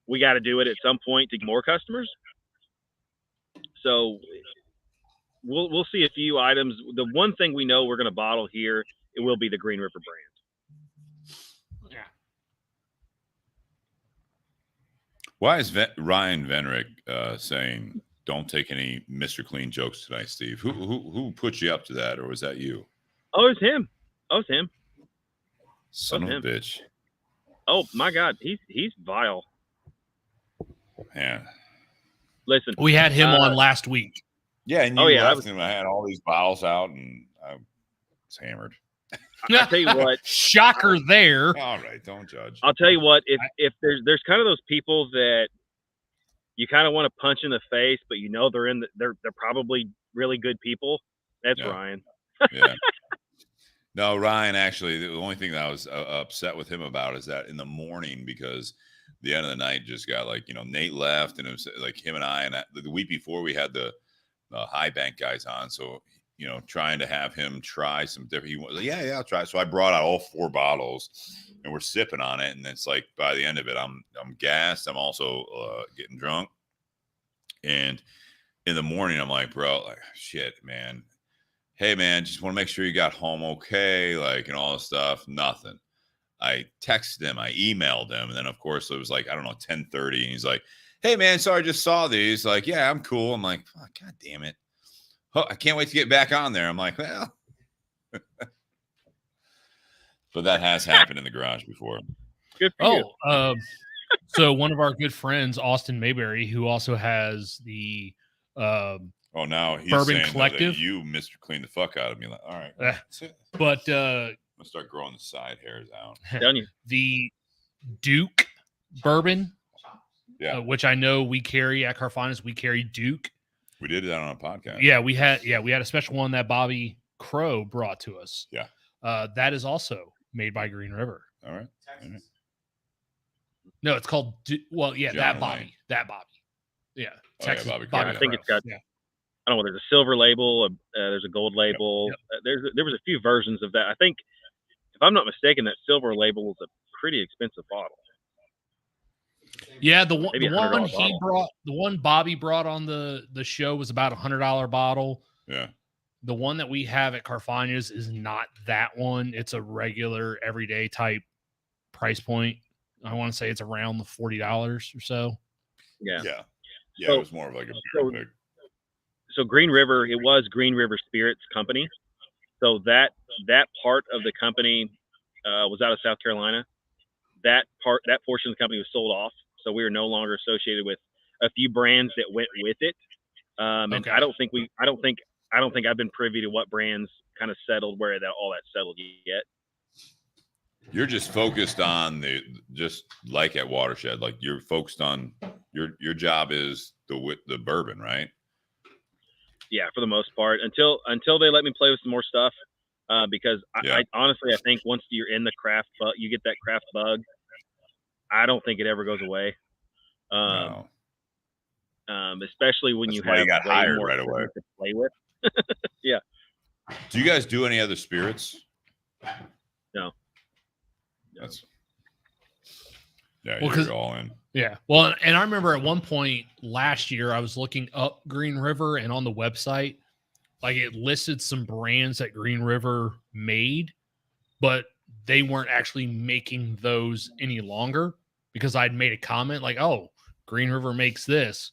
we got to do it at some point to get more customers. So we'll see a few items. The one thing we know we're going to bottle here, it will be the Green River brand. Yeah. Why is Ryan Venrick saying don't take any Mr. Clean jokes tonight, Steve? Who put you up to that, or was that you? Oh, it's him. Oh, it's him. Son of a bitch. Oh my God, he's vile. Man. Listen, We had him on last week. Yeah, and you left and I had all these bottles out and I was hammered. I'll tell you what. Shocker there. All right, don't judge. I'll tell you what, if there's kind of those people that you kind of want to punch in the face, but you know they're probably really good people. That's Ryan. Yeah. No, Ryan, actually, the only thing that I was upset with him about is that in the morning, because the end of the night just got like, Nate left and it was like him and I, and the week before we had the High Bank guys on. So, trying to have him try some different, he was like, yeah, I'll try. So I brought out all 4 bottles and we're sipping on it. And it's like, by the end of it, I'm gassed. I'm also getting drunk. And in the morning, I'm like, bro, like, shit, man. Hey, man, just want to make sure you got home okay, like, and all this stuff. Nothing. I texted him, I emailed him, and then of course it was like, I don't know, 10:30, and he's like, "Hey man, sorry, I just saw these." Like, "Yeah, I'm cool." I'm like, oh, God damn it. Oh, I can't wait to get back on there. I'm like, well, but that has happened in the garage before. Good for you. So one of our good friends, Austin Mayberry, who also has the Oh, now he's Bourbon saying Collective. that you, Mr. Clean the fuck out of me. Like, all right, that's it. But I'm gonna start growing the side hairs out. Telling you. the Duke bourbon, Yeah, which I know we carry at Carfanis, we carry Duke. we did that on a podcast. Yeah, we had a special one that Bobby Crow brought to us. Yeah. That is also made by Green River. All right. No, it's called John that Wayne. Bobby. Yeah. Oh, yeah, Texas Bobby Crow. I think Crow. it's got. I don't know. There's a silver label. There's a gold label. There was a few versions of that. I think, if I'm not mistaken, that silver label is a pretty expensive bottle. Yeah, the Maybe one $100 he bottle. brought, the one Bobby brought on the show was about $100 bottle. Yeah. The one that we have at Carfagna's is not that one. It's a regular everyday type price point. I want to say it's around the $40 or so. Yeah. Yeah. Yeah. So- It was more of like a beer pick. So Green River, it was Green River Spirits Company. So that part of the company was out of South Carolina. That portion of the company was sold off. So we are no longer associated with a few brands that went with it. And Okay. I don't think I've been privy to what brands kind of settled where all that settled yet. You're just focused on just like at Watershed, like you're focused on your job is the bourbon, right? Yeah, for the most part, until they let me play with some more stuff. Because Yeah. I honestly, I think once you're in the craft, you get that craft bug. I don't think it ever goes away. No. Especially when That's you why you have got way hired more right away. to play with. Do you guys do any other spirits? No. That's yeah, Well, 'cause- you're all in. Yeah. Well, and I remember at one point last year, I was looking up Green River, and on the website, like it listed some brands that Green River made, but they weren't actually making those any longer because I'd made a comment like, "Oh, Green River makes this,"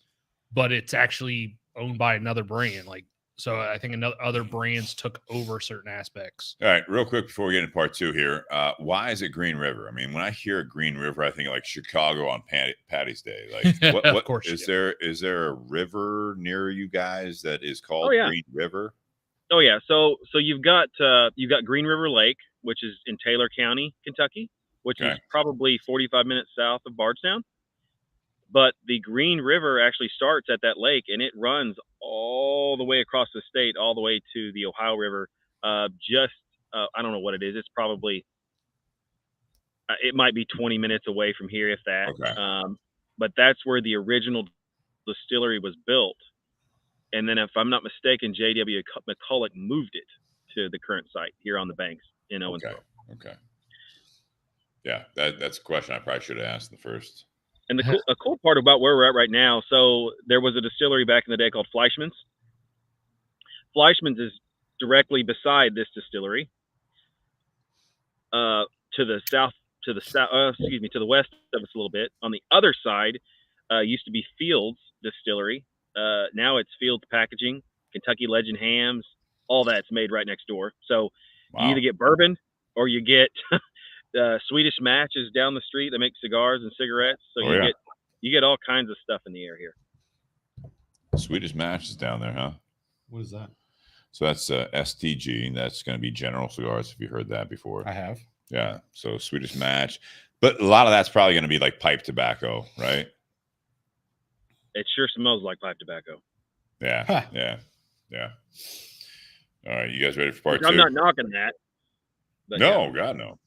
but it's actually owned by another brand. Like, so I think other brands took over certain aspects. All right, real quick before we get into part two here, why is it Green River? I mean, when I hear Green River, I think like Chicago on Patty's Day. Like, what Of course is you there? Is there a river near you guys that is called yeah. Green River? Oh yeah. So you've got Green River Lake, which is in Taylor County, Kentucky, which is Okay. probably 45 minutes south of Bardstown. But the Green River actually starts at that lake, and it runs all the way across the state, all the way to the Ohio River. I don't know what it is. It's probably it might be 20 minutes away from here, if that. Okay. But that's where the original distillery was built. And then, if I'm not mistaken, J.W. McCulloch moved it to the current site here on the banks in Owensboro. Okay. Yeah, that's a question I probably should have asked the first. And a cool part about where we're at right now, so there was a distillery back in the day called Fleischmann's. Fleischmann's is directly beside this distillery. To the west of us a little bit. On the other side, used to be Fields Distillery. Now it's Fields Packaging, Kentucky Legend Hams, all that's made right next door. So you either get bourbon or you get Swedish Match is down the street. They make cigars and cigarettes. So you get all kinds of stuff in the air here. Swedish Match is down there, huh? What is that? So that's STG. That's going to be General Cigars. If you heard that before, I have. Yeah. So Swedish Match, but a lot of that's probably going to be like pipe tobacco, right? It sure smells like pipe tobacco. Yeah. Huh. Yeah. All right, you guys ready for part two? I'm not knocking that. But No, God, no.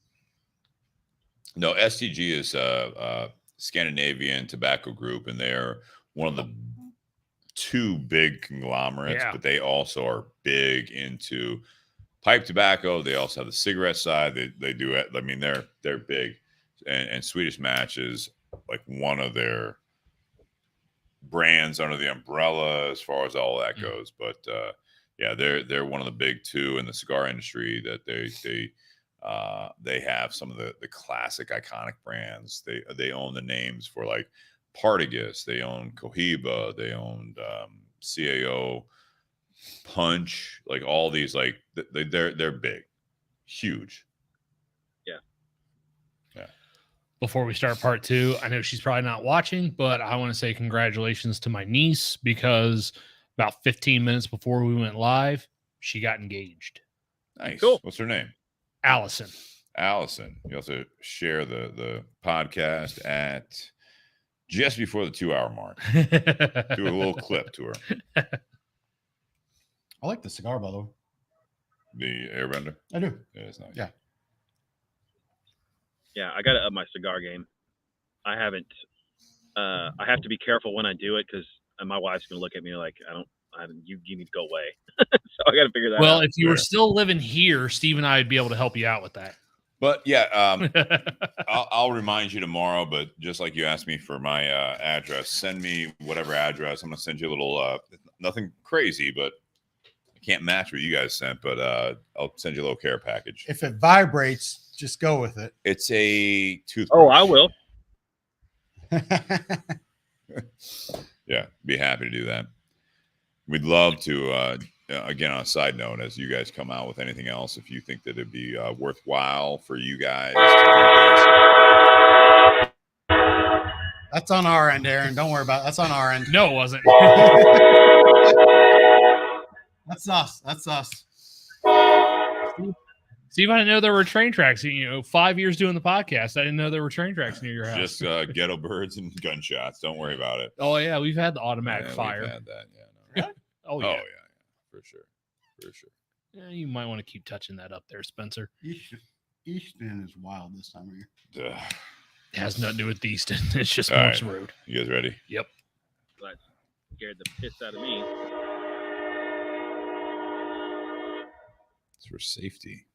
No, STG is Scandinavian Tobacco Group, and they're one of the two big conglomerates, but they also are big into pipe tobacco. They also have the cigarette side. They do it. I mean, they're big, and Swedish Match is like one of their brands under the umbrella as far as all that goes. But yeah, they're one of the big two in the cigar industry that they They have some of the classic iconic brands. They own the names for like Partagas. They own Cohiba. They owned CAO, Punch. Like all these, like they're big, huge. Before we start part 2, I know she's probably not watching, but I want to say congratulations to my niece because about 15 minutes before we went live, she got engaged. Nice. Cool. What's her name? Allison. You also share the podcast at just before the 2-hour mark. Do a little clip to her. I like the cigar, by the way. The Airbender. I do. Yeah, it's nice. Yeah. Yeah, I got to up my cigar game. I haven't. I have to be careful when I do it because my wife's gonna look at me like you need to go away. So I got to figure that out. Well, if you were still living here, Steve and I would be able to help you out with that. But yeah, I'll remind you tomorrow. But just like you asked me for my address, send me whatever address. I'm gonna send you a little nothing crazy, but I can't match what you guys sent. But I'll send you a little care package. If it vibrates, just go with it. It's a toothbrush. Oh, I will. Yeah, be happy to do that. We'd love to, again, on a side note, as you guys come out with anything else, if you think that it'd be worthwhile for you guys to do this. That's on our end, Aaron. Don't worry about it. That's on our end. No, it wasn't. That's us. That's us. Steve, I didn't know there were train tracks. 5 years doing the podcast, I didn't know there were train tracks near your house. Just ghetto birds and gunshots. Don't worry about it. Oh, yeah. We've had the automatic Yeah, fire. we've had that. Yeah, no. Oh, yeah. For sure. Yeah, you might want to keep touching that up there, Spencer. Easton is wild this time of year. Ugh. It has nothing to do with Easton. It's just All Morse right. Road. You guys ready? Yep. That scared the piss out of me. It's for safety.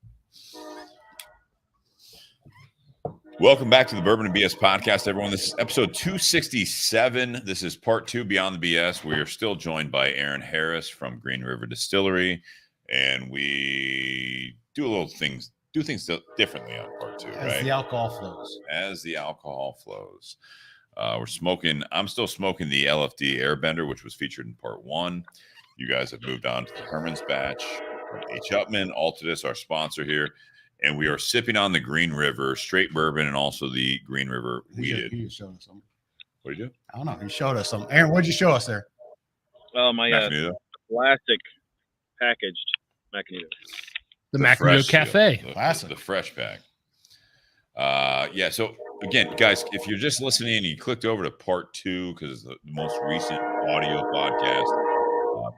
Welcome back to the Bourbon and BS podcast, everyone. This is episode 267. This is part 2, Beyond the BS. We are still joined by Aaron Harris from Green River Distillery, and we do things differently on part 2, As right? the alcohol flows. As the alcohol flows. I'm still smoking the LFD Air Bender, which was featured in part 1. You guys have moved on to the Herman's batch from H. Upman, Altadis, our sponsor here. And we are sipping on the Green River straight bourbon and also the Green River weeded. He showed us something. What did you do? I don't know. He showed us something. Aaron, what'd you show us there? Oh, my Macanido? plastic packaged Macanido. The fresh Macanido Cafe. Classic. The fresh pack. Yeah. So again, guys, if you're just listening and you clicked over to part 2 because it's the most recent audio podcast,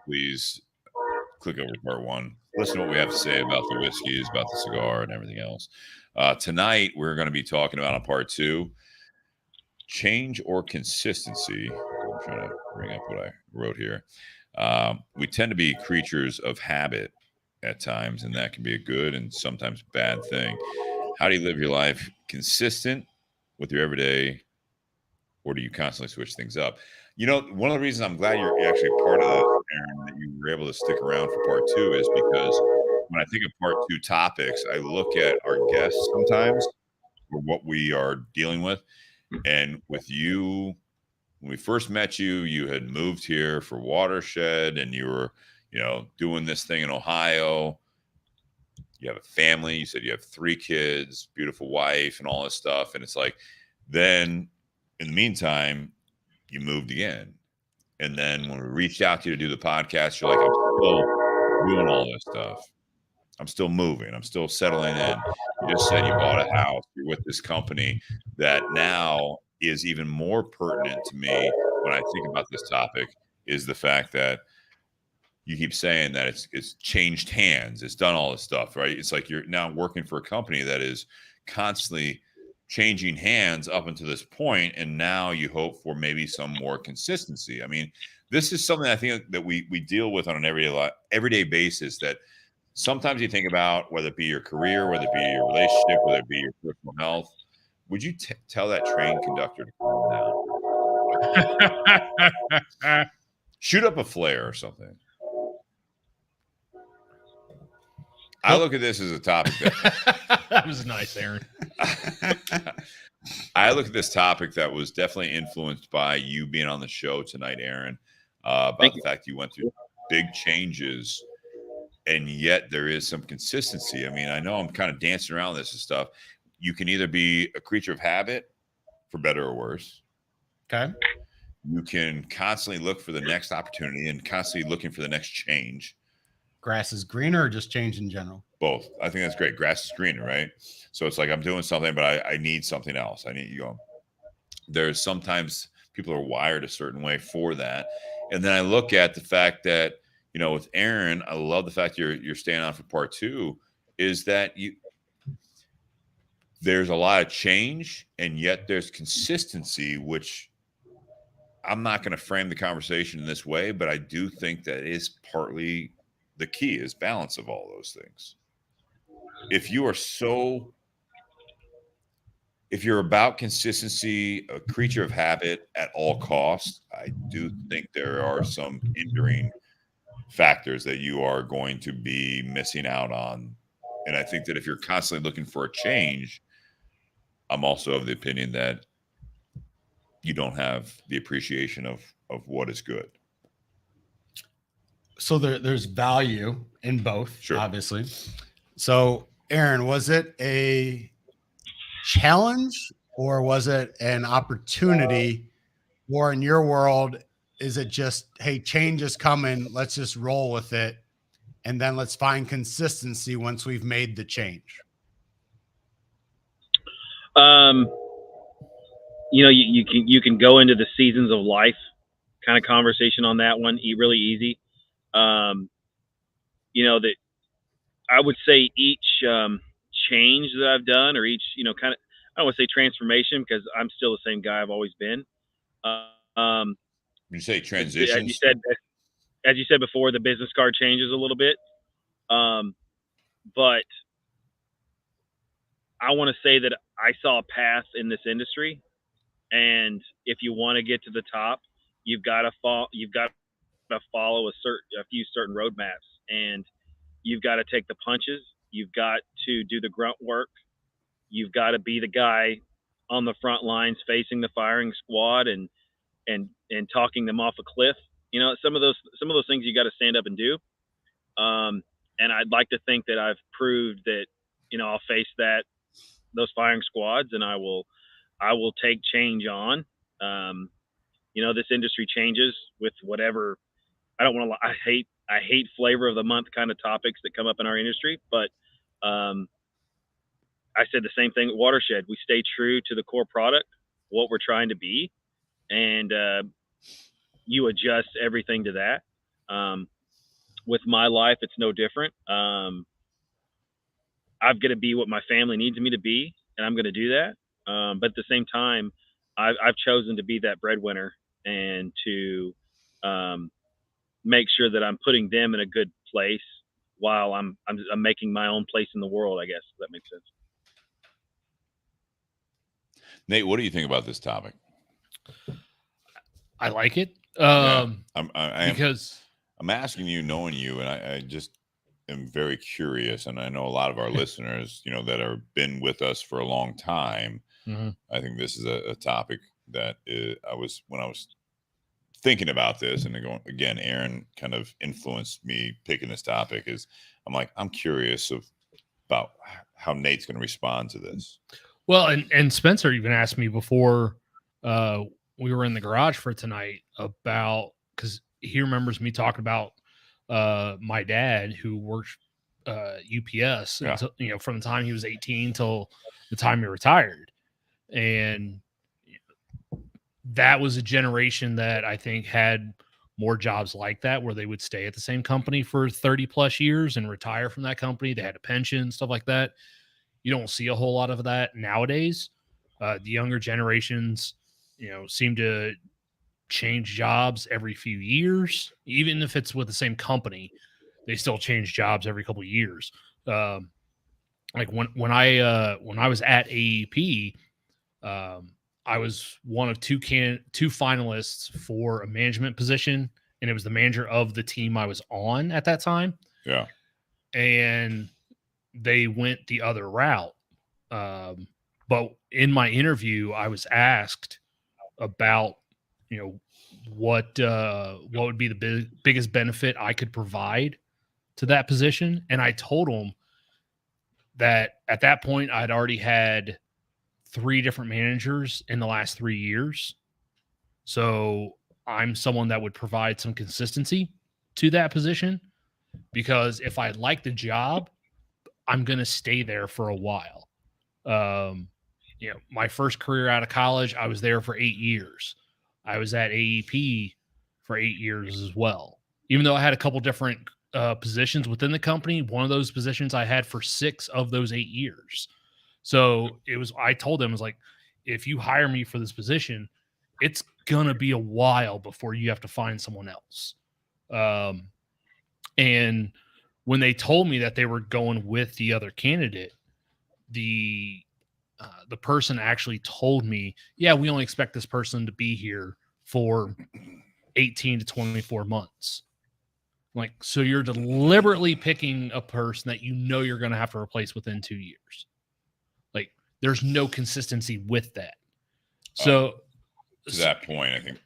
please click over to part 1. Listen to what we have to say about the whiskeys, about the cigar, and everything else. Tonight, we're going to be talking about on part 2, change or consistency. I'm trying to bring up what I wrote here. We tend to be creatures of habit at times, and that can be a good and sometimes bad thing. How do you live your life consistent with your everyday, or do you constantly switch things up? One of the reasons I'm glad you're actually part of this, Aaron, that you were able to stick around for part 2 is because when I think of part 2 topics, I look at our guests sometimes or what we are dealing with. And with you, when we first met you, you had moved here for Watershed and you were, doing this thing in Ohio. You have a family. You said you have 3 kids, beautiful wife, and all this stuff. And it's like, then in the meantime, you moved again. And then when we reached out to you to do the podcast, you're like, I'm still doing all this stuff. I'm still moving. I'm still settling in. You just said you bought a house. You're with this company that now is even more pertinent to me when I think about this topic is the fact that you keep saying that it's changed hands. It's done all this stuff, right? It's like you're now working for a company that is constantly changing hands up until this point, and now you hope for maybe some more consistency. I mean, this is something I think that we deal with on an everyday basis that sometimes you think about, whether it be your career, whether it be your relationship, whether it be your personal health. Would you tell that train conductor to calm down? Shoot up a flare or something. I look at this as a topic That was nice, Aaron. I look at this topic that was definitely influenced by you being on the show tonight, Aaron, about Thank the you. fact you went through big changes, and yet there is some consistency. I mean, I know I'm kind of dancing around this and stuff. You can either be a creature of habit, for better or worse. Okay. You can constantly look for the next opportunity and constantly looking for the next change. Grass is greener or just change in general? Both. I think that's great. Grass is greener, right? So it's like I'm doing something, but I need something else. I need you go. There's sometimes people are wired a certain way for that. And then I look at the fact that, you know, with Aaron, I love the fact you're staying on for part 2, is that there's a lot of change and yet there's consistency, which I'm not going to frame the conversation in this way, but I do think that is partly the key, is balance of all those things. If you're about consistency, a creature of habit at all costs, I do think there are some hindering factors that you are going to be missing out on. And I think that if you're constantly looking for a change, I'm also of the opinion that you don't have the appreciation of what is good. So there's value in both, Sure. obviously. So, Aaron, was it a challenge or was it an opportunity? Or in your world, is it just, hey, change is coming, let's just roll with it, and then let's find consistency once we've made the change? You know, you can go into the seasons of life kind of conversation on that one. Really easy. You know, that I would say each change that I've done, or each, you know, kind of, I don't want to say transformation because I'm still the same guy I've always been. When you say transitions, as you said before, the business card changes a little bit. But I want to say that I saw a path in this industry, and if you want to get to the top, you've got to follow a few certain roadmaps, and you've got to take the punches. You've got to do the grunt work. You've got to be the guy on the front lines facing the firing squad and talking them off a cliff. You know, some of those things you got to stand up and do. And I'd like to think that I've proved that, you know, I'll face those firing squads, and I will take change on. You know, this industry changes with whatever. I don't want to. I hate flavor of the month kind of topics that come up in our industry, but I said the same thing at Watershed. We stay true to the core product, what we're trying to be, and you adjust everything to that. With my life, it's no different. I've got to be what my family needs me to be, and I'm going to do that. But at the same time, I've chosen to be that breadwinner and to make sure that I'm putting them in a good place while I'm making my own place in the world, I guess, if that makes sense. Nate, what do you think about this topic? I like it. Because I'm asking you, knowing you, and I just am very curious, and I know a lot of our listeners, you know, that have been with us for a long time. Mm-hmm. I think this is a topic that when I was thinking about this, and again, Aaron kind of influenced me picking this topic. I'm curious about how Nate's going to respond to this. Well, and Spencer even asked me before we were in the garage for tonight about, because he remembers me talking about my dad who worked UPS, Yeah. until, you know, from the time he was 18 till the time he retired, and that was a generation that I think had more jobs like that, where they would stay at the same company for 30 plus years and retire from that company. They had a pension, stuff like that. You don't see a whole lot of that nowadays. The younger generations, you know, seem to change jobs every few years. Even if it's with the same company, they still change jobs every couple of years. Like when I was at AEP, I was one of two finalists for a management position, and it was the manager of the team I was on at that time. Yeah. And they went the other route. But in my interview, I was asked about, what would be the biggest benefit I could provide to that position. And I told them that at that point, I'd already had 3 different managers in the last 3 years. So I'm someone that would provide some consistency to that position, because if I like the job, I'm going to stay there for a while. My first career out of college, I was there for 8 years. I was at AEP for 8 years as well. Even though I had a couple different positions within the company, one of those positions I had for 6 of those 8 years. So I told them, if you hire me for this position, it's going to be a while before you have to find someone else. And when they told me that they were going with the other candidate, the person actually told me, yeah, we only expect this person to be here for 18 to 24 months. So you're deliberately picking a person that you're going to have to replace within 2 years. There's no consistency with that. So to that point, I think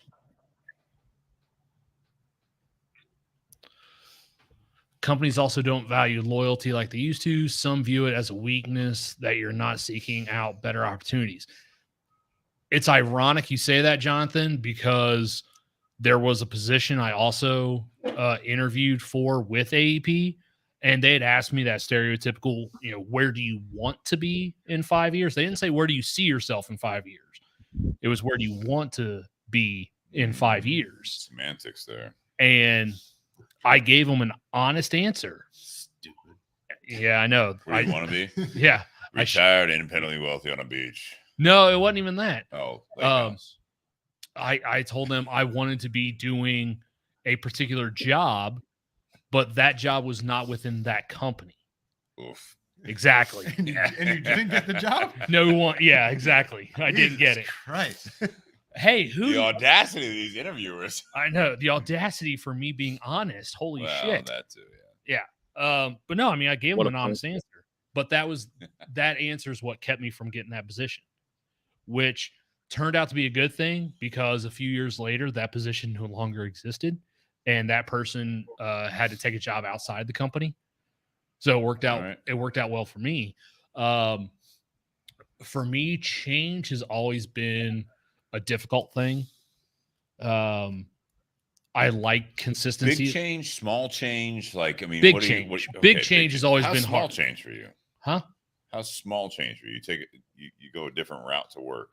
companies also don't value loyalty like they used to. Some view it as a weakness that you're not seeking out better opportunities. It's ironic you say that, Jonathan, because there was a position I also interviewed for with AEP, and they had asked me that stereotypical, where do you want to be in 5 years? They didn't say, where do you see yourself in 5 years? It was, where do you want to be in 5 years? Semantics there. And I gave them an honest answer. Stupid. Yeah, I know. Where do you want to be? Yeah. Retired, independently wealthy on a beach. No, it wasn't even that. Oh, I told them I wanted to be doing a particular job, but that job was not within that company. Oof. Exactly. And you didn't get the job? No one. Yeah, exactly. I didn't get it. Right. Hey, The audacity of these interviewers. I know the audacity for me being honest. Holy shit. That too. Yeah. But no, I mean, I gave What them a an honest answer, but that answer is what kept me from getting that position, which turned out to be a good thing, because a few years later, that position no longer existed, and that person had to take a job outside the company. So it worked out. Right. It worked out well for me. For me, change has always been a difficult thing. I like consistency. Big change, small change. Big change. Big change has always been small hard. Change for you? Huh? How's small change for you? You go a different route to work.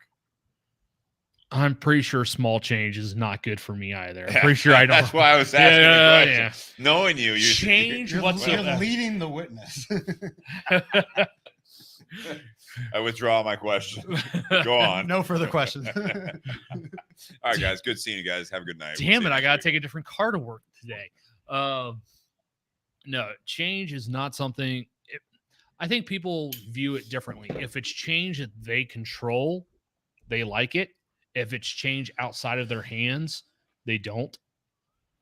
I'm pretty sure small change is not good for me either. I'm pretty sure I don't. That's why I was asking the question. Yeah. Knowing you, you're leading the witness. I withdraw my question. Go on. No further questions. All right, guys. Good seeing you guys. Have a good night. Damn it. I got to take a different car to work today. No, change is not something. I think people view it differently. If it's change that they control, they like it. If it's change outside of their hands, they don't.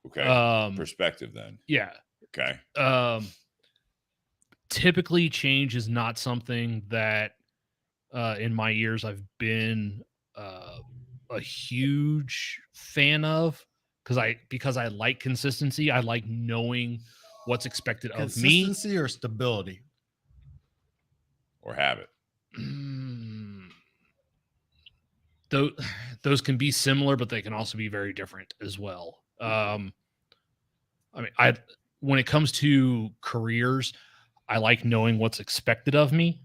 Okay. Perspective then. Yeah. Okay. Typically, change is not something that in my years I've been a huge fan of, because I like consistency. I like knowing what's expected of me. Consistency or stability? Or habit. Those can be similar, but they can also be very different as well. When it comes to careers, I like knowing what's expected of me,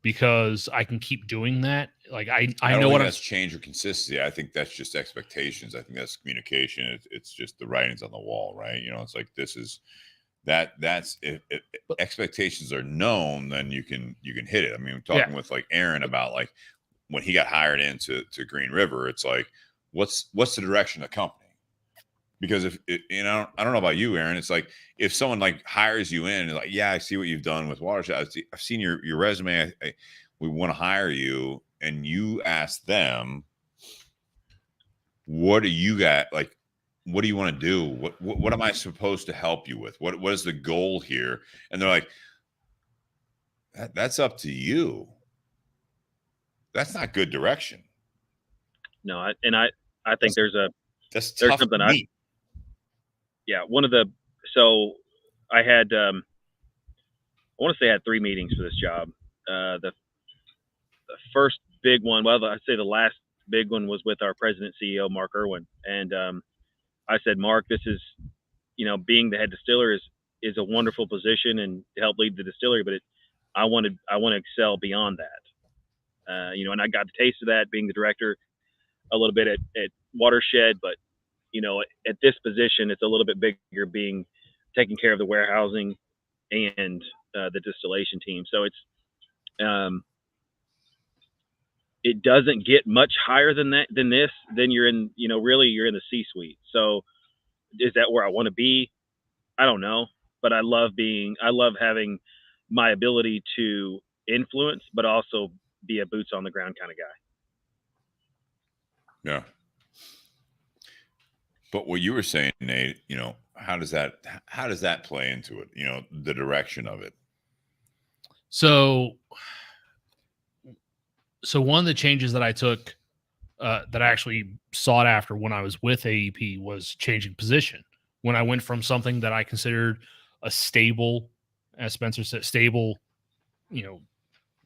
because I can keep doing that. I know what that's change or consistency. I think that's just expectations. I think that's communication. It's just the writings on the wall, right? It's like, this is that's if expectations are known, then you can hit it. I mean, I'm talking with Aaron about when he got hired into Green River, it's like, what's the direction of the company? Because if I don't know about you, Aaron, it's like, if someone hires you in and I see what you've done with Watershed. I've seen your resume. We want to hire you, and you ask them, what do you got? What do you want to do? What am I supposed to help you with? What is the goal here? And they're like, That's up to you. That's not good direction. No, I think there's That's there's tough something meat. so I had I want to say I had 3 meetings for this job. The first big one, well, I'd say the last big one was with our president CEO Mark Irwin, and I said, Mark, this is, being the head distiller is a wonderful position and to help lead the distillery, but I want to excel beyond that. And I got the taste of that being the director a little bit at Watershed, but at this position, it's a little bit bigger, being taking care of the warehousing and the distillation team. So it doesn't get much higher than this. Then you're in, really you're in the C-suite. So is that where I want to be? I don't know, but I love having my ability to influence, but also be a boots on the ground kind of guy. Yeah. But what you were saying, Nate, how does that play into it? The direction of it. So one of the changes that I took, that I actually sought after when I was with AEP, was changing position. When I went from something that I considered a stable, as Spencer said, stable,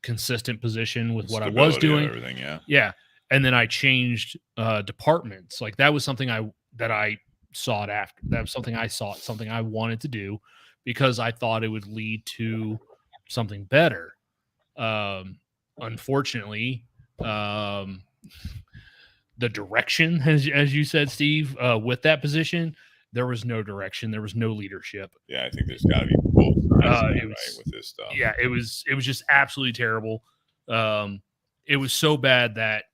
consistent position with what I was doing. Everything, yeah. Yeah. And then I changed departments. Like, that was something that I sought after. That was something I sought, something I wanted to do, because I thought it would lead to something better. Unfortunately, the direction, as you said, Steve, with that position, there was no direction. There was no leadership. Yeah, I think there's got to be both sides with this stuff. Yeah, it was just absolutely terrible. It was so bad that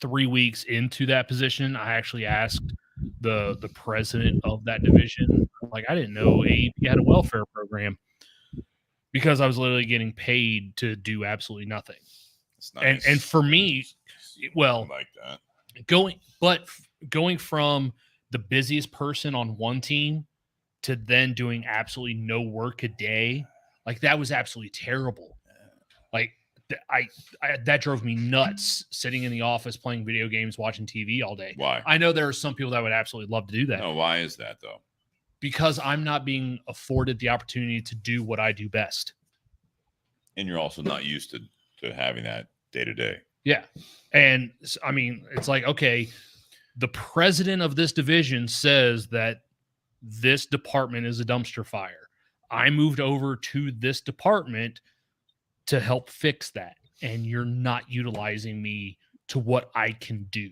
3 weeks into that position, I actually asked the president of that division, like, I didn't know AEP had a welfare program, because I was literally getting paid to do absolutely nothing. It's nice. And for me, well, I like that. Going from the busiest person on one team to then doing absolutely no work a day, like, that was absolutely terrible. Like, that drove me nuts, sitting in the office playing video games, watching TV all day. Why? I know there are some people that would absolutely love to do that. No, why is that though? Because I'm not being afforded the opportunity to do what I do best. And you're also not used to having that day to day. Yeah. And I mean, it's like, okay, the president of this division says that this department is a dumpster fire. I moved over to this department to help fix that, and you're not utilizing me to what I can do.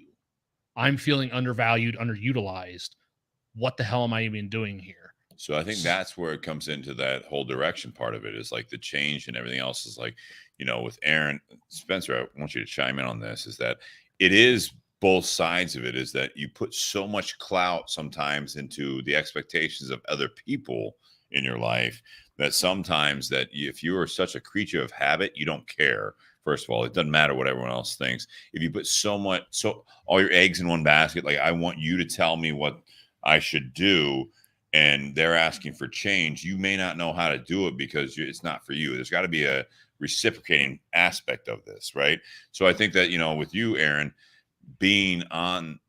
I'm feeling undervalued, underutilized. What the hell am I even doing here? So I think that's where it comes into that whole direction part of it, is like the change, and everything else is like, with Aaron Spencer, I want you to chime in on this, is that it is both sides of it, is that you put so much clout sometimes into the expectations of other people in your life, that sometimes that if you are such a creature of habit, you don't care. First of all, it doesn't matter what everyone else thinks. If you put all your eggs in one basket, like, I want you to tell me what I should do, and they're asking for change, you may not know how to do it because it's not for you. There's got to be a reciprocating aspect of this, right? So I think that, with you, Aaron, being on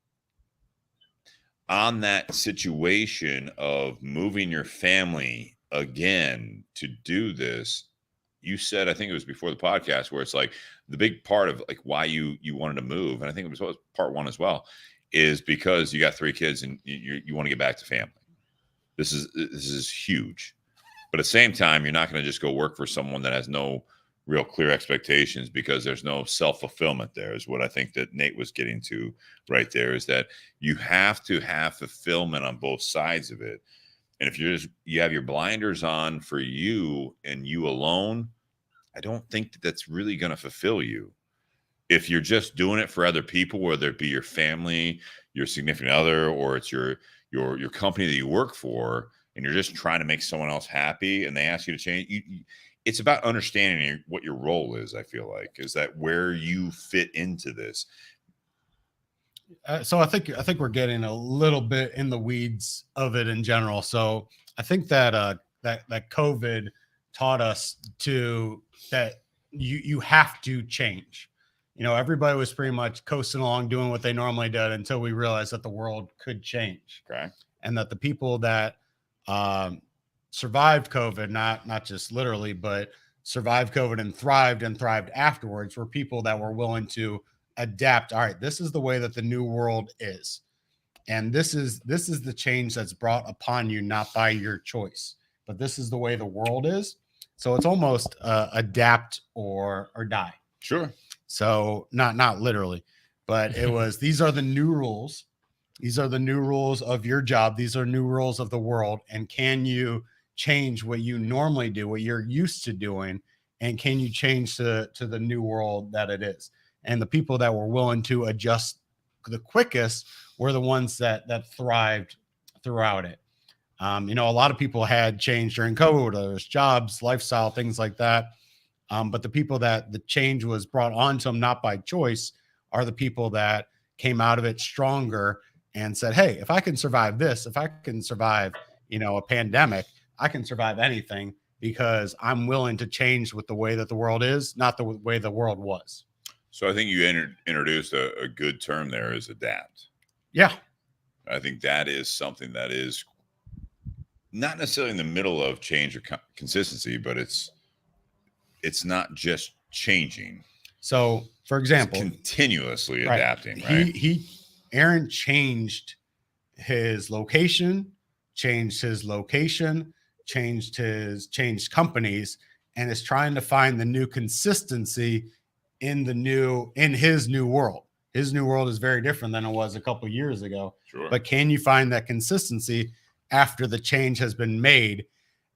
that situation of moving your family again to do this, you said, I think it was before the podcast, where it's like the big part of like why you wanted to move, and I think it was part one as well, is because you got 3 kids and you want to get back to family. This is huge. But at the same time, you're not going to just go work for someone that has no real clear expectations, because there's no self-fulfillment there, is what I think that Nate was getting to right there, is that you have to have fulfillment on both sides of it. And if you have your blinders on for you and you alone, I don't think that's really going to fulfill you. If you're just doing it for other people, whether it be your family, your significant other, or it's your company that you work for, and you're just trying to make someone else happy, and they ask you to change, it's about understanding what your role is. I feel like, is that where you fit into this. So I think we're getting a little bit in the weeds of it in general. So I think that that COVID taught us that you have to change. Everybody was pretty much coasting along doing what they normally did until we realized that the world could change. Okay. And that the people that survived COVID, not just literally, but survived COVID and thrived afterwards, were people that were willing to adapt. All right, this is the way that the new world is. And this is the change that's brought upon you, not by your choice, but this is the way the world is. So it's almost adapt or die. Sure. So not literally, but it was, these are the new rules. These are the new rules of your job. These are new rules of the world. And can you change what you normally do, what you're used to doing? And can you change to the new world that it is? And the people that were willing to adjust the quickest were the ones that thrived throughout it. A lot of people had changed during COVID, whether it's jobs, lifestyle, things like that. But the people that the change was brought onto them, not by choice, are the people that came out of it stronger and said, hey, if I can survive this, if I can survive, a pandemic, I can survive anything because I'm willing to change with the way that the world is, not the way the world was. So I think you introduced a good term there, is adapt. Yeah. I think that is something that is not necessarily in the middle of change or consistency, but it's not just changing. So, for example, it's continuously adapting, right? Aaron changed changed companies, and is trying to find the new consistency in his new world. His new world is very different than it was a couple of years ago. Sure. But can you find that consistency after the change has been made,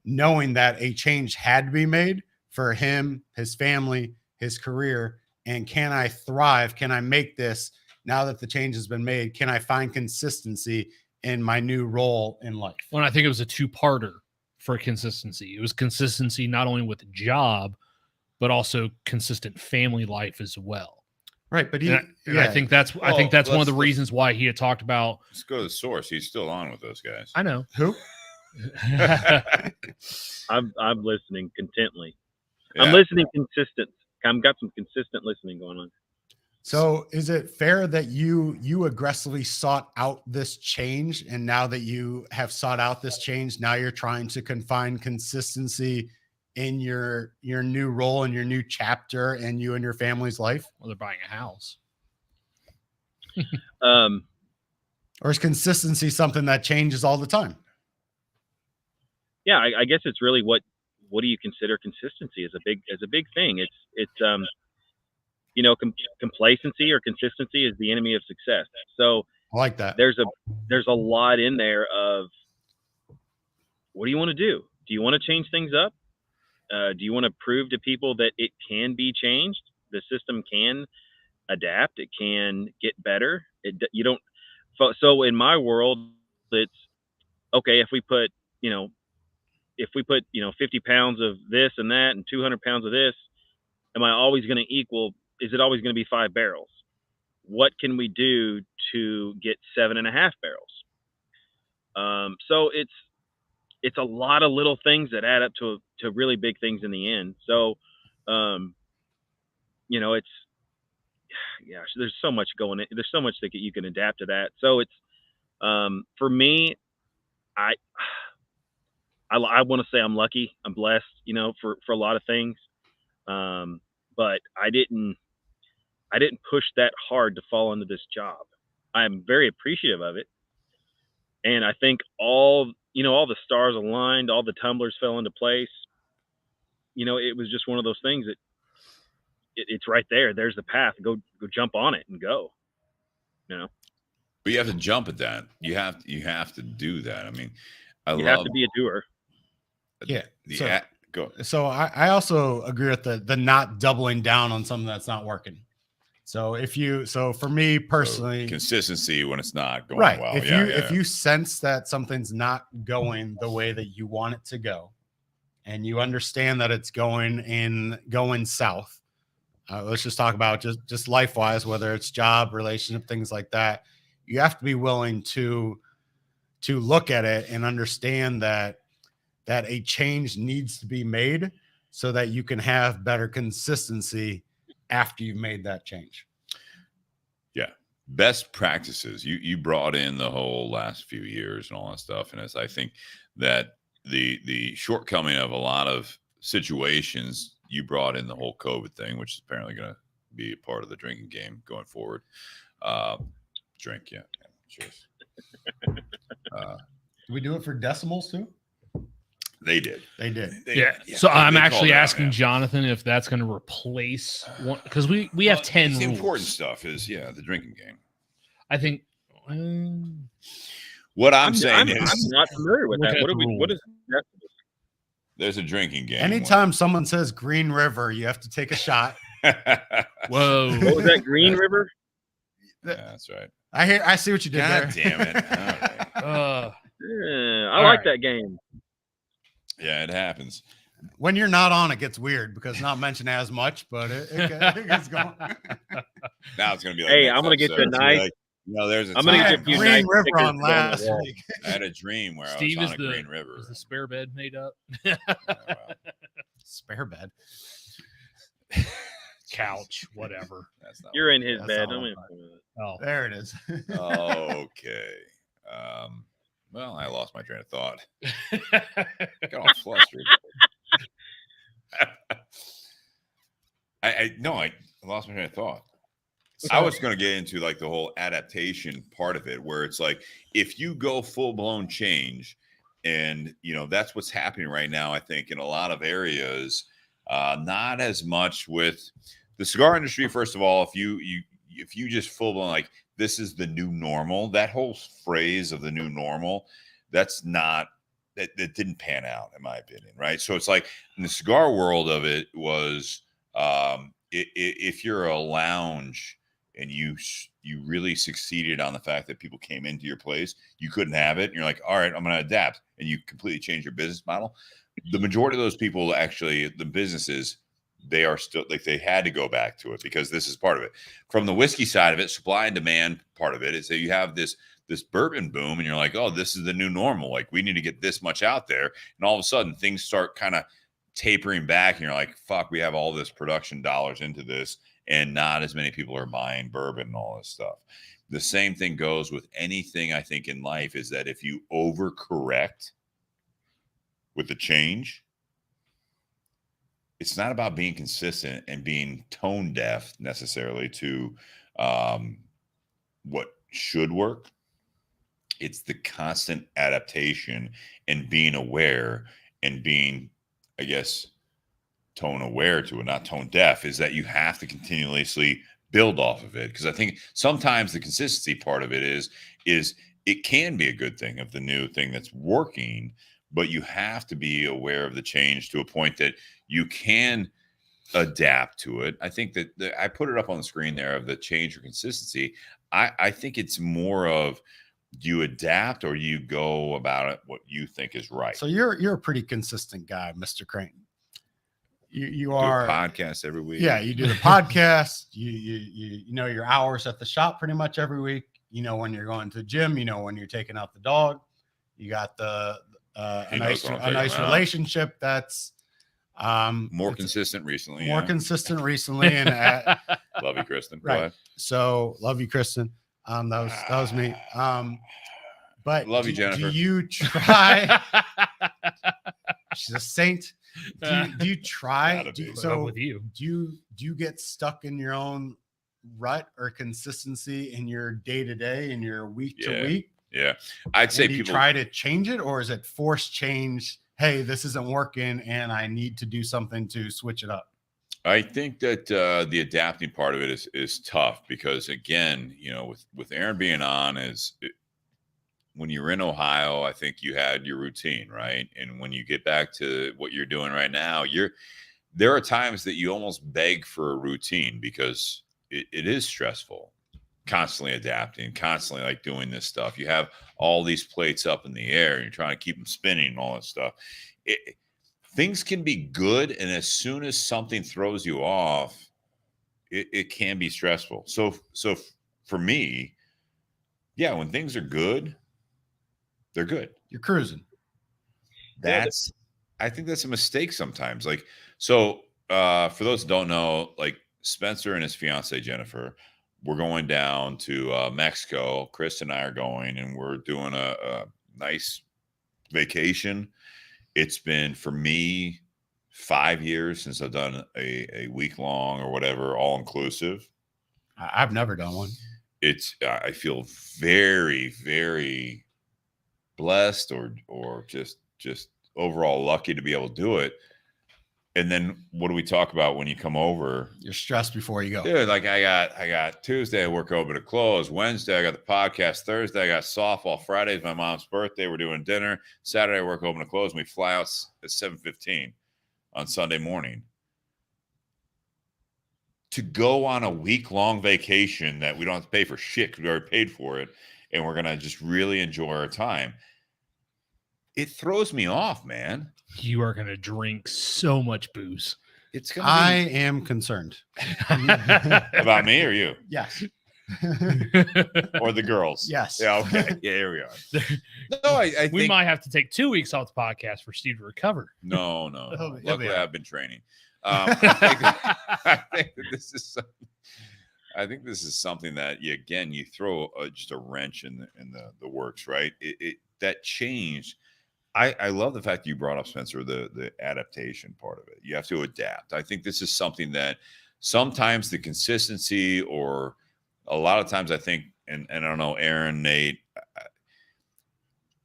knowing that a change had to be made for him, his family, his career? And can I thrive? Can I make this now that the change has been made? Can I find consistency in my new role in life? Well, I think it was a two-parter for consistency. It was consistency not only with the job, but also consistent family life as well. Right, but I think that's one of the reasons why he had talked about. Let's go to the source. He's still on with those guys. I know who. I'm listening contently. Yeah. I'm listening consistent. I've got some consistent listening going on. So is it fair that you aggressively sought out this change, and now that you have sought out this change, now you're trying to confine consistency in your new role and your new chapter and you and your family's life? Well, they're buying a house. Or is consistency something that changes all the time? Yeah, I guess it's really what do you consider consistency as a big thing. It's complacency or consistency is the enemy of success. So I like that. There's a lot in there of, what do you want to do? Do you want to change things up? Do you want to prove to people that it can be changed? The system can adapt. It can get better. So in my world, it's okay if we put 50 pounds of this and that and 200 pounds of this. Am I always going to equal? Is it always going to be 5 barrels? What can we do to get 7.5 barrels? So it's a lot of little things that add up to really big things in the end. So, there's so much going in. There's so much that you can adapt to that. So it's, for me, I want to say I'm lucky. I'm blessed, for a lot of things. But I didn't push that hard to fall into this job. I'm very appreciative of it. And I think all the stars aligned, all the tumblers fell into place. It was just one of those things that it's right there. There's the path. Go jump on it and go. But you have to jump at that. You have to do that. I mean, you have to be a doer. Yeah. Go. So I also agree with the not doubling down on something that's not working. So for me personally, consistency when it's not going right. well. If you sense that something's not going the way that you want it to go, and you understand that it's going south, let's just talk about just life wise, whether it's job, relationship, things like that. You have to be willing to look at it and understand that that a change needs to be made so that you can have better consistency after you've made that change. Yeah. Best practices. You brought in the whole last few years and all that stuff. And as I think that the shortcoming of a lot of situations, you brought in the whole COVID thing, which is apparently going to be a part of the drinking game going forward. Drink. Yeah. Cheers. Do we do it for decimals too? They did. Yeah. So I'm actually called it out, asking man. Jonathan if that's going to replace one, because we have 10 The rules. important stuff is the drinking game. I think. What I'm saying I'm is not familiar with that. Looking at the What is that? there's a drinking game. Anytime someone says Green River, you have to take a shot. Whoa. What was that? Green River? Yeah, that's right. I see what you did God there. damn it. All right. Yeah, I All like right. that game. Yeah, it happens. When you're not on, it gets weird because not mentioned as much, but it gets going. Now it's going to be like, Hey, next I'm gonna get episode, you a it's gonna be nice- like, there's a I'm gonna I time get had you where Green nice River stickers on to go on the last wall. week. I had a dream where Steve, I was is on a Green River. the spare bed made up? Yeah, well, Spare bed. Couch, whatever. that's not You're in his That's bed. not I'm what in. Oh, There it is. okay. Well, I lost my train of thought. Got all flustered. I lost my train of thought. I was going to get into like the whole adaptation part of it, where it's like if you go full blown change, and that's what's happening right now. I think in a lot of areas, not as much with the cigar industry. First of all, if you just full blown like this is the new normal, that whole phrase of the new normal, that's not that didn't pan out in my opinion, right? So it's like in the cigar world of it was if you're a lounge and you really succeeded on the fact that people came into your place, you couldn't have it. And you're like, all right, I'm going to adapt. And you completely change your business model. The majority of those people, actually, the businesses, they are still like they had to go back to it because this is part of it. From the whiskey side of it, supply and demand part of it is that you have this bourbon boom and you're like, oh, this is the new normal. Like we need to get this much out there. And all of a sudden things start kind of tapering back and you're like, fuck, we have all this production dollars into this and not as many people are buying bourbon and all this stuff. The same thing goes with anything I think in life is that if you overcorrect with the change, it's not about being consistent and being tone deaf necessarily to what should work. It's the constant adaptation and being aware and being, I guess, tone aware to it, not tone deaf, is that you have to continuously build off of it. Because I think sometimes the consistency part of it is it can be a good thing of the new thing that's working, but you have to be aware of the change to a point that you can adapt to it. I think that I put it up on the screen there of the change or consistency. I think it's more of, do you adapt or you go about it what you think is right? So you're a pretty consistent guy, Mr. Creighton. You Do are a podcast every week. Yeah, you do the podcast. You know your hours at the shop pretty much every week. You know when you're going to the gym. You know when you're taking out the dog. You got a nice relationship that's more consistent recently. More consistent recently, and love you, Kristen. Right. Go ahead. So love you, Kristen. That was me. But love you, Jennifer. Do you try? She's a saint. Do you try? with you. Do you get stuck in your own rut or consistency in your day to day and your week to week? Yeah, I'd say do you try to change it, or is it forced change? Hey, this isn't working, and I need to do something to switch it up. I think that the adapting part of it is tough because, again, with Aaron being on, when you're in Ohio, I think you had your routine, right? And when you get back to what you're doing right now, there are times that you almost beg for a routine because it is stressful, constantly adapting, constantly like doing this stuff. You have all these plates up in the air and you're trying to keep them spinning and all that stuff. Things can be good, and as soon as something throws you off, it can be stressful. So for me, yeah, when things are good, they're good. You're cruising. I think that's a mistake sometimes. Like, so for those who don't know, like Spencer and his fiance Jennifer, we're going down to Mexico. Chris and I are going, and we're doing a nice vacation. It's been, for me, 5 years since I've done a week long or whatever, all inclusive. I've never done one. I feel very, very blessed or just overall lucky to be able to do it. And then what do we talk about when you come over? You're stressed before you go. Dude, like I got Tuesday, I work open to close. Wednesday, I got the podcast. Thursday, I got softball. Friday is my mom's birthday. We're doing dinner. Saturday, I work open to close. And we fly out at 7:15 on Sunday morning. To go on a week-long vacation that we don't have to pay for shit because we already paid for it, and we're going to just really enjoy our time. It throws me off, man. You are going to drink so much booze. It's gonna I am concerned. about me or you? Yes. Or the girls? Yes. Yeah, okay. Yeah, here we are. No, I think... We might have to take 2 weeks off the podcast for Steve to recover. No. Oh, yeah, Luckily, yeah. I've been training. I think this is something that you throw just a wrench in the works, right? That changed. I love the fact that you brought up, Spencer, the adaptation part of it. You have to adapt. I think this is something that sometimes the consistency, or a lot of times I think, and I don't know, Aaron, Nate,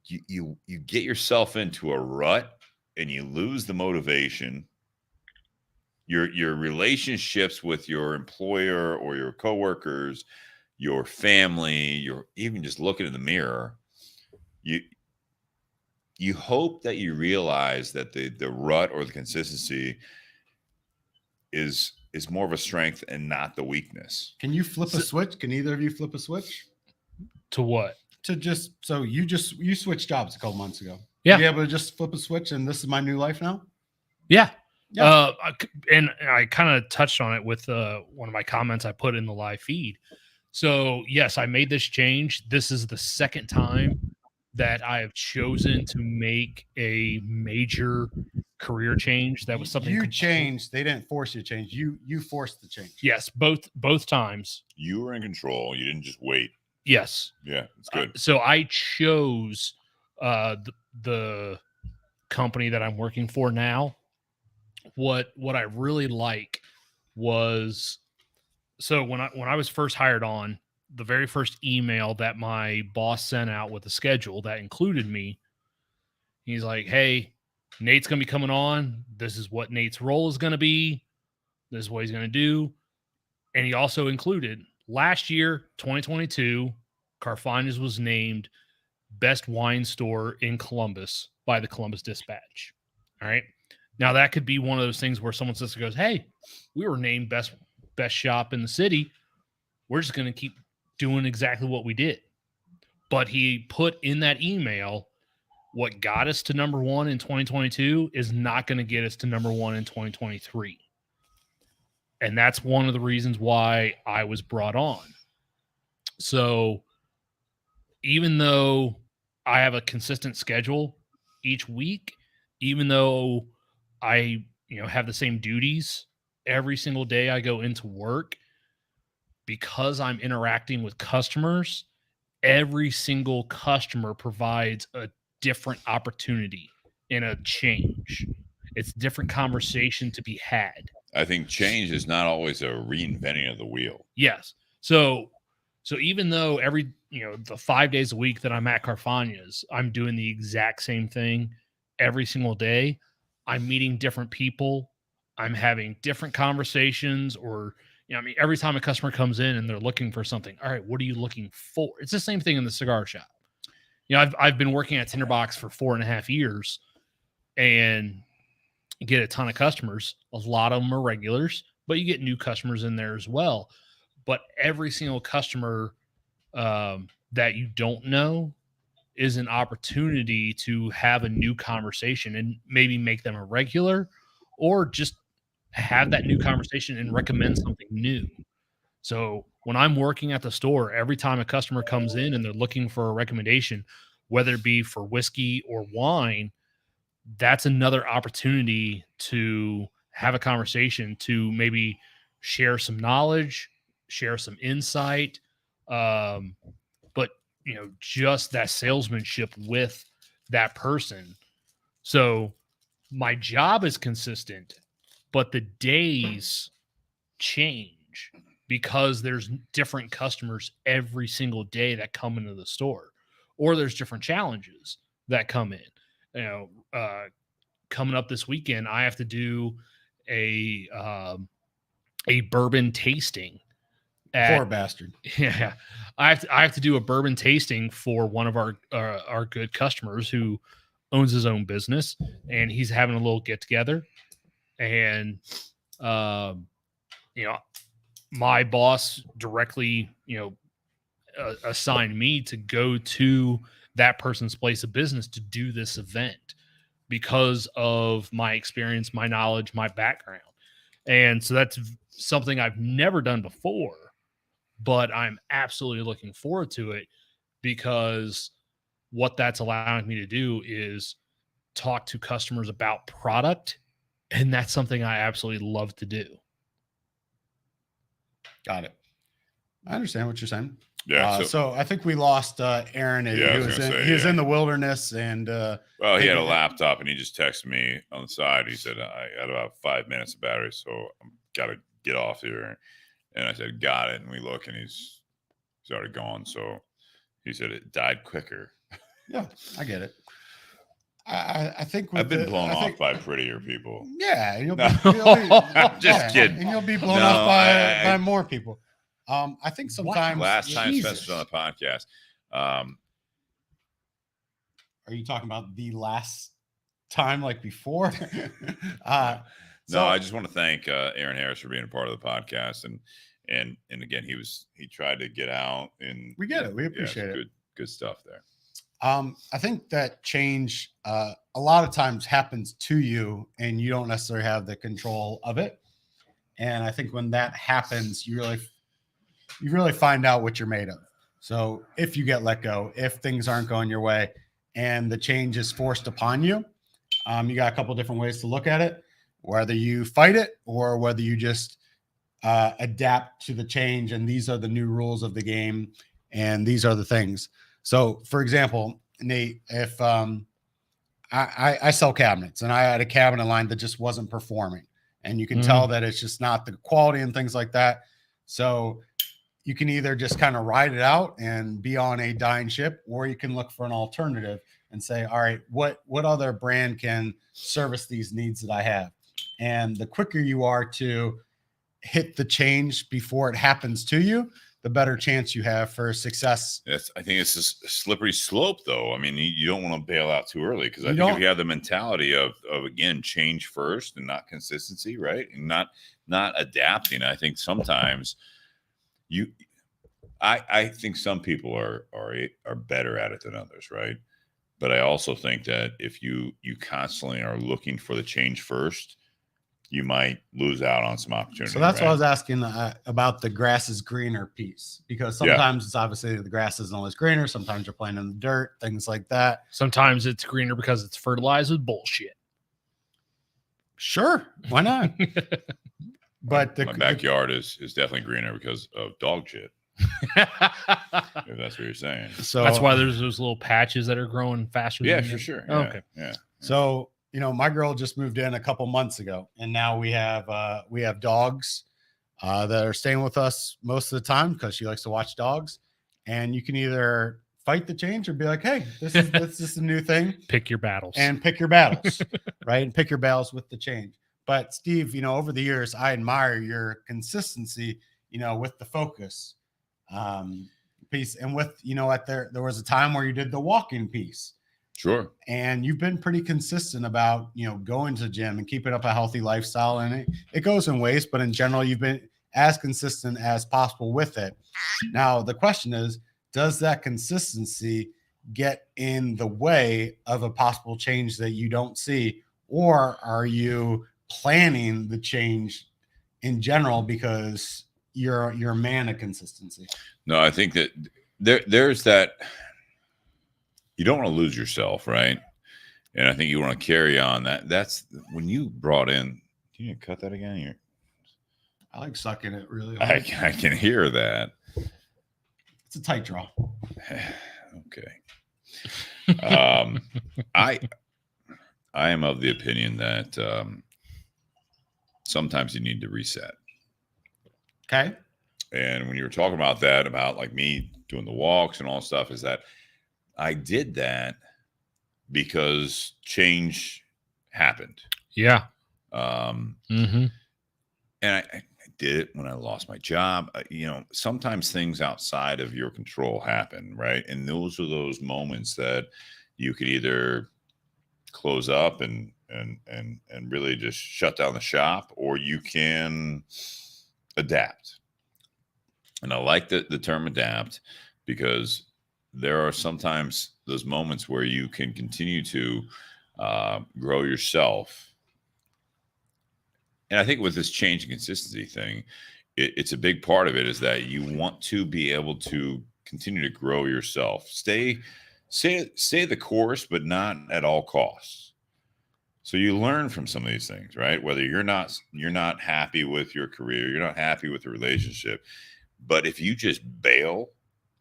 you get yourself into a rut and you lose the motivation. Your relationships with your employer or your coworkers, your family, you're even just looking in the mirror. You hope that you realize that the rut or the consistency is more of a strength and not the weakness. Can you flip a switch? Can either of you flip a switch? To what? To just, so you switched jobs a couple months ago. Yeah. You able to just flip a switch and this is my new life now? Yeah. Yeah. And I kind of touched on it with one of my comments I put in the live feed. So yes, I made this change. This is the second time that I have chosen to make a major career change. That was something you changed. They didn't force you to change. You forced the change. Yes, both times. You were in control. You didn't just wait. Yes. Yeah, it's good. So I chose the company that I'm working for now. What I really like was, so when I was first hired on, the very first email that my boss sent out with a schedule that included me, he's like, "Hey, Nate's going to be coming on. This is what Nate's role is going to be. This is what he's going to do." And he also included, last year, 2022, Carfagnas was named best wine store in Columbus by the Columbus Dispatch. All right. Now that could be one of those things where someone says, goes, "Hey, we were named best shop in the city. We're just going to keep doing exactly what we did." But he put in that email, what got us to number one in 2022 is not going to get us to number one in 2023. And that's one of the reasons why I was brought on. So even though I have a consistent schedule each week, even though I, have the same duties every single day I go into work, because I'm interacting with customers, every single customer provides a different opportunity and a change. It's a different conversation to be had. I think change is not always a reinventing of the wheel. Yes. So even though the 5 days a week that I'm at Carfagnas, I'm doing the exact same thing every single day. I'm meeting different people. I'm having different conversations, or, every time a customer comes in and they're looking for something, all right, what are you looking for? It's the same thing in the cigar shop. I've been working at Tinder Box for 4.5 years and get a ton of customers. A lot of them are regulars, but you get new customers in there as well. But every single customer that you don't know is an opportunity to have a new conversation and maybe make them a regular, or just have that new conversation and recommend something new. So when I'm working at the store, every time a customer comes in and they're looking for a recommendation, whether it be for whiskey or wine, that's another opportunity to have a conversation, to maybe share some knowledge, share some insight. But just that salesmanship with that person. So my job is consistent, but the days change because there's different customers every single day that come into the store, or there's different challenges that come in. Coming up this weekend, I have to do a bourbon tasting. Poor bastard. Yeah, I have to do a bourbon tasting for one of our good customers who owns his own business, and he's having a little get together. And my boss directly assigned me to go to that person's place of business to do this event because of my experience, my knowledge, my background. And so that's something I've never done before, but I'm absolutely looking forward to it, because what that's allowing me to do is talk to customers about product. And that's something I absolutely love to do. Got it. I understand what you're saying. Yeah. So I think we lost Aaron. Yeah, He was in the wilderness, and well, he had a laptop, and he just texted me on the side. He said, I had about 5 minutes of battery, so I'm got to get off here. And I said, got it. And we look, and he's already gone. So he said it died quicker. Yeah, I get it. I think I've been blown off by prettier people. Yeah, and Just kidding. And you'll be blown off by more people. I think sometimes last time Spencer's on the podcast. Are you talking about the last time, like before? No, I just want to thank Aaron Harris for being a part of the podcast, and again, he tried to get out, and we get it. We appreciate it. Good stuff there. I think that change a lot of times happens to you, and you don't necessarily have the control of it. And I think when that happens, you really find out what you're made of. So if you get let go, if things aren't going your way, and the change is forced upon you, you got a couple different ways to look at it. Whether you fight it or whether you just adapt to the change, and these are the new rules of the game, and these are the things. So, for example, Nate, if I sell cabinets, and I had a cabinet line that just wasn't performing, and you can tell that it's just not the quality and things like that. So you can either just kind of ride it out and be on a dying ship, or you can look for an alternative and say, all right, what other brand can service these needs that I have? And the quicker you are to hit the change before it happens to you, the better chance you have for success. I think it's a slippery slope, though. I mean, you don't want to bail out too early, because I think if you have the mentality of again, change first and not consistency, right, and not adapting, I think sometimes I think some people are better at it than others, right? But I also think that if you constantly are looking for the change first, you might lose out on some opportunity. So that's what I was asking about the grass is greener piece, because sometimes it's obviously the grass isn't always greener. Sometimes you're playing in the dirt, things like that. Sometimes it's greener because it's fertilized with bullshit. Sure, why not? But my backyard is definitely greener because of dog shit. If that's what you're saying. So that's why there's those little patches that are growing faster. Yeah, for sure. Yeah, okay. Yeah. So, my girl just moved in a couple months ago, and now we have dogs that are staying with us most of the time because she likes to watch dogs. And you can either fight the change or be like, hey, this is a new thing. Pick your battles. And pick your battles, right? And pick your battles with the change. But Steve, over the years, I admire your consistency, with the focus piece, and with, there was a time where you did the walking piece. Sure. And you've been pretty consistent about, going to the gym and keeping up a healthy lifestyle. And it goes in ways, but in general, you've been as consistent as possible with it. Now, the question is, does that consistency get in the way of a possible change that you don't see? Or are you planning the change in general because you're a man of consistency? No, I think that there's that. You don't want to lose yourself, right? And I think you want to carry on that. That's when you brought in. Can you cut that again? I like sucking it really hard. I can hear that. It's a tight draw. Okay. I am of the opinion that sometimes you need to reset. Okay. And when you were talking about that, about like me doing the walks and all stuff, is that I did that because change happened. Yeah. And I did it when I lost my job. Sometimes things outside of your control happen, right? And those are those moments that you could either close up and really just shut down the shop, or you can adapt. And I like the term adapt, because there are sometimes those moments where you can continue to grow yourself. And I think with this change and consistency thing, it's a big part of it is that you want to be able to continue to grow yourself. Stay the course, but not at all costs. So you learn from some of these things, right? Whether you're not happy with your career, you're not happy with the relationship, but if you just bail,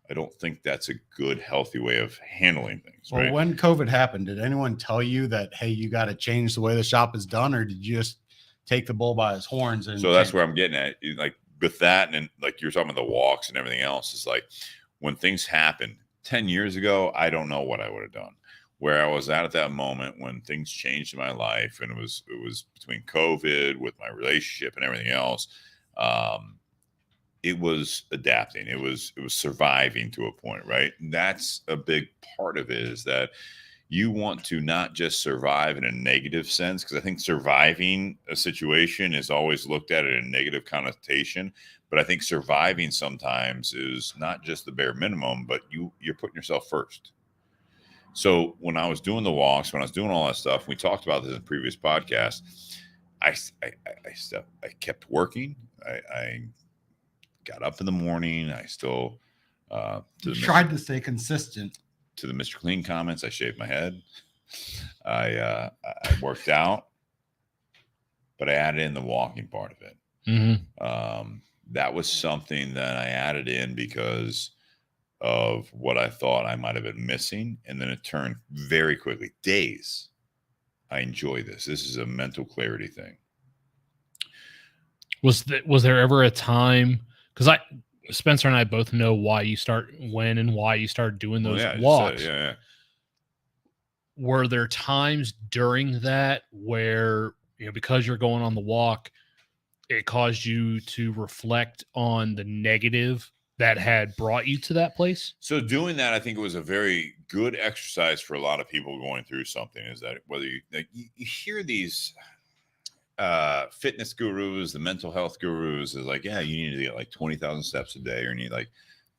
I don't think that's a good, healthy way of handling things. Well, right? when COVID happened, did anyone tell you that, hey, you got to change the way the shop is done, or did you just take the bull by his horns? And so that's where I'm getting at. Like with that, and like you're talking about the walks and everything else, is like when things happen 10 years ago, I don't know what I would have done. Where I was at that moment when things changed in my life, and it was between COVID, with my relationship and everything else. It was adapting. It was surviving to a point, right? And that's a big part of it, is that you want to not just survive in a negative sense, because I think surviving a situation is always looked at in a negative connotation. But I think surviving sometimes is not just the bare minimum, but you're putting yourself first. So when I was doing the walks, when I was doing all that stuff, we talked about this in previous podcasts. I kept working. I got up in the morning. I still tried to stay consistent. To the Mr. Clean comments, I shaved my head. I worked out, but I added in the walking part of it. That was something that I added in because of what I thought I might have been missing, and then it turned very quickly. Days. I enjoy this. This is a mental clarity thing. Was there ever a time? Because Spencer and I both know why you start doing those walks. Yeah. Were there times during that where, because you're going on the walk, it caused you to reflect on the negative that had brought you to that place? So doing that, I think it was a very good exercise for a lot of people going through something, is that whether you hear these fitness gurus, the mental health gurus is like, yeah, you need to get like 20,000 steps a day, or you need like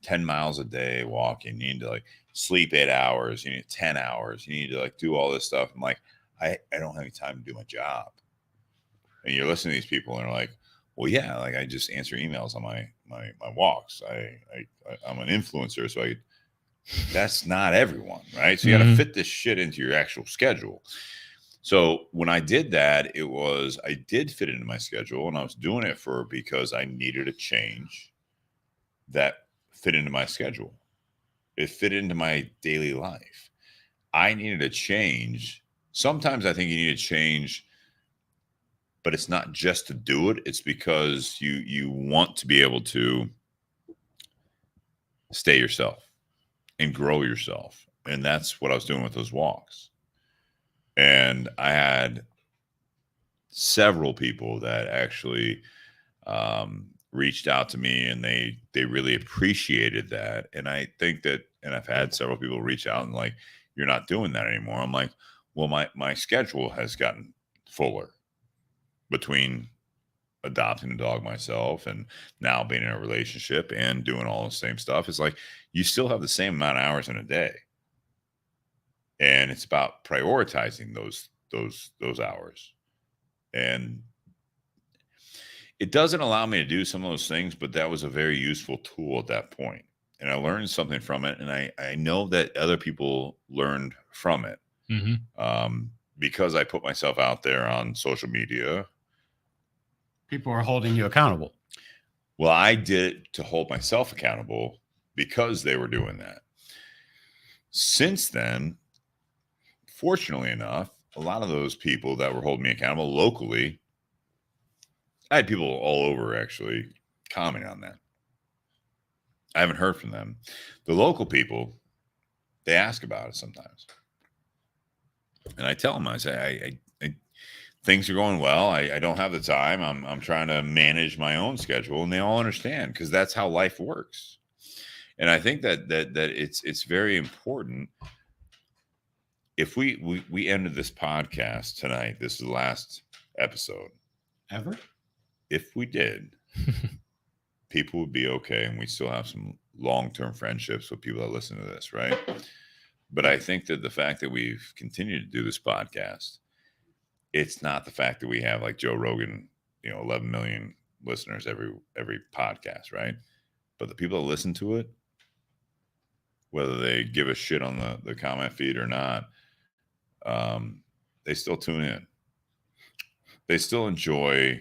10 miles a day walking. You need to like sleep 8 hours. You need 10 hours. You need to like do all this stuff. I'm like, I don't have any time to do my job. And you're listening to these people and they're like, well, yeah, like I just answer emails on my walks. I'm an influencer. So that's not everyone, right? So you got to fit this shit into your actual schedule. So when I did that, I did fit into my schedule, and I was doing it because I needed a change that fit into my schedule. It fit into my daily life. I needed a change. Sometimes I think you need a change, but it's not just to do it. It's because you want to be able to stay yourself and grow yourself. And that's what I was doing with those walks. And I had several people that actually reached out to me, and they really appreciated that. And I think that, and I've had several people reach out and like, you're not doing that anymore. I'm like, well, my schedule has gotten fuller between adopting a dog myself and now being in a relationship and doing all the same stuff. It's like, you still have the same amount of hours in a day. And it's about prioritizing those hours. And it doesn't allow me to do some of those things, but that was a very useful tool at that point. And I learned something from it. And I know that other people learned from it. Because I put myself out there on social media. People are holding you accountable. Well, I did it to hold myself accountable because they were doing that. Since then, fortunately enough, a lot of those people that were holding me accountable locally, I had people all over actually comment on that. I haven't heard from them. The local people, they ask about it sometimes. And I tell them, I say, I things are going well. I don't have the time. I'm trying to manage my own schedule, and they all understand because that's how life works. And I think that it's very important. If we ended this podcast tonight, this is the last episode Ever? If we did, people would be okay, and we still have some long-term friendships with people that listen to this, right? But I think that the fact that we've continued to do this podcast, it's not the fact that we have like Joe Rogan, 11 million listeners every podcast, right? But the people that listen to it, whether they give a shit on the comment feed or not, they still tune in. They still enjoy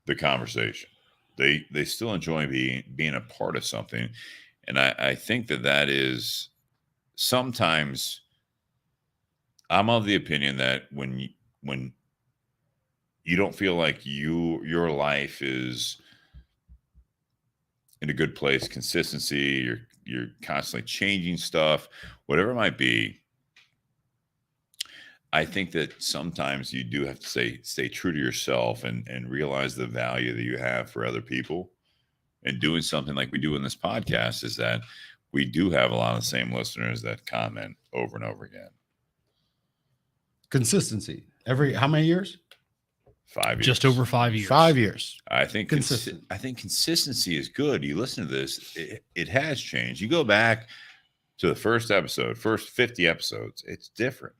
the conversation. They still enjoy being a part of something. And I think that is sometimes I'm of the opinion that when you don't feel like your life is in a good place, consistency, you're constantly changing stuff, whatever it might be, I think that sometimes you do have to stay true to yourself and realize the value that you have for other people. And doing something like we do in this podcast is that we do have a lot of the same listeners that comment over and over again. Consistency. How many years? 5 years. Just over 5 years. 5 years. I think consistency is good. You listen to this, it has changed. You go back to the first 50 episodes, it's different.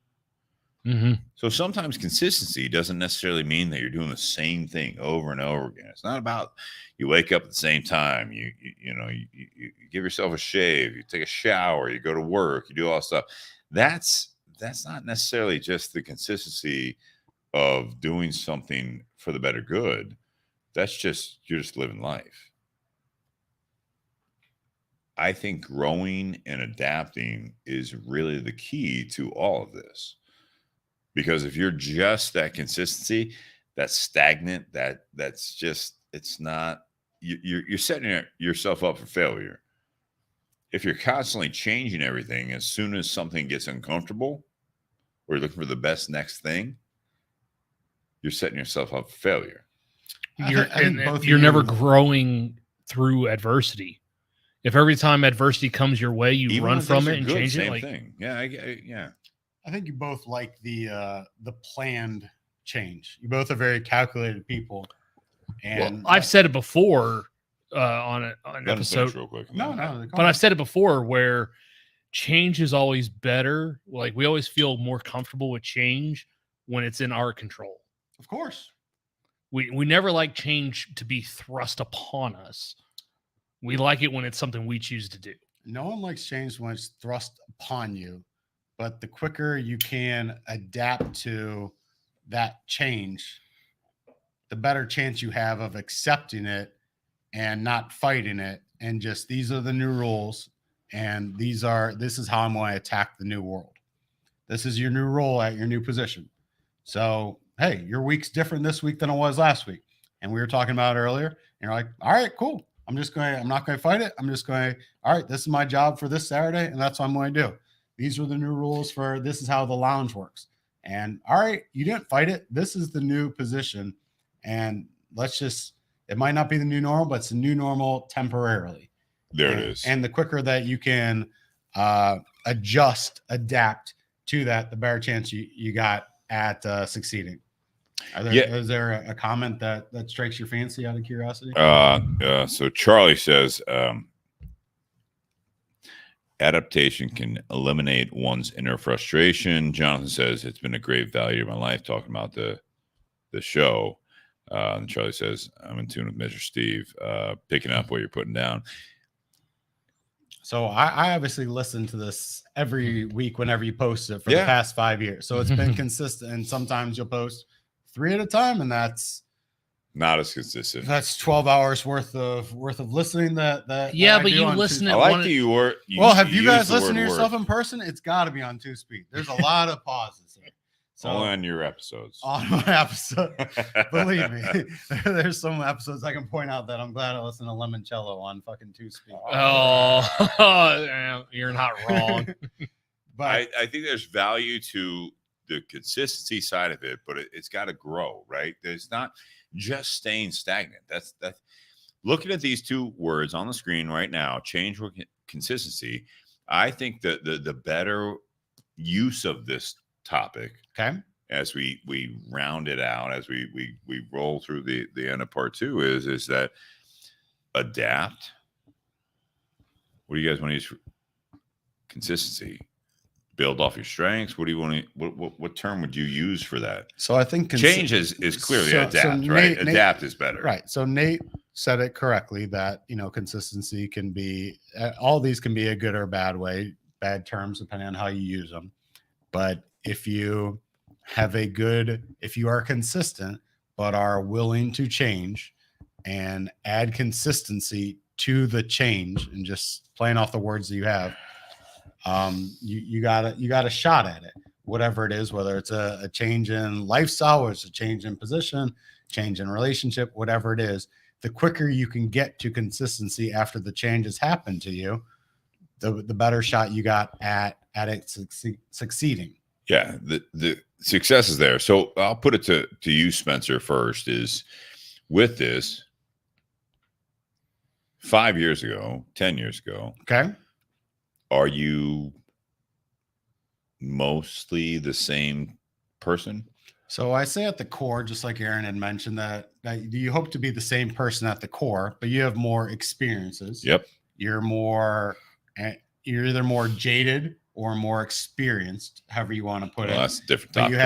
Mm-hmm. So sometimes consistency doesn't necessarily mean that you're doing the same thing over and over again. It's not about you wake up at the same time, you give yourself a shave, you take a shower, you go to work, you do all that stuff. That's not necessarily just the consistency of doing something for the better good. That's just, you're just living life. I think growing and adapting is really the key to all of this. Because if you're just that consistency, that's stagnant, that's just, it's not, you're setting yourself up for failure. If you're constantly changing everything, as soon as something gets uncomfortable, or you're looking for the best next thing, you're setting yourself up for failure. You're never growing through adversity. If every time adversity comes your way, you Even run from it and good, change same it. Thing. Yeah, yeah. I think you both like the planned change. You both are very calculated people. And I've said it before on an episode. Real quick. No, but I've said it before where change is always better. Like we always feel more comfortable with change when it's in our control. Of course. We never like change to be thrust upon us. We like it when it's something we choose to do. No one likes change when it's thrust upon you. But the quicker you can adapt to that change, the better chance you have of accepting it and not fighting it. And just, these are the new rules. And this is how I'm going to attack the new world. This is your new role at your new position. So, hey, your week's different this week than it was last week. And we were talking about it earlier. And you're like, all right, cool. I'm not going to fight it. I'm just going, all right, this is my job for this Saturday. And that's what I'm going to do. These are the new rules for this is how the lounge works. And all right, you didn't fight it. This is the new position. And it might not be the new normal, but it's a new normal temporarily. It is. And the quicker that you can adapt to that, the better chance you got at succeeding. Is there a comment that strikes your fancy out of curiosity? So Charlie says, adaptation can eliminate one's inner frustration. Jonathan says, it's been a great value of my life talking about the show. And Charlie says, I'm in tune with Mr. Steve, picking up what you're putting down. So I obviously listen to this every week whenever you post it for the Yeah. past 5 years. So it's been consistent, and sometimes you'll post 3 at a time, and that's Not as consistent. 12 hours worth of listening. That Yeah, that I but do you on listen Tuesday. at I like one. that you were. Well, have you used guys the listened to word yourself work in person? It's got to be on 2-speed. There's a lot of pauses here. So only on your episodes. on my episode, believe me, there's some episodes I can point out that I'm glad I listened to Limoncello on fucking 2-speed. Oh, you're not wrong. But I think there's value to the consistency side of it, but it's got to grow, right? There's not just staying stagnant. That's looking at these two words on the screen right now, change with consistency. I think that the better use of this topic, okay, as we round it out, as we roll through the end of part 2, is that adapt. What do you guys want to use for consistency? Build off your strengths. What do you want to? What term would you use for that? so I think Change is clearly adapt, right? Adapt is better, right? So Nate said it correctly that consistency can be all these can be a good or bad way, bad terms depending on how you use them. But if you are consistent but are willing to change and add consistency to the change, and just playing off the words that you have, you got a shot at it, whatever it is, whether it's a change in lifestyle or it's a change in position, change in relationship, whatever it is. The quicker you can get to consistency after the change has happened to you, the better shot you got at it succeeding. Yeah, the success is there. So I'll put it to you, Spencer, first. Is with this 5 years ago, 10 years ago, Okay. are you mostly the same person? So I say at the core, just like Aaron had mentioned, that you hope to be the same person at the core, but you have more experiences. Yep. You're either more jaded or more experienced, however you want to put it. That's a different But topic. you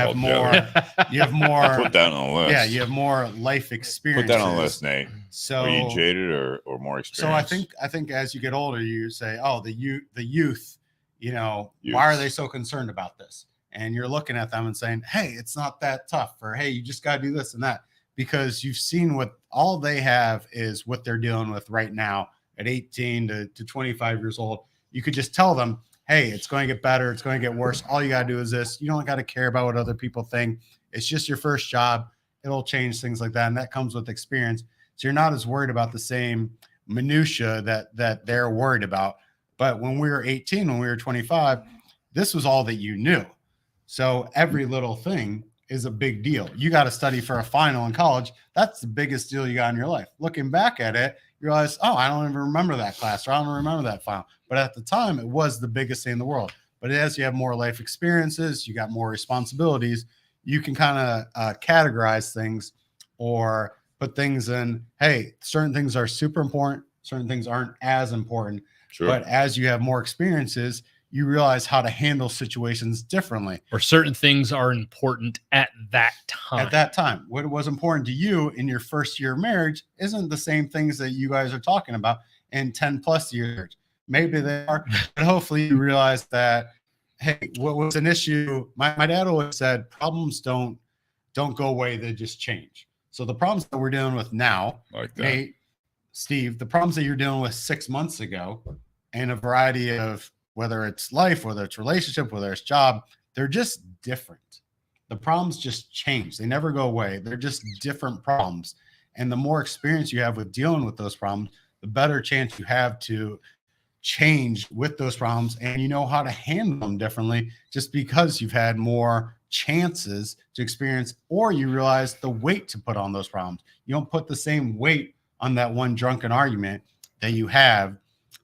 have more. Put that on the list. Yeah, you have more life experiences. Put that on the list, Nate. So Are you jaded or more experienced? So I think as you get older, you say, "Oh, the youth, why are they so concerned about this?" And you're looking at them and saying, "Hey, it's not that tough," or "Hey, you just got to do this and that," because you've seen what all they have is what they're dealing with right now at 18 to 25 years old. You could just tell them, "Hey, it's going to get better. It's going to get worse. All you got to do is this. You don't got to care about what other people think. It's just your first job. It'll change," things like that. And that comes with experience. So you're not as worried about the same minutia that they're worried about. But when we were 18, when we were 25, this was all that you knew. So every little thing is a big deal. You got to study for a final in college. That's the biggest deal you got in your life. Looking back at it, you realize, oh, I don't even remember that class, or I don't remember that final. But at the time, it was the biggest thing in the world. But as you have more life experiences, you got more responsibilities, you can kind of categorize things or put things in, hey, certain things are super important, certain things aren't as important. Sure. But as you have more experiences, you realize how to handle situations differently. Or certain things are important at that time. At that time, what was important to you in your first year of marriage isn't the same things that you guys are talking about in 10 plus years. Maybe they are, but hopefully you realize that, hey, what was an issue? My dad always said, problems don't go away, they just change. So the problems that we're dealing with now, Like that. Nate, Steve, the problems that you're dealing with 6 months ago, and a variety of, whether it's life, whether it's relationship, whether it's job, they're just different. The problems just change. They never go away. They're just different problems. And the more experience you have with dealing with those problems, the better chance you have to change with those problems, and you know how to handle them differently just because you've had more chances to experience, or you realize the weight to put on those problems. You don't put the same weight on that one drunken argument that you have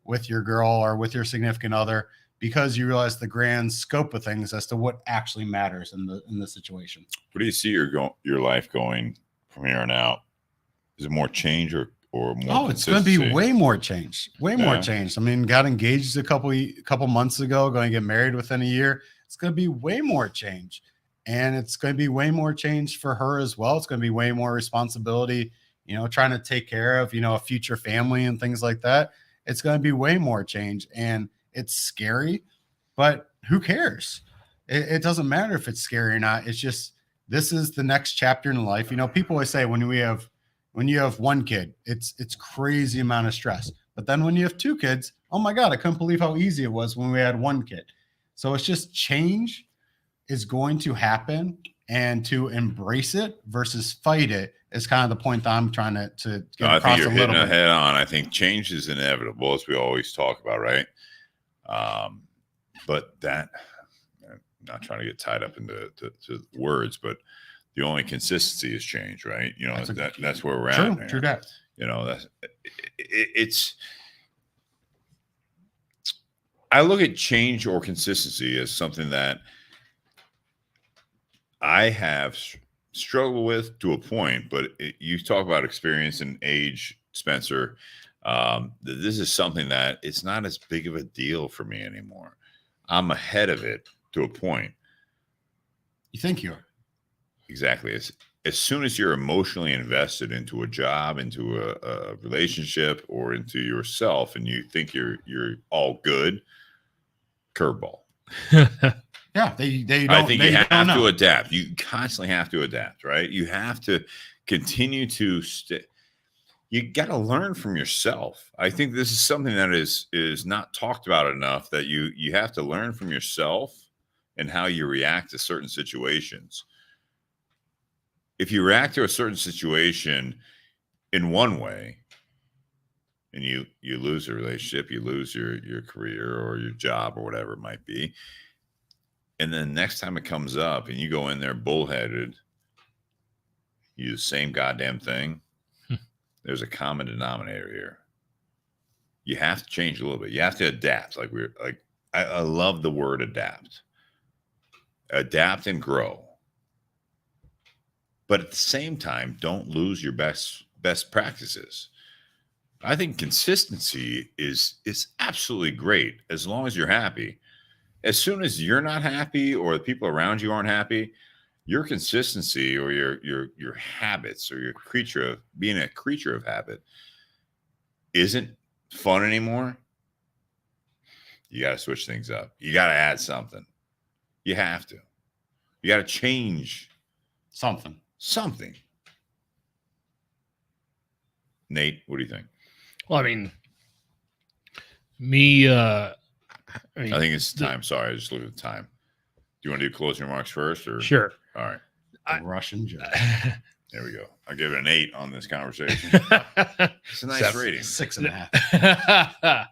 with your girl or with your significant other, because you realize the grand scope of things as to what actually matters in the situation. Where do you see your life going from here on out? Is it more change or more? Oh, it's going to be consistency? way more change. Way more Yeah. change. I mean, got engaged a couple months ago, going to get married within a year. It's going to be way more change. And it's going to be way more change for her as well. It's going to be way more responsibility, trying to take care of, a future family and things like that. It's going to be way more change, and it's scary, but who cares? It doesn't matter if it's scary or not. It's just, this is the next chapter in life. You know, people always say when you have one kid, it's crazy amount of stress. But then when you have two kids, oh my God, I couldn't believe how easy it was when we had one kid. So it's just, change is going to happen, and to embrace it versus fight it is kind of the point that I'm trying to get across a little bit. Head on. I think change is inevitable, as we always talk about, right? But that, I'm not trying to get tied up into to words, but the only consistency is change, right? You know, that's where we're at. True that. You know, it's. I look at change or consistency as something that I have struggled with to a point, but you talk about experience and age, Spencer. This is something that it's not as big of a deal for me anymore. I'm ahead of it to a point. You think you are? Exactly. As soon as you're emotionally invested into a job, into a relationship, or into yourself, and you think you're all good, curveball. Yeah, they don't. I think you have to adapt. You constantly have to adapt, right? You have to continue to you got to learn from yourself. I think this is something that is not talked about enough, that you have to learn from yourself and how you react to certain situations. If you react to a certain situation in one way, and you lose a relationship, you lose your career or your job or whatever it might be, and then next time it comes up and you go in there bullheaded, you do the same goddamn thing, there's a common denominator here. You have to change a little bit. You have to adapt. I love the word adapt. Adapt and grow. But at the same time, don't lose your best practices. I think consistency is absolutely great as long as you're happy. As soon as you're not happy, or the people around you aren't happy, your consistency or your habits, or being a creature of habit, isn't fun anymore. You got to switch things up. You got to add something. You have to. You got to change something. Nate, what do you think? Well, I mean, I think it's time. Sorry, I just looked at the time. Do you want to do closing remarks first, or? Sure. All right. Russian judge. There we go. I'll give it an 8 on this conversation. It's a nice rating. 6.5.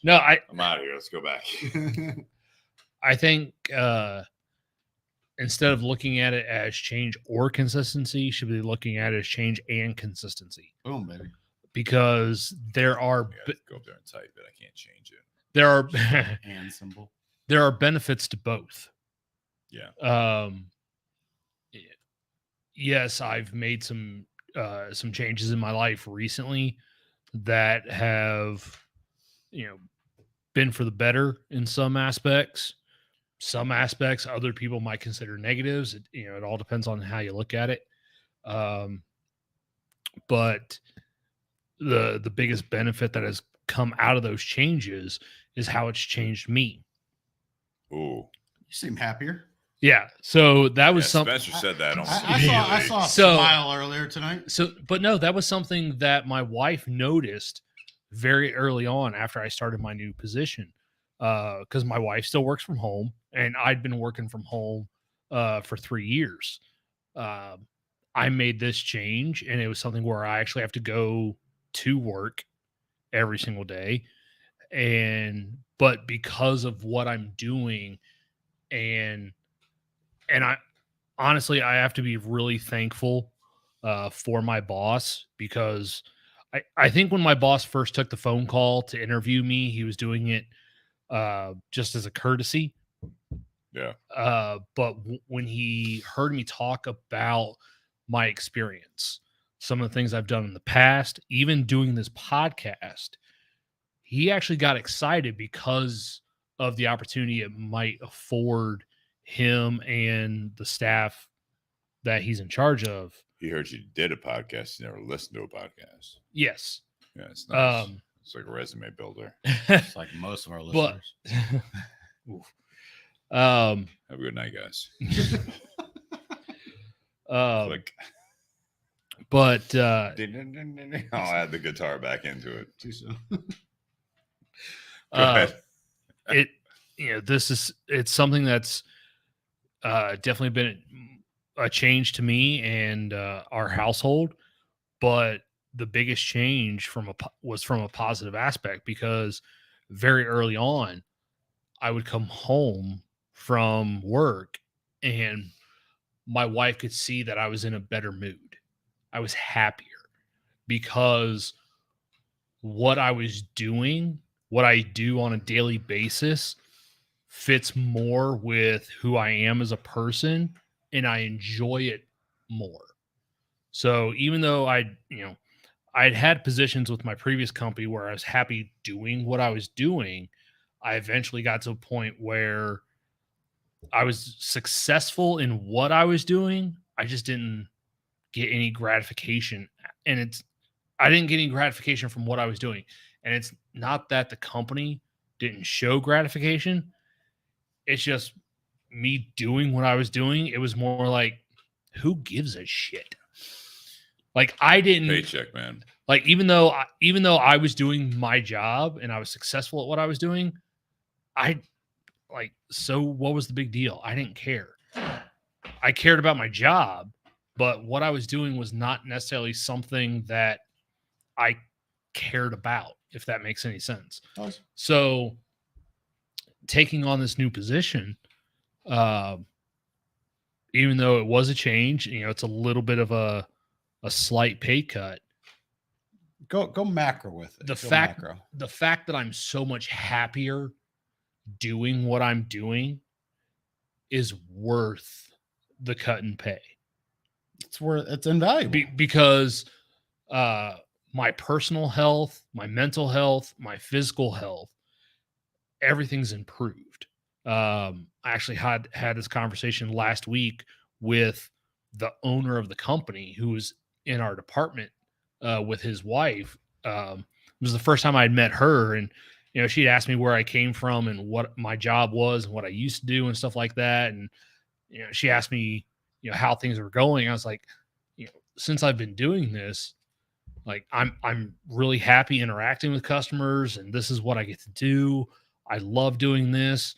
No, I'm out of here. Let's go back. I think instead of looking at it as change or consistency, you should be looking at it as change and consistency. Boom, baby. Because there are go up there and type it. I can't change it. There are and symbol. There are benefits to both. Yeah. Yes, I've made some changes in my life recently that have, been for the better in some aspects. Some aspects other people might consider negatives. It all depends on how you look at it. But the biggest benefit that has come out of those changes is how it's changed me. Ooh. You seem happier. Yeah. So that was something. Spencer said that. I saw a smile earlier tonight. But no, that was something that my wife noticed very early on after I started my new position. Because my wife still works from home, and I'd been working from home for 3 years. I made this change, and it was something where I actually have to go to work every single day. But because of what I'm doing, and I honestly, I have to be really thankful for my boss, because I think when my boss first took the phone call to interview me, he was doing it just as a courtesy. Yeah. But when he heard me talk about my experience, some of the things I've done in the past, even doing this podcast, he actually got excited because of the opportunity it might afford him and the staff that he's in charge of. He heard you did a podcast. He never listened to a podcast. Yes. Yeah, it's nice. It's like a resume builder. It's like most of our But- listeners. Oof. Have a good night, guys. Click. But I'll add the guitar back into it. Too soon. Go uh, ahead. it's something that's definitely been a change to me and our household, but the biggest change was from a positive aspect, because very early on I would come home from work and my wife could see that I was in a better mood. I was happier because what I was doing, what I do on a daily basis, fits more with who I am as a person, and I enjoy it more. So even though I'd had positions with my previous company where I was happy doing what I was doing, I eventually got to a point where I was successful in what I was doing. I just didn't get any gratification. And I didn't get any gratification from what I was doing. And it's not that the company didn't show gratification. It's just me doing what I was doing. It was more like, who gives a shit? Like I didn't Paycheck, man. like, even though I was doing my job and I was successful at what I was doing, so what was the big deal? I didn't care. I cared about my job, but what I was doing was not necessarily something that I cared about, if that makes any sense. Does. So taking on this new position, even though it was a change, it's a little bit of a slight pay cut. Go macro with it. The Go fact macro. the fact that I'm so much happier doing what I'm doing is worth the cut in pay. It's invaluable. Because my personal health, my mental health, my physical health, everything's improved. I actually had this conversation last week with the owner of the company, who was in our department with his wife. It was the first time I'd met her, and she'd asked me where I came from and what my job was and what I used to do and stuff like that. And she asked me how things were going. I was like, since I've been doing this, like I'm really happy interacting with customers, and this is what I get to do. I love doing this.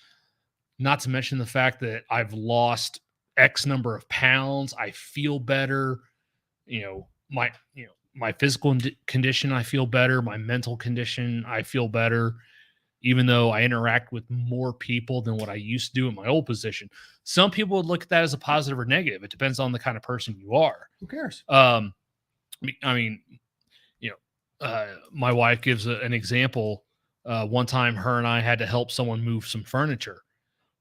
Not to mention the fact that I've lost X number of pounds. I feel better. My physical condition, I feel better. My mental condition, I feel better, even though I interact with more people than what I used to do in my old position. Some people would look at that as a positive or negative. It depends on the kind of person you are. Who cares? I mean, my wife gives an example. One time her and I had to help someone move some furniture,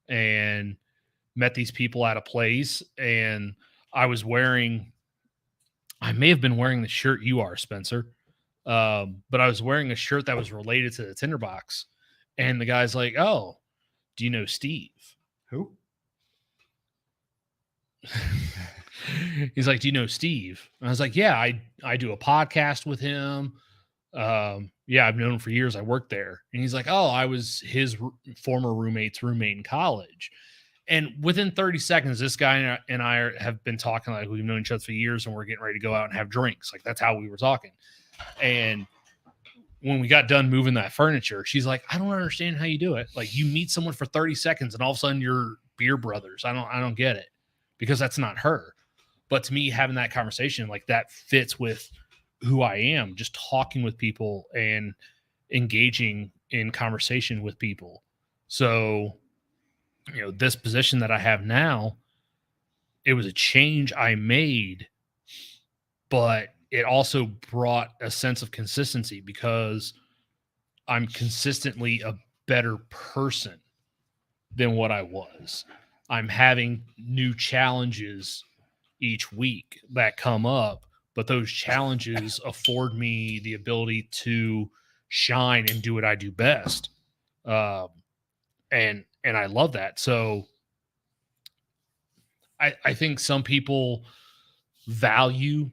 and met these people at a place, and I may have been wearing the shirt you are, Spencer. But I was wearing a shirt that was related to the Tinder Box. And the guy's like, "Oh, do you know Steve?" Who? He's like, "Do you know Steve?" And I was like, "Yeah, I do a podcast with him. Yeah, I've known him for years. I worked there." And he's like, "Oh, I was his former roommate's roommate in college." And within 30 seconds, this guy and I have been talking like we've known each other for years, and we're getting ready to go out and have drinks. Like that's how we were talking. And when we got done moving that furniture, she's like, "I don't understand how you do it. Like you meet someone for 30 seconds and all of a sudden you're beer brothers. I don't get it," because that's not her. But to me, having that conversation, like that fits with who I am, just talking with people and engaging in conversation with people. So, this position that I have now, it was a change I made, but it also brought a sense of consistency because I'm consistently a better person than what I was. I'm having new challenges each week that come up, but those challenges afford me the ability to shine and do what I do best. And I love that. So I think some people value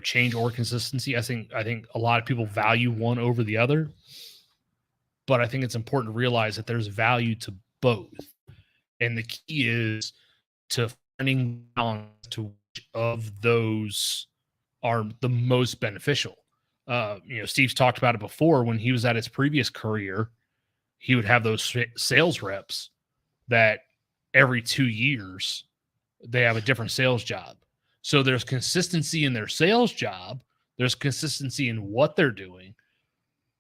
change or consistency. I think a lot of people value one over the other, but I think it's important to realize that there's value to both. And the key is to finding balance to which of those are the most beneficial. Steve's talked about it before. When he was at his previous career, he would have those sales reps that every 2 years they have a different sales job. So there's consistency in their sales job. There's consistency in what they're doing,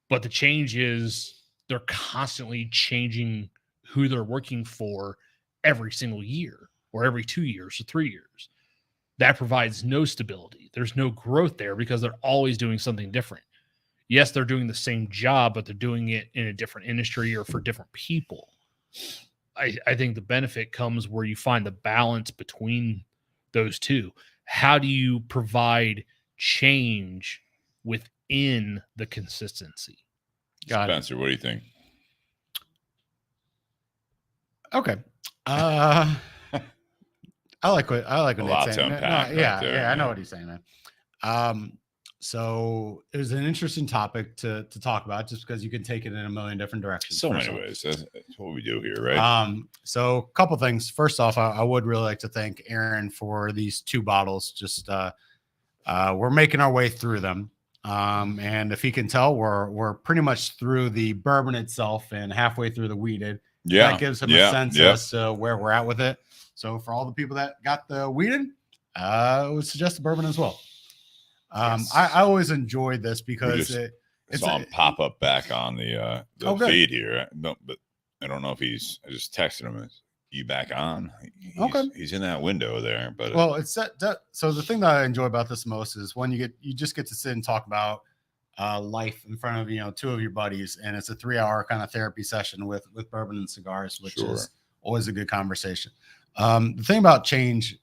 but the change is they're constantly changing who they're working for every single year or every 2 years or 3 years. That provides no stability. There's no growth there because they're always doing something different. Yes, they're doing the same job, but they're doing it in a different industry or for different people. I think the benefit comes where you find the balance between those two. How do you provide change within the consistency? Spencer, what do you think? Okay. I like what Nate's saying. Yeah, I know what he's saying, man. So it was an interesting topic to talk about, just because you can take it in a million different directions. So many ways. That's what we do here, right? So a couple things. First off, I would really like to thank Aaron for these 2 bottles. Just we're making our way through them. And if you can tell, we're pretty much through the bourbon itself and halfway through the wheated. Yeah. That gives him a sense as to where we're at with it. So for all the people that got the wheated, I would suggest the bourbon as well. Yes. I always enjoyed this because it's saw him pop up back on the feed here. No, but I don't know if I just texted him. Is you back on? He's in that window there. But well, it's so the thing that I enjoy about this most is when you just get to sit and talk about life in front of 2 of your buddies, and it's a 3-hour kind of therapy session with bourbon and cigars, which is always a good conversation. The thing about change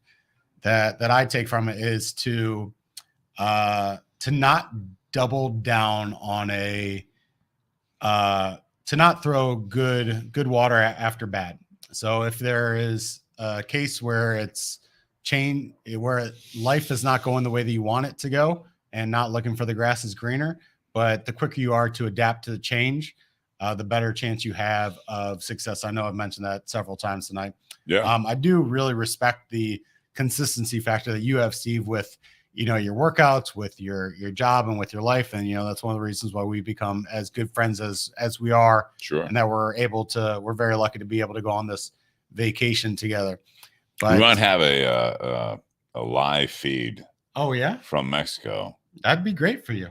that I take from it is to not double down on to not throw good water after bad. So if there is a case where where life is not going the way that you want it to go, and not looking for the grass is greener, but the quicker you are to adapt to the change, the better chance you have of success. I know I've mentioned that several times tonight. Yeah. I do really respect the consistency factor that you have, Steve, with your workouts, with your job, and with your life. And that's one of the reasons why we become as good friends as we are. Sure. And that we're very lucky to be able to go on this vacation together. But we might have a live feed. Oh yeah, from Mexico. That'd be great for you.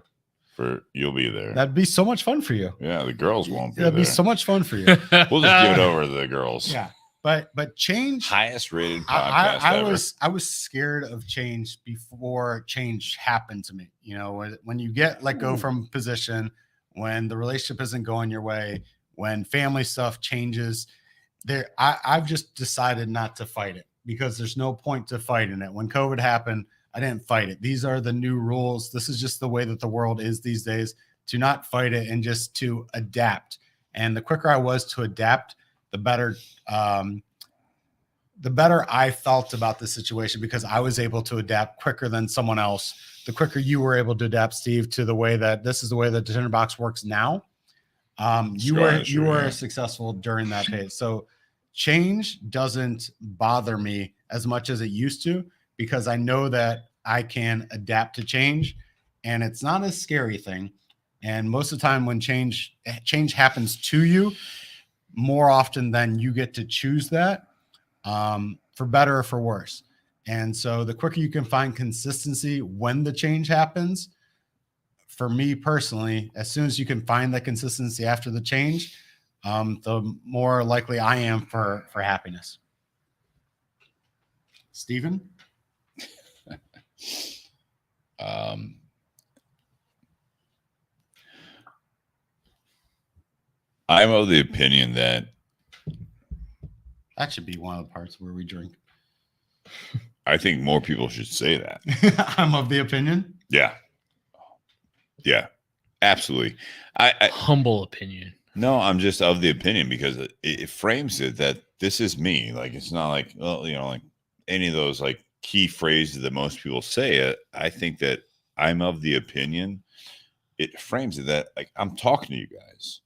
You'll be there. That'd be so much fun for you. Yeah, the girls won't be That'd there. be so much fun for you. We'll just give it over to the girls. Yeah. But change, highest rated podcast ever. I was scared of change before change happened to me. When you get let go from position, when the relationship isn't going your way, when family stuff changes, I've just decided not to fight it, because there's no point to fighting it. When COVID happened, I didn't fight it. These are the new rules. This is just the way that the world is these days, to not fight it and just to adapt. And the quicker I was to adapt, the better I felt about the situation, because I was able to adapt quicker than someone else. The quicker you were able to adapt, Steve, to the way that this is the way that the Tinder Box works now. You were successful during that phase. So change doesn't bother me as much as it used to, because I know that I can adapt to change, and it's not a scary thing. And most of the time when change happens to you, more often than you get to choose that, for better or for worse. And so the quicker you can find consistency when the change happens, for me personally, as soon as you can find that consistency after the change, the more likely I am for happiness. Stephen? I'm of the opinion that should be one of the parts where we drink. I think more people should say that. I'm of the opinion. Yeah, absolutely. I humble opinion. No, I'm just of the opinion, because it frames it that this is me. Like, it's not like, well, like any of those like key phrases that most people say it, I think that I'm of the opinion it frames it that like I'm talking to you guys.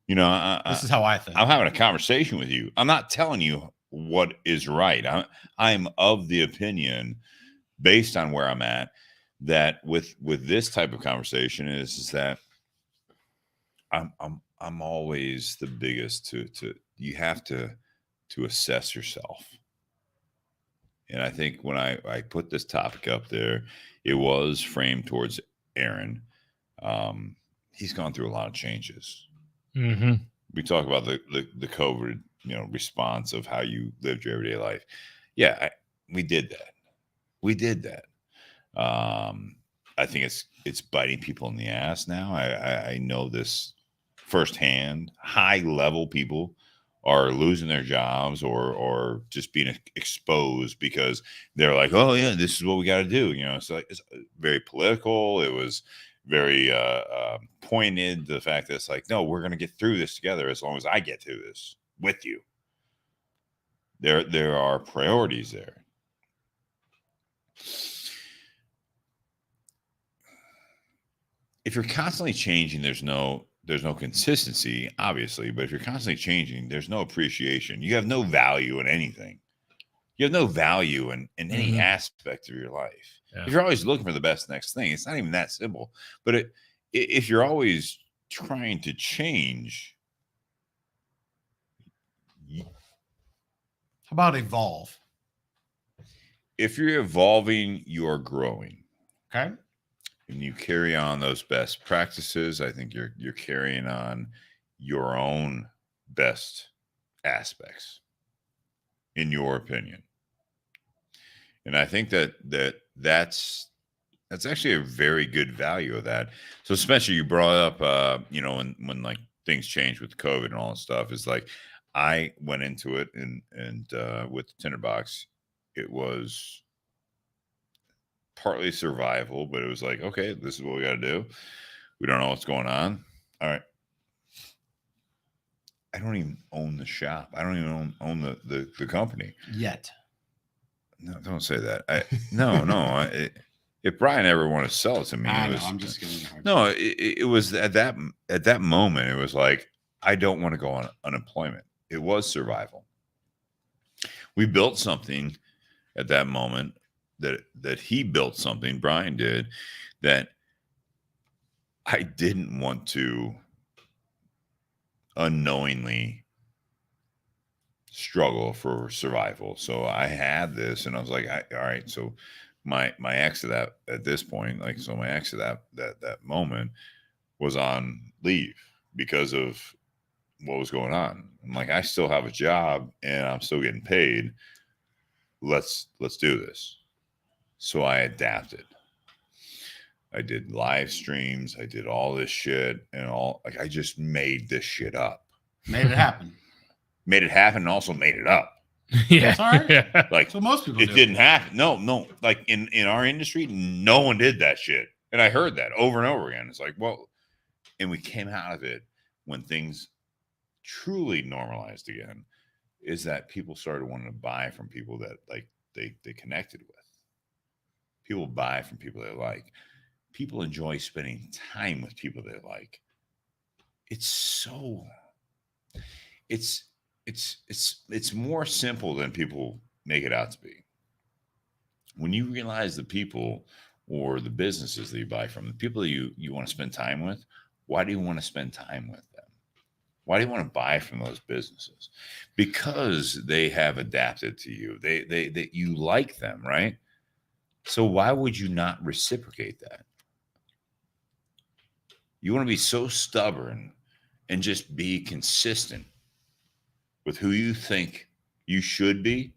You know, This is how I think. I'm having a conversation with you. I'm not telling you what is right. I'm of the opinion based on where I'm at that with this type of conversation is that I'm always the biggest to you have to assess yourself. And I think when I put this topic up there, it was framed towards Aaron. He's gone through a lot of changes. Mm-hmm. We talk about the COVID, response of how you lived your everyday life. Yeah, we did that. We did that. I think it's biting people in the ass now. I know this firsthand. High level people are losing their jobs or just being exposed because they're like, oh yeah, this is what we got to do. So it's very political. It was very pointed to the fact that it's like, no, we're going to get through this together as long as I get through this with you. There are priorities there. If you're constantly changing, there's no consistency, obviously, but if you're constantly changing, there's no appreciation. You have no value in anything. You have no value in any aspect of your life. Yeah. If you're always looking for the best next thing, it's not even that simple. But if you're always trying to change, how about evolve? If you're evolving, you're growing. Okay. And you carry on those best practices, I think you're carrying on your own best aspects, in your opinion. And I think that's actually a very good value of that. So, Spencer, you brought up, when like things changed with COVID and all that stuff, is like I went into it and with the Tinder Box, it was partly survival, but it was like, okay, this is what we got to do. We don't know what's going on. All right. I don't even own the shop. I don't even own the company yet. No, don't say that. No. If Brian ever wanted to sell it to me, I'm just kidding. No, it was at that moment. It was like, I don't want to go on unemployment. It was survival. We built something at that moment that he built something, Brian did, that I didn't want to unknowingly struggle for survival. So I had this and I was like, all right. So my ex at this point, like, so my ex at that moment was on leave because of what was going on. I'm like, I still have a job and I'm still getting paid. Let's do this. So I adapted. I did live streams. I did all this shit and I just made this shit up. Made it happen. Made it happen and also made it up. Yeah. Sorry. Yeah. Like, so most people it didn't happen. No. Like in our industry, no one did that shit. And I heard that over and over again. It's like, well, and we came out of it when things truly normalized again, is that people started wanting to buy from people that like they connected with. People buy from people they like. People enjoy spending time with people they like. It's more simple than people make it out to be. When you realize the people or the businesses that you buy from, the people that you want to spend time with, why do you want to spend time with them? Why do you want to buy from those businesses? Because they have adapted to you. They you like them, right? So why would you not reciprocate that? You want to be so stubborn and just be consistent with who you think you should be.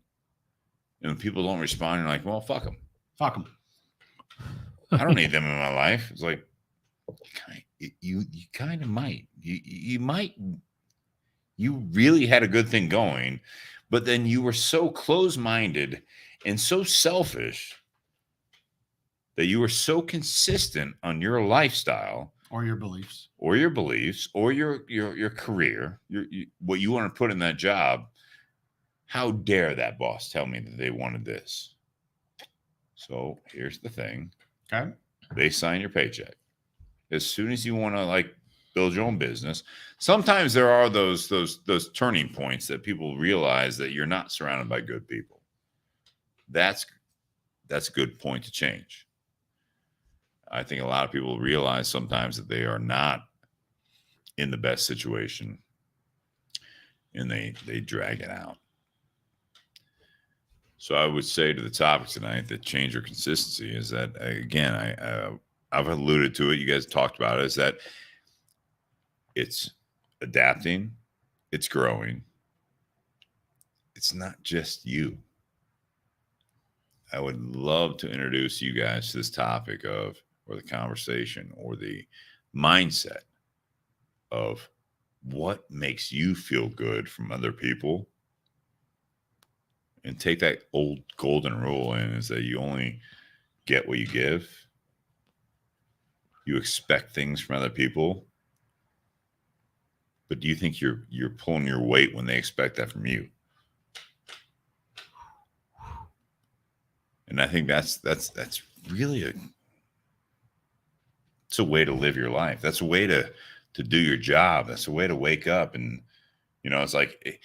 And when people don't respond, you're like, well, fuck them. Fuck them. I don't need them in my life. It's like, you kind of might. You might. You really had a good thing going, but then you were so close-minded and so selfish that you were so consistent on your lifestyle or your beliefs or your career, what you want to put in that job. How dare that boss tell me that they wanted this? So here's the thing. Okay. They sign your paycheck. As soon as you want to like build your own business, sometimes there are those turning points that people realize that you're not surrounded by good people. That's a good point to change. I think a lot of people realize sometimes that they are not in the best situation, and they drag it out. So I would say to the topic tonight that change or consistency is that, again, I've alluded to it. You guys talked about it. Is that it's adapting, it's growing. It's not just you. I would love to introduce you guys to this topic of, or the conversation, or the mindset of what makes you feel good from other people, and take that old golden rule in, is that you only get what you give. You expect things from other people, but do you think you're pulling your weight when they expect that from you? And I think that's really it's a way to live your life. That's a way to do your job. That's a way to wake up. And it's like,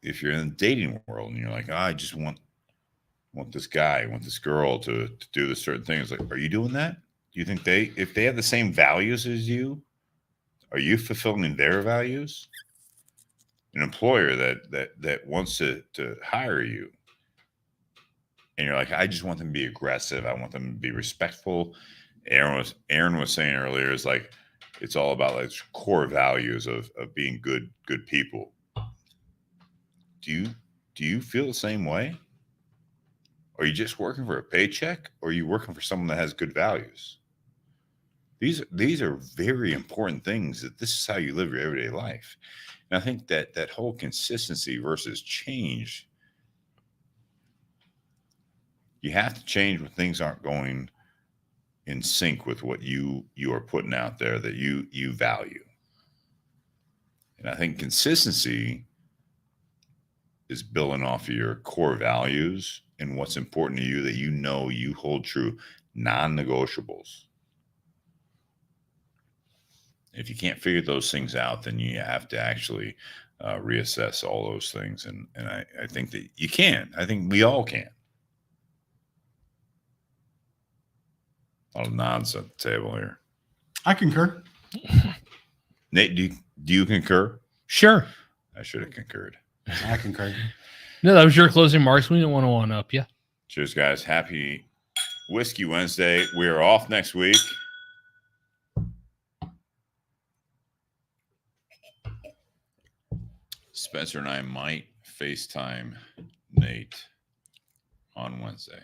if you're in the dating world and you're like, I just want this guy, I want this girl to do this certain thing. It's like, are you doing that? Do you think if they have the same values as you, are you fulfilling their values? An employer that wants to hire you, and you're like, I just want them to be aggressive. I want them to be respectful. Aaron was saying earlier, is like, it's all about like core values of being good people. Do you feel the same way? Are you just working for a paycheck, or are you working for someone that has good values? These are very important things, that this is how you live your everyday life. And I think that whole consistency versus change, you have to change when things aren't going in sync with what you are putting out there that you value. And I think consistency is building off of your core values and what's important to you, that you hold true, non-negotiables. If you can't figure those things out, then you have to actually reassess all those things. And I think that you can. I think we all can. A lot of nods at the table here. I concur. Nate, do you concur? Sure. I should have concurred. I concur. No, that was your closing remarks. We don't want to one up you. Cheers, guys. Happy Whiskey Wednesday. We are off next week. Spencer and I might FaceTime Nate on Wednesday.